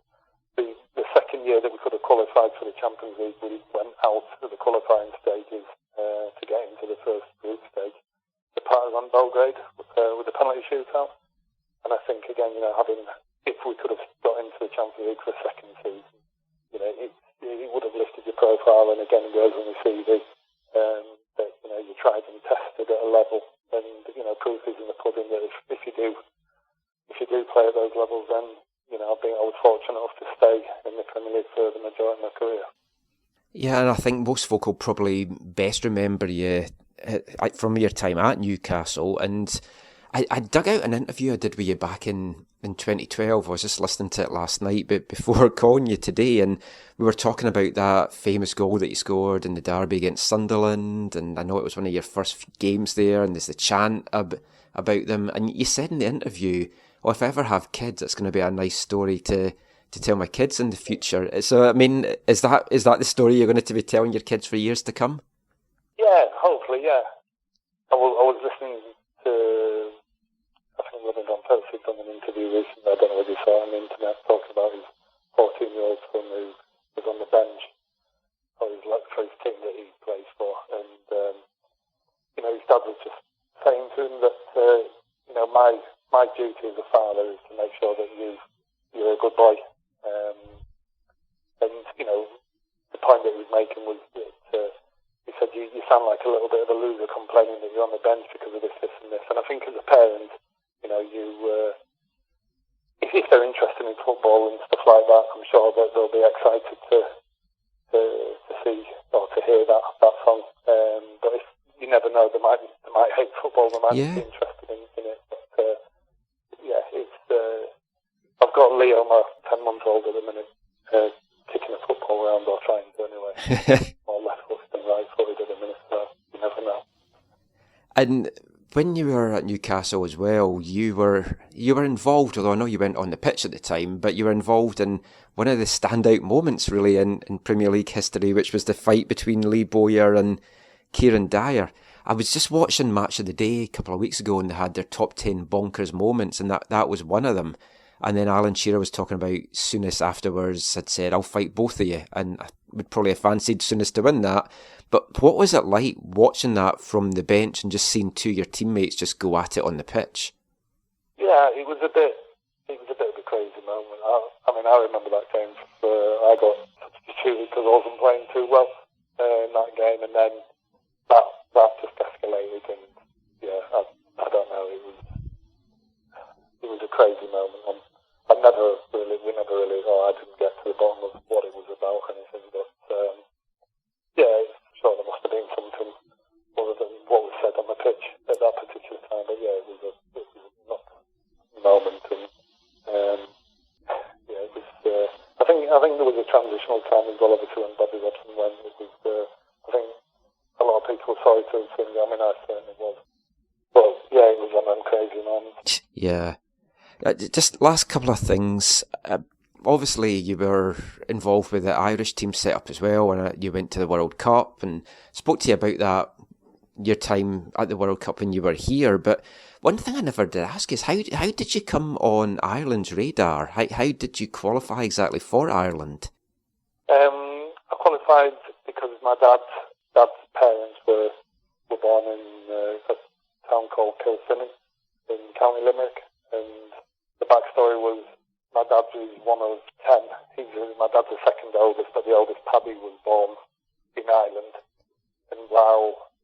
The second year that we could have qualified for the Champions League, we went out to the qualifying stages to get into the first group stage. The Partizan Belgrade with the penalty shootout, and I think again, if we could have got into the Champions League for a second season, it would have lifted your profile, and again, it goes on your CV that you tried and tested at a level, and proof is in the pudding that if you do play at those levels, then I was fortunate enough to stay in the Premier League for the majority of my career. Yeah, and I think most folk will probably best remember you from your time at Newcastle. And I dug out an interview I did with you back in 2012. I was just listening to it last night, but before calling you today, and we were talking about that famous goal that you scored in the derby against Sunderland, and I know it was one of your first games there, and there's the chant about them, and you said in the interview, well, if I ever have kids, it's going to be a nice story to tell my kids in the future. So, I mean, is that the story you're going to be telling your kids for years to come? Yeah, hopefully, yeah. I was listening to, I think Robin Percy done an interview recently, I don't know whether you saw it on the internet, talking about his 14-year-old son who was on the bench for his team that he plays for. And, his dad was just saying to him that, my duty as a father is to make sure that you're a good boy. The point that he was making was that he said, you sound like a little bit of a loser complaining that you're on the bench because of this, and this. And I think as a parent, if they're interested in football and stuff like that, I'm sure that they'll be excited to see or to hear that song. But if you never know, they might hate football, they might be interested in it. But I've got Leo, my 10-month-old at the minute, kicking a football around, or trying to anyway. More left-footed than right-footed at the minute, so you never know. And when you were at Newcastle as well, you were involved, although I know you weren't on the pitch at the time, but you were involved in one of the standout moments really in Premier League history, which was the fight between Lee Bowyer and Kieran Dyer. I was just watching Match of the Day a couple of weeks ago, and they had their top 10 bonkers moments, and that was one of them. And then Alan Shearer was talking about Souness afterwards, had said, I'll fight both of you. And I would probably have fancied Souness to win that. But what was it like watching that from the bench and just seeing two of your teammates just go at it on the pitch? Yeah, it was a bit of a crazy moment. I remember that game. I got substituted because I wasn't playing too well in that game. And then that just escalated. And yeah, I don't know. It was a crazy moment. I didn't get to the bottom of what it was about or anything, but sure there must have been something other than what was said on the pitch at that particular time. But yeah, it was a nuts moment, and it was. I think there was a transitional time as well, obviously, when Bobby Robson went. It was. I think a lot of people were sorry to him. I mean, I certainly was. But yeah, it was one of them crazy moments. Yeah. Just last couple of things. Obviously, you were involved with the Irish team setup as well, and you went to the World Cup, and spoke to you about that, your time at the World Cup when you were here. But one thing I never did ask is how did you come on Ireland's radar? How did you qualify exactly for Ireland? I qualified because my dad's parents were born in a town called Kilfinny in County Limerick, and the backstory was my dad was one of 10. My dad's the second oldest, but the oldest, Paddy, was born in Ireland. And while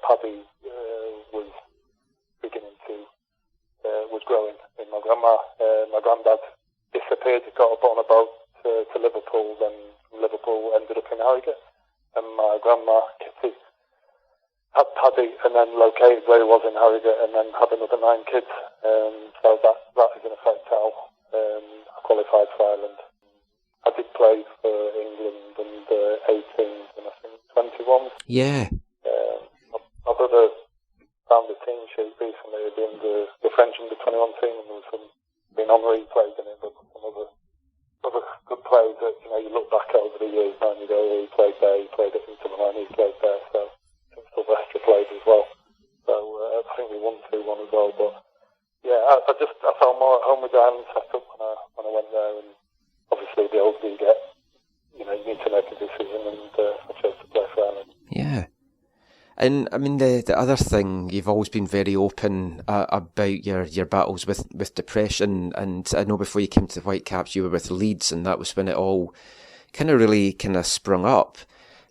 Paddy was growing in my granddad disappeared. He got up on a boat to Liverpool, then from Liverpool ended up in Harrogate. And my grandma, Kitty, had Paddy and then located where he was in Harrogate and then had another 9 kids. So that is in effect how I qualified for Ireland. I did play for England under 18s and I think 21s. Yeah. My brother found a team sheet recently in the French under 21 team, and there was some Henri played in it, but some other good players that you look back over the years now and you go, he played there, he played at Inter Milan, he played there. So I think Sylvester played as well. So I think we won 2-1 as well. But yeah, I felt more at home with the Ireland setup when I went there, and obviously the older you get, you need to make a decision, and I chose to play for Ireland. Yeah. And I mean, the other thing, you've always been very open about your battles with depression. And I know before you came to the Whitecaps, you were with Leeds, and that was when it all really sprung up.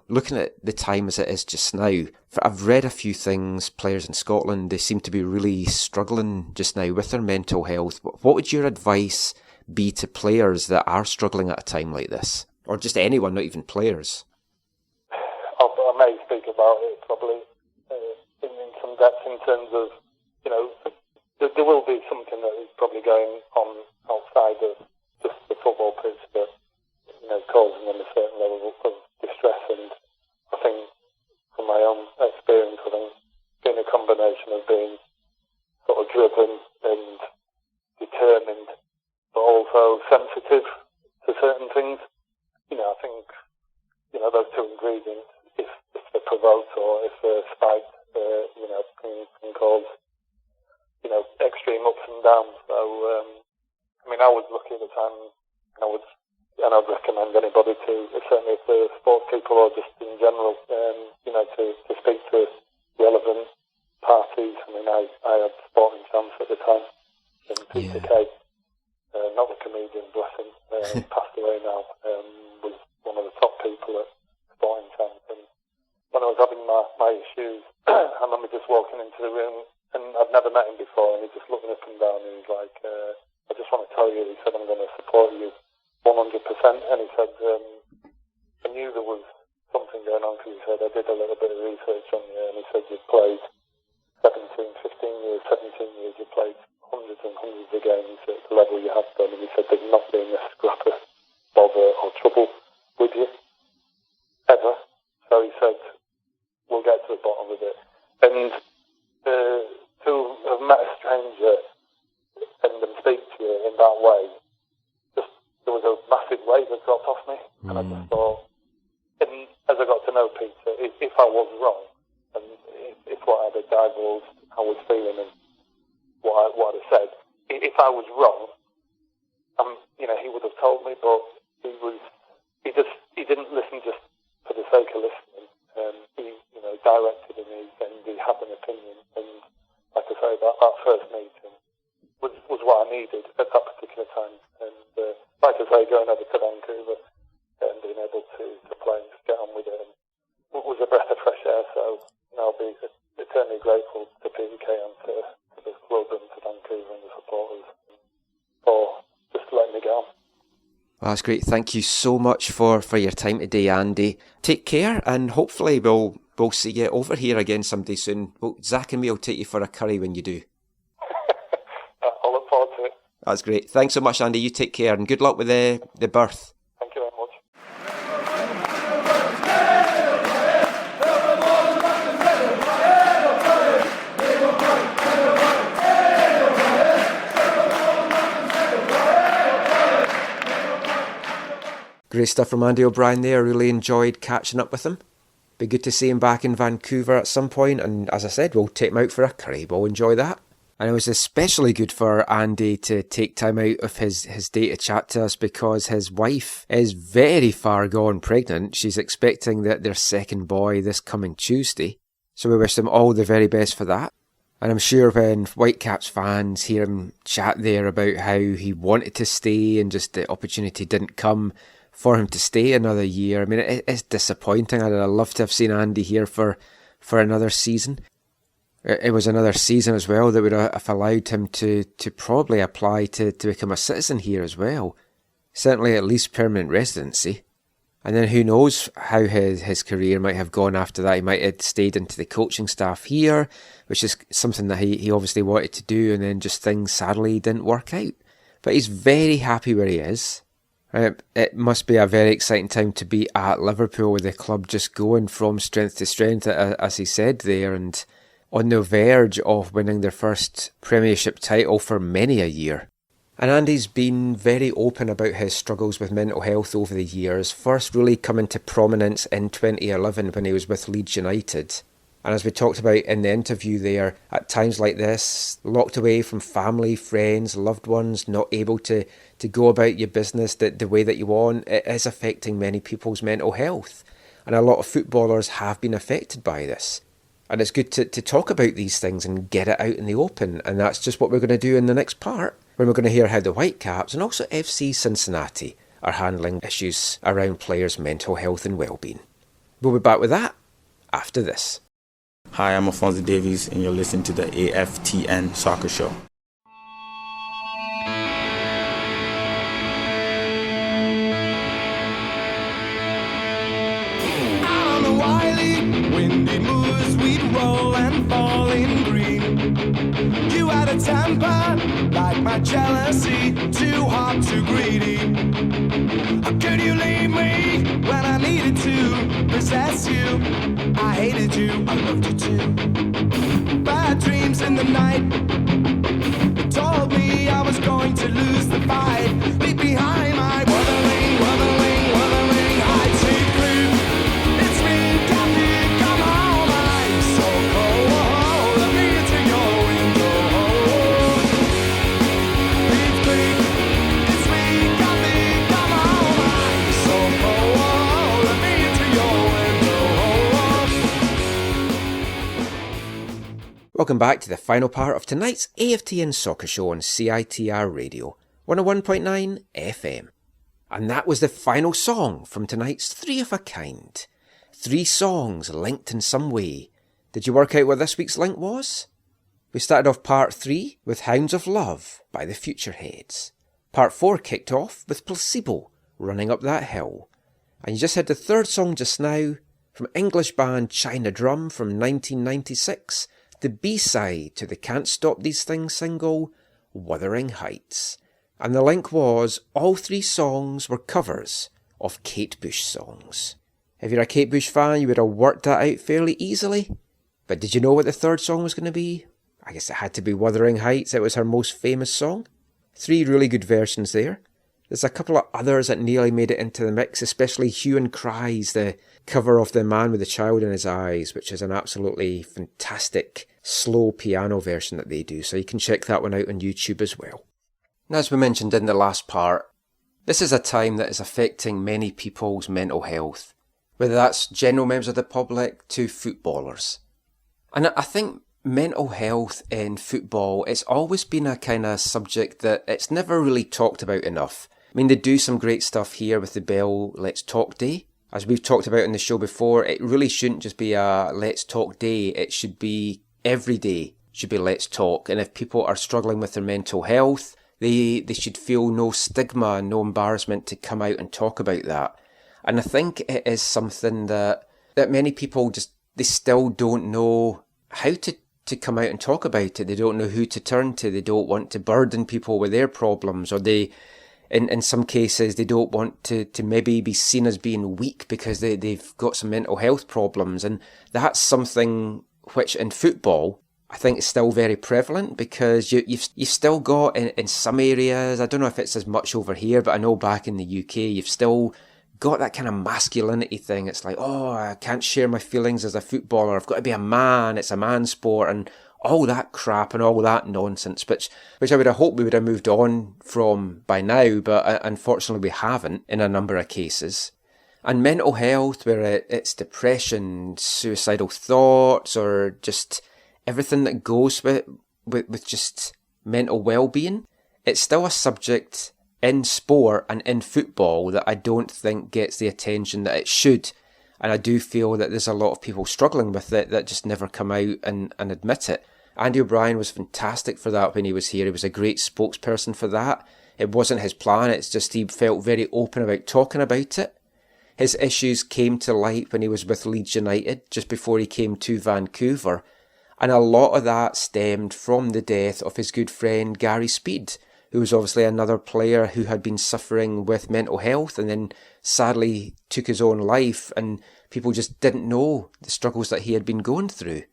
Looking at the time as it is just now, I've read a few things, players in Scotland, they seem to be really struggling just now with their mental health. What would your advice be to players that are struggling at a time like this? Or just anyone, not even players? I may speak about it probably in some depth in terms of, there will be something that is probably going on outside of just the football pitch that, causing them a certain level of distress. And I think from my own experience, I think being a combination of being sort of driven and determined, but also sensitive to certain things. I think, those two ingredients, if they're provoked or if they're spiked, can cause, extreme ups and downs. So, I was lucky at the time, and I'd recommend anybody to, certainly if they're sports people or just in general, to speak to relevant parties. I had sporting chance at the time, and Peter Kay, not the comedian, bless him, passed away now, was one of the top people at sporting chance. And when I was having my issues, I remember just walking into the room, and I'd never met him before, and he just looked me up and down, and he was like, I just want to tell you, he said, I'm going to support you 100%. And he said, I knew there was something going on, because he said, I did a little bit of research on you, and he said, you've played 17 years, you played hundreds and hundreds of games at the level you have done, and he said, there's not been a scrap of bother or trouble with you, ever. So he said, we'll get to the bottom of it. And to have met a stranger and them speak to you in that way, there was a massive weight that dropped off me, and I just thought, and as I got to know Peter, if I was wrong, and if what I'd have divulged, I was feeling and what I'd have said, if I was wrong, he would have told me, but he didn't listen just for the sake of listening. He directed and he had an opinion, and like I say, that first meeting was what I needed at that particular time. And like I say, going over to Vancouver and being able to play and just get on with it was a breath of fresh air. So I'll be eternally grateful to Peter Kay and to the club and to Vancouver and the supporters for just letting me go. Well, that's great. Thank you so much for your time today, Andy. Take care, and hopefully we'll see you over here again someday soon. Well, Zach and me will take you for a curry when you do. I'll look forward to it. That's great. Thanks so much, Andy. You take care, and good luck with the birth. Thank you very much. Great stuff from Andy O'Brien there. Really enjoyed catching up with him. Be good to see him back in Vancouver at some point, and as I said, we'll take him out for a curry. We'll enjoy that. And it was especially good for Andy to take time out of his day to chat to us, because his wife is very far gone pregnant. She's expecting their second boy this coming Tuesday. So we wish them all the very best for that. And I'm sure when Whitecaps fans hear him chat there about how he wanted to stay and just the opportunity didn't come for him to stay another year, I mean, it's disappointing. I'd love to have seen Andy here for another season. It was another season as well that would have allowed him to probably apply to become a citizen here as well. Certainly at least permanent residency. And then who knows how his career might have gone after that. He might have stayed into the coaching staff here, which is something that he obviously wanted to do, and then just things sadly didn't work out. But he's very happy where he is. It must be a very exciting time to be at Liverpool, with the club just going from strength to strength, as he said there, and on the verge of winning their first Premiership title for many a year. And Andy's been very open about his struggles with mental health over the years, first really coming to prominence in 2011 when he was with Leeds United. And as we talked about in the interview there, at times like this, locked away from family, friends, loved ones, not able to go about your business the way that you want, it is affecting many people's mental health. And a lot of footballers have been affected by this. And it's good to talk about these things and get it out in the open. And that's just what we're going to do in the next part, when we're going to hear how the Whitecaps and also FC Cincinnati are handling issues around players' mental health and well-being. We'll be back with that after this. Hi, I'm Alfonso Davies, and you're listening to the AFTN Soccer Show. temper, like my jealousy, too hot, too greedy. How could you leave me when I needed to possess you? I hated you, I loved you too. Bad dreams in the night, they told me I was going to lose the fight. Leave behind my wuthering, wuthering, wuthering high-tech crew. It's me, Captain, come home, I'm so cold. Let me into your window. Beef Creek, it's me, Captain, come home, I'm so cold. Let me into your window. Welcome back to the final part of tonight's AFTN Soccer Show on CITR Radio, 101.9 FM. And that was the final song from tonight's Three of a Kind. 3 songs linked in some way. Did you work out what this week's link was? We started off part 3 with Hounds of Love by the Futureheads. Part 4 kicked off with Placebo, Running Up That Hill. And you just heard the third song just now from English band China Drum from 1996, the B-side to the Can't Stop These Things single, Wuthering Heights. And the link was all 3 songs were covers of Kate Bush songs. If you're a Kate Bush fan, you would have worked that out fairly easily. But did you know what the third song was going to be? I guess it had to be Wuthering Heights. It was her most famous song. 3 really good versions there. There's a couple of others that nearly made it into the mix, especially Hue and Cry's, the cover of The Man with the Child in His Eyes, which is an absolutely fantastic slow piano version that they do. So you can check that one out on YouTube as well. Now, as we mentioned in the last part, this is a time that is affecting many people's mental health, whether that's general members of the public to footballers. And I think mental health in football, it's always been a kind of subject that it's never really talked about enough. I mean, they do some great stuff here with the Bell Let's Talk Day. As we've talked about in the show before, it really shouldn't just be a Let's Talk Day. It should be every day should be Let's Talk. And if people are struggling with their mental health, they should feel no stigma, no embarrassment to come out and talk about that. And I think it is something that many people just, they still don't know how to come out and talk about it. They don't know who to turn to. They don't want to burden people with their problems, or they, in some cases, they don't want to maybe be seen as being weak because they've got some mental health problems. And that's something which in football, I think is still very prevalent, because you've still got in some areas, I don't know if it's as much over here, but I know back in the UK, you've still got that kind of masculinity thing. It's like, oh, I can't share my feelings as a footballer. I've got to be a man. It's a man's sport, and all that crap and all that nonsense, which I would have hoped we would have moved on from by now, but unfortunately we haven't in a number of cases. And mental health, where it's depression, suicidal thoughts, or just everything that goes with just mental well-being, it's still a subject in sport and in football that I don't think gets the attention that it should. And I do feel that there's a lot of people struggling with it that just never come out and admit it. Andy O'Brien was fantastic for that when he was here. He was a great spokesperson for that. It wasn't his plan, it's just he felt very open about talking about it. His issues came to light when he was with Leeds United, just before he came to Vancouver. And a lot of that stemmed from the death of his good friend Gary Speed, who was obviously another player who had been suffering with mental health and then sadly took his own life, and people just didn't know the struggles that he had been going through.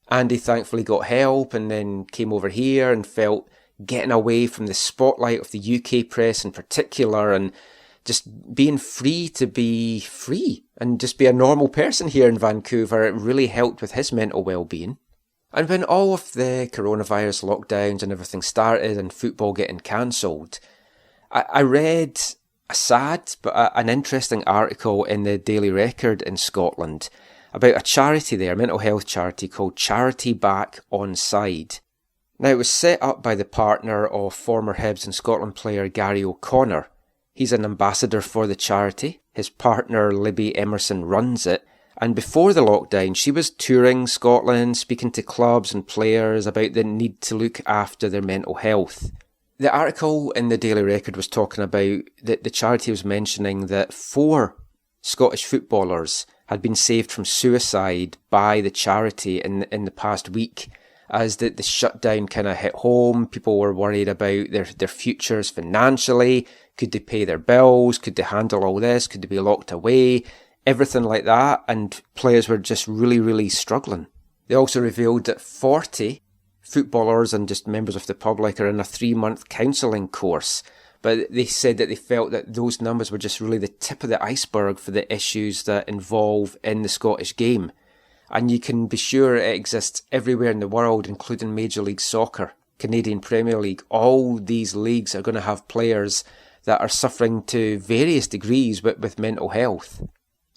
Andy thankfully got help and then came over here and felt getting away from the spotlight of the UK press in particular, and just being free to be free and just be a normal person here in Vancouver. It really helped with his mental well-being. And when all of the coronavirus lockdowns and everything started and football getting cancelled, I read a sad but an interesting article in the Daily Record in Scotland about a charity there, a mental health charity called Charity Back On Side. Now, it was set up by the partner of former Hibs and Scotland player Gary O'Connor. He's an ambassador for the charity. His partner Libby Emerson runs it. And before the lockdown, she was touring Scotland, speaking to clubs and players about the need to look after their mental health. The article in the Daily Record was talking about that the charity was mentioning that 4 Scottish footballers had been saved from suicide by the charity in the past week. as the shutdown kind of hit home. People were worried about their futures financially. Could they pay their bills? Could they handle all this? Could they be locked away? Everything like that. And players were just really, really struggling. They also revealed that 40 footballers and just members of the public are in a 3-month counselling course. But they said that they felt that those numbers were just really the tip of the iceberg for the issues that involve in the Scottish game. And you can be sure it exists everywhere in the world, including Major League Soccer, Canadian Premier League. All these leagues are going to have players that are suffering to various degrees with mental health.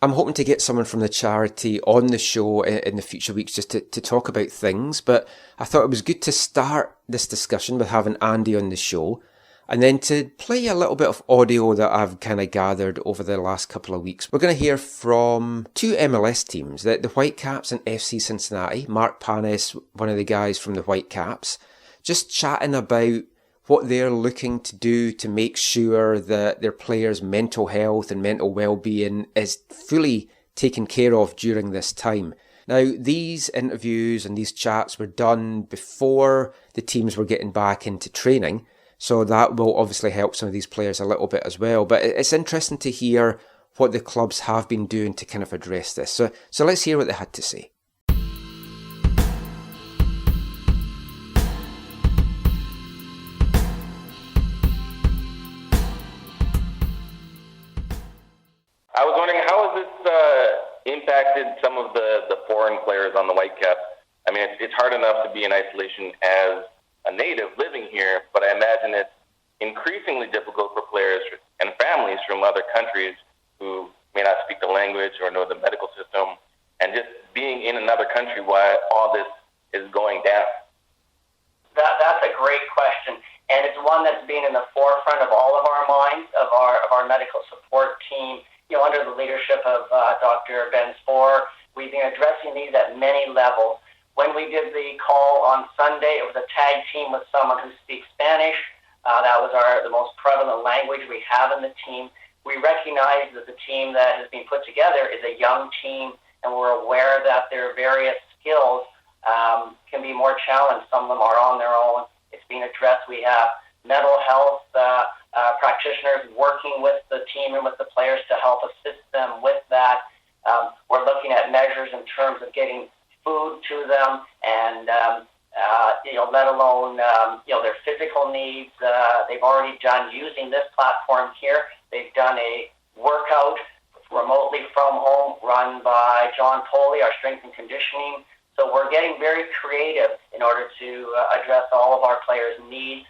I'm hoping to get someone from the charity on the show in the future weeks just to talk about things, but I thought it was good to start this discussion with having Andy on the show, and then to play a little bit of audio that I've kind of gathered over the last couple of weeks. We're going to hear from 2 MLS teams, the Whitecaps and FC Cincinnati. Marc Panis, one of the guys from the Whitecaps, just chatting about what they're looking to do to make sure that their players' mental health and mental well-being is fully taken care of during this time. Now, these interviews and these chats were done before the teams were getting back into training, so that will obviously help some of these players a little bit as well. But it's interesting to hear what the clubs have been doing to kind of address this. So let's hear what they had to say. I was wondering, how has this impacted some of the foreign players on the Whitecaps? I mean, it's hard enough to be in isolation as a native living here, but I imagine it's increasingly difficult for players and families from other countries who may not speak the language or know the medical system, and just being in another country while all this is going down. That's a great question, and it's one that's been in the forefront of all of our minds, of our medical support team. You know, under the leadership of Dr. Ben Spohr, we've been addressing these at many levels. When we did the call on Sunday, it was a tag team with someone who speaks Spanish. That was the most prevalent language we have in the team. We recognize that the team that has been put together is a young team, and we're aware that their various skills can be more challenged. Some of them are on their own. It's being addressed. We have mental health practitioners working with the team and with the players to help assist them with that. We're looking at measures in terms of getting food to them, and let alone their physical needs. They've already done, using this platform here, they've done a workout remotely from home run by John Poley, our strength and conditioning. So we're getting very creative in order to address all of our players' needs.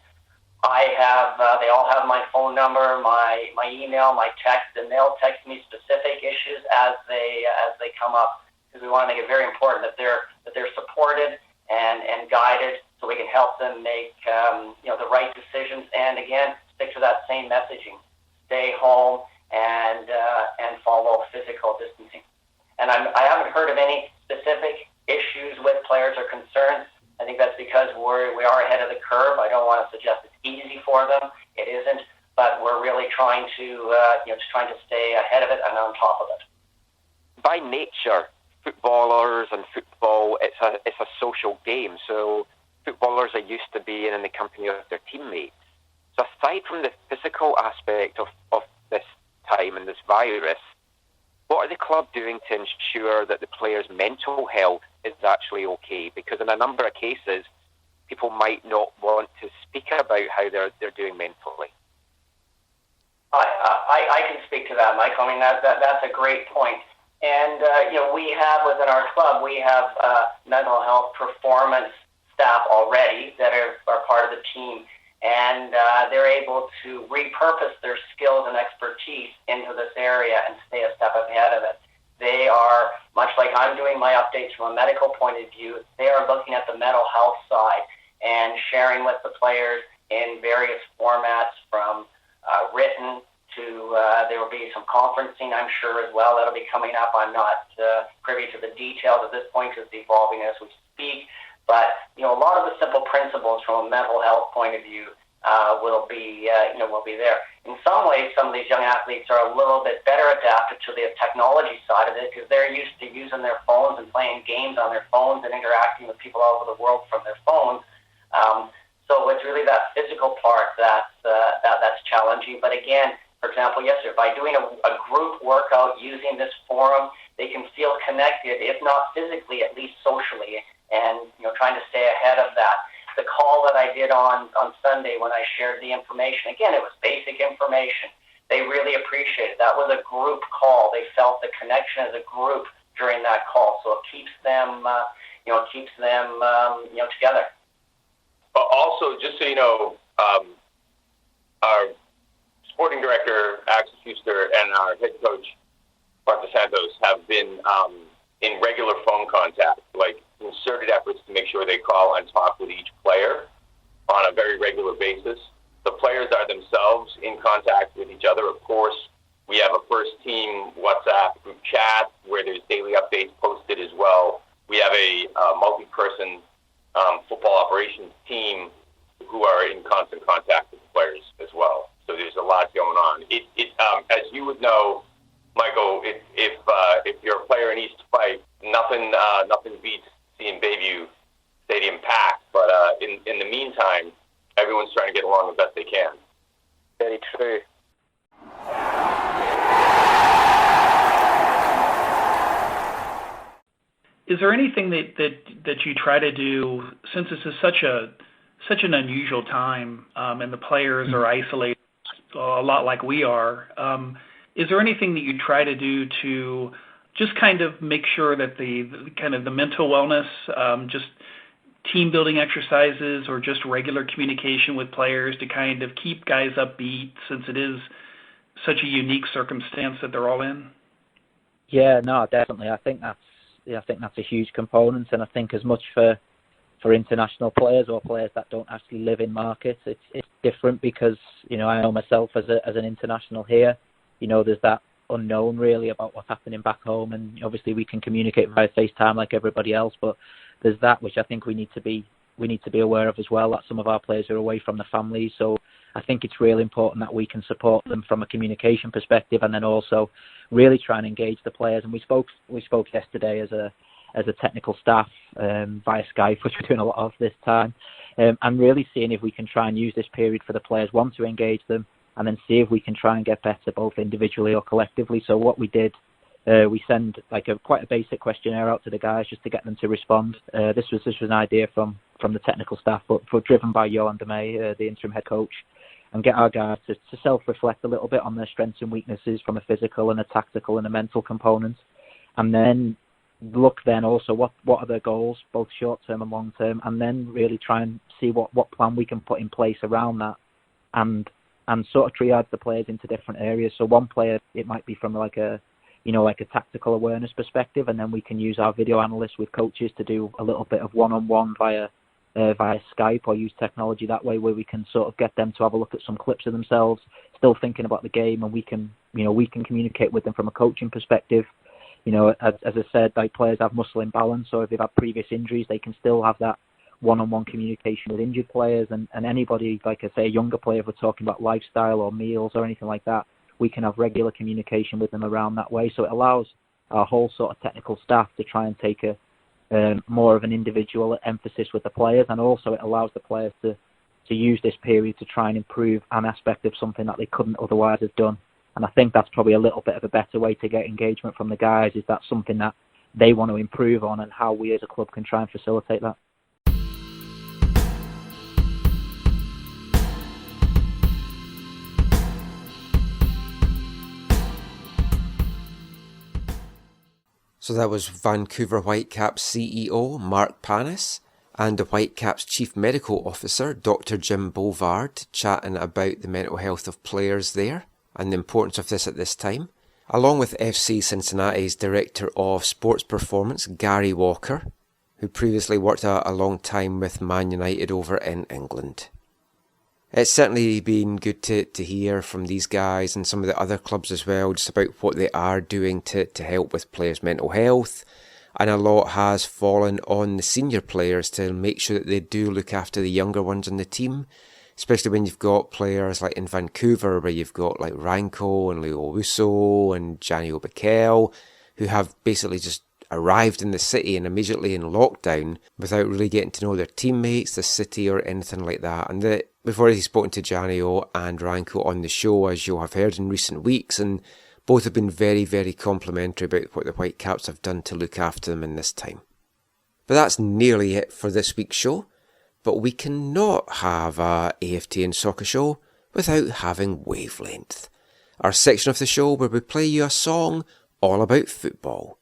They all have my phone number, my email, my text, and they'll text me specific issues as they come up, because we want to make it very important that they're supported and guided, so we can help them make the right decisions. And again, stick to that same messaging: stay home and follow physical distancing. And I haven't heard of any specific issues with players or concerns. I think that's because we are ahead of the curve. I don't want to suggest it's easy for them. It isn't, but we're really trying to stay ahead of it and on top of it. By nature, footballers and football, it's a social game. So footballers are used to being in the company of their teammates. So aside from the physical aspect of this time and this virus, what are the club doing to ensure that the players' mental health is actually okay? Because in a number of cases, people might not want to speak about how they're doing mentally. I can speak to that, Mike. I mean, that's a great point. And we have within our club, we have mental health performance staff already that are part of the team, and they're able to repurpose their skills and expertise into this area and stay a step ahead of it. They are, much like I'm doing my updates from a medical point of view, they are looking at the mental health side and sharing with the players in various formats, from written to there will be some conferencing, I'm sure, as well. That'll be coming up. I'm not privy to the details at this point, because it's evolving as we speak. But a lot of the simple principles from a mental health point of view will be there. in some ways, some of these young athletes are a little bit better adapted to the technology side of it because they're used to using their phones and playing games on their phones and interacting with people all over the world from their phones. So it's really that physical part that's challenging. But again, for example, yesterday, by doing a group workout using this forum, they can feel connected, if not physically, at least socially, and trying to stay ahead of that. The call that I did on Sunday when I shared the information, again, it was basic information. They really appreciated it. That was a group call. They felt the connection as a group during that call, so it keeps them, together. Also, just so you know, our sporting director, Axel Schuster, and our head coach, Marc Dos Santos, have been in regular phone contact, like concerted efforts to make sure they call and talk with each player on a very regular basis. The players are themselves in contact with each other. Of course, we have a first team WhatsApp group chat where there's daily updates posted as well. We have a multi-person football operations team who are in constant contact with the players as well. So there's a lot going on. As you would know, Michael, if you're a player in East Fife, nothing beats seeing Bayview Stadium packed. But in the meantime, everyone's trying to get along the best they can. Very true. Is there anything that you try to do, since this is such an unusual time, and the players are isolated a lot like we are? Is there anything that you try to do to just kind of make sure that the mental wellness, just team building exercises, or just regular communication with players to kind of keep guys upbeat, since it is such a unique circumstance that they're all in? Yeah, no, definitely. I think that's a huge component, and I think as much for international players or players that don't actually live in markets, it's different because I know myself as an international here. There's that unknown really about what's happening back home, and obviously we can communicate via FaceTime like everybody else, but there's that which I think we need to be aware of as well, that some of our players are away from the families. So I think it's really important that we can support them from a communication perspective, and then also really try and engage the players. And we spoke yesterday as a technical staff via Skype, which we're doing a lot of this time, and really seeing if we can try and use this period for the players, one, to engage them, and then see if we can try and get better both individually or collectively. So what we did, we send quite a basic questionnaire out to the guys just to get them to respond. This was an idea from the technical staff, but driven by Johan de May, the interim head coach, and get our guys to self-reflect a little bit on their strengths and weaknesses from a physical and a tactical and a mental component, and then look then also what are their goals, both short-term and long-term, and then really try and see what plan we can put in place around that, and sort of triage the players into different areas. So one player, it might be from like a tactical awareness perspective, and then we can use our video analysts with coaches to do a little bit of one-on-one via Skype, or use technology that way, where we can sort of get them to have a look at some clips of themselves, still thinking about the game, and we can communicate with them from a coaching perspective. As I said, players have muscle imbalance, so if they've had previous injuries, they can still have that one-on-one communication with injured players, and anybody, like I say, a younger player, if we're talking about lifestyle or meals or anything like that, we can have regular communication with them around that way. So it allows our whole sort of technical staff to try and take a more of an individual emphasis with the players, and also it allows the players to use this period to try and improve an aspect of something that they couldn't otherwise have done. And I think that's probably a little bit of a better way to get engagement from the guys, is that something that they want to improve on, and how we as a club can try and facilitate that. So that was Vancouver Whitecaps CEO Marc Panis and the Whitecaps Chief Medical Officer Dr. Jim Bouvard chatting about the mental health of players there and the importance of this at this time, along with FC Cincinnati's Director of Sports Performance Gary Walker, who previously worked a long time with Man United over in England. It's certainly been good to hear from these guys and some of the other clubs as well, just about what they are doing to help with players' mental health. And a lot has fallen on the senior players to make sure that they do look after the younger ones on the team, especially when you've got players like in Vancouver, where you've got like Ranko and Leo Russo and Gianni Obikel, who have basically just arrived in the city and immediately in lockdown without really getting to know their teammates, the city, or anything like that. And we've already spoken to Gianni and Ranko on the show, as you'll have heard in recent weeks, and both have been very, very complimentary about what the Whitecaps have done to look after them in this time. But that's nearly it for this week's show. But we cannot have a AFTN Soccer Show without having Wavelength, our section of the show where we play you a song all about football.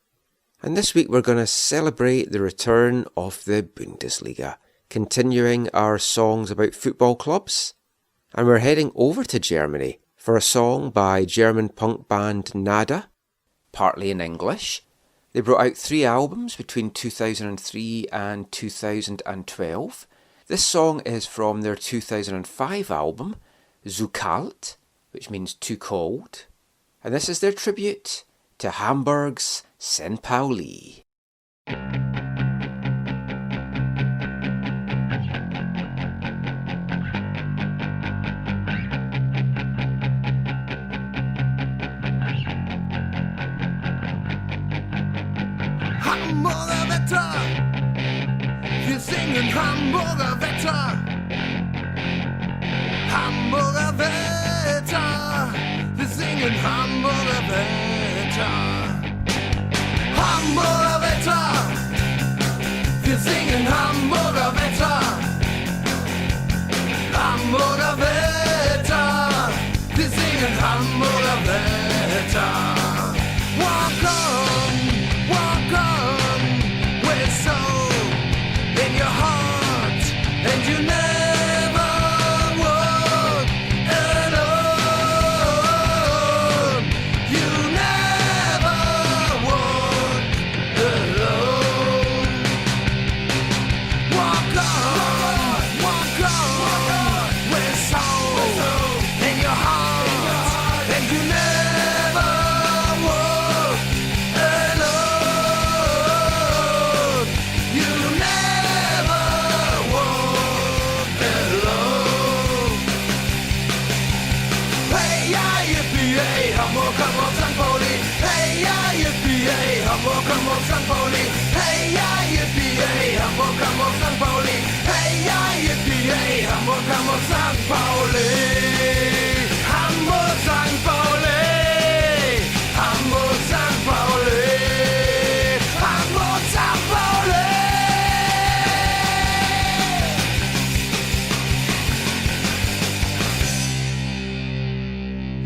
And this week we're going to celebrate the return of the Bundesliga, continuing our songs about football clubs. And we're heading over to Germany for a song by German punk band Nada, partly in English. They brought out 3 albums between 2003 and 2012. This song is from their 2005 album, Zu Kalt, which means too cold. And this is their tribute to Hamburg's St. Pauli. Hamburger Wetter, wir singen Hamburger Wetter. Hamburger Wetter, wir singen Hamburger Wetter. Hamburger Wetter, wir singen Hamburger Wetter. Hamburger Wetter, wir singen Hamburger Wetter. Walk on, with soul in your heart, and you never walk alone. You never walk alone. Walk on, with soul in your heart, and you never walk alone. You never walk alone. Hey, yeah, yippee, hey, Hamburg, Hamburg, St. Pauli. Hey, yeah, yippee, hey, Hamburg, Hamburg, St. Pauli. Hey, yeah, yippee, hey, Hamburg, Hamburg, St. Pauli. Hey, yeah, yippee, hey, Hamburg, Hamburg, St. Pauli. Hamburg, St. Pauli. Hamburg, St. Pauli. Hamburg, St. Pauli.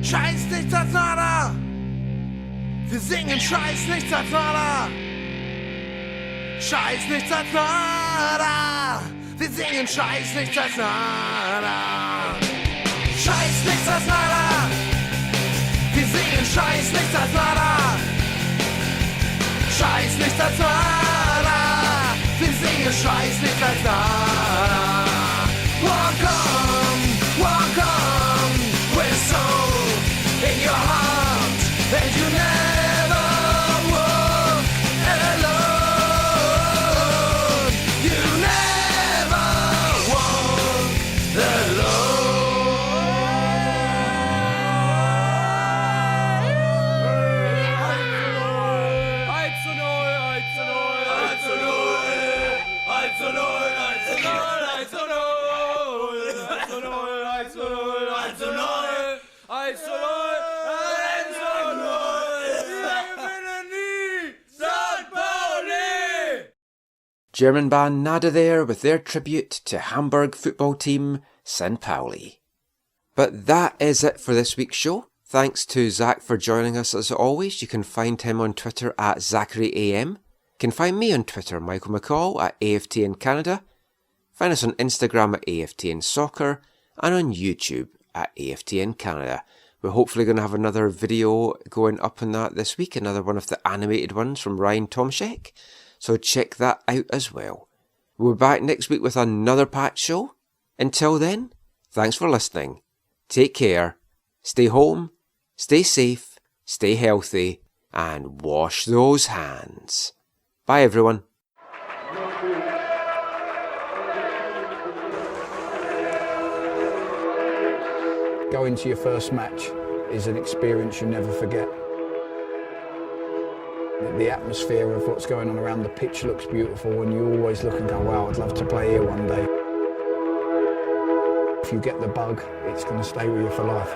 Scheiß nicht als Nada. Wir singen Scheiß nichts als Nada. Scheiß nichts als Nada. Wir singen Scheiß nichts als Nada. Scheiß nichts als Nada. Wir singen Scheiß nichts als Nada. Scheiß nichts als Nada. Wir singen Scheiß nichts als Nada. Walk on, with soul in your heart, and you never walk alone. You never walk German band Nada there with their tribute to Hamburg football team St. Pauli. But that is it for this week's show. Thanks to Zach for joining us as always. You can find him on Twitter at ZacharyAM. You can find me on Twitter, Michael McCall, at AFTN Canada. Find us on Instagram at AFTN Soccer and on YouTube at AFTN Canada. We're hopefully going to have another video going up on that this week, another one of the animated ones from Ryan Tomczyk. So check that out as well. We'll be back next week with another Patch Show. Until then, thanks for listening. Take care. Stay home. Stay safe. Stay healthy. And wash those hands. Bye everyone. Going to your first match is an experience you never forget. The atmosphere of what's going on around the pitch looks beautiful, and you always look and go, wow, I'd love to play here one day. If you get the bug, it's going to stay with you for life.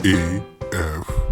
AFTN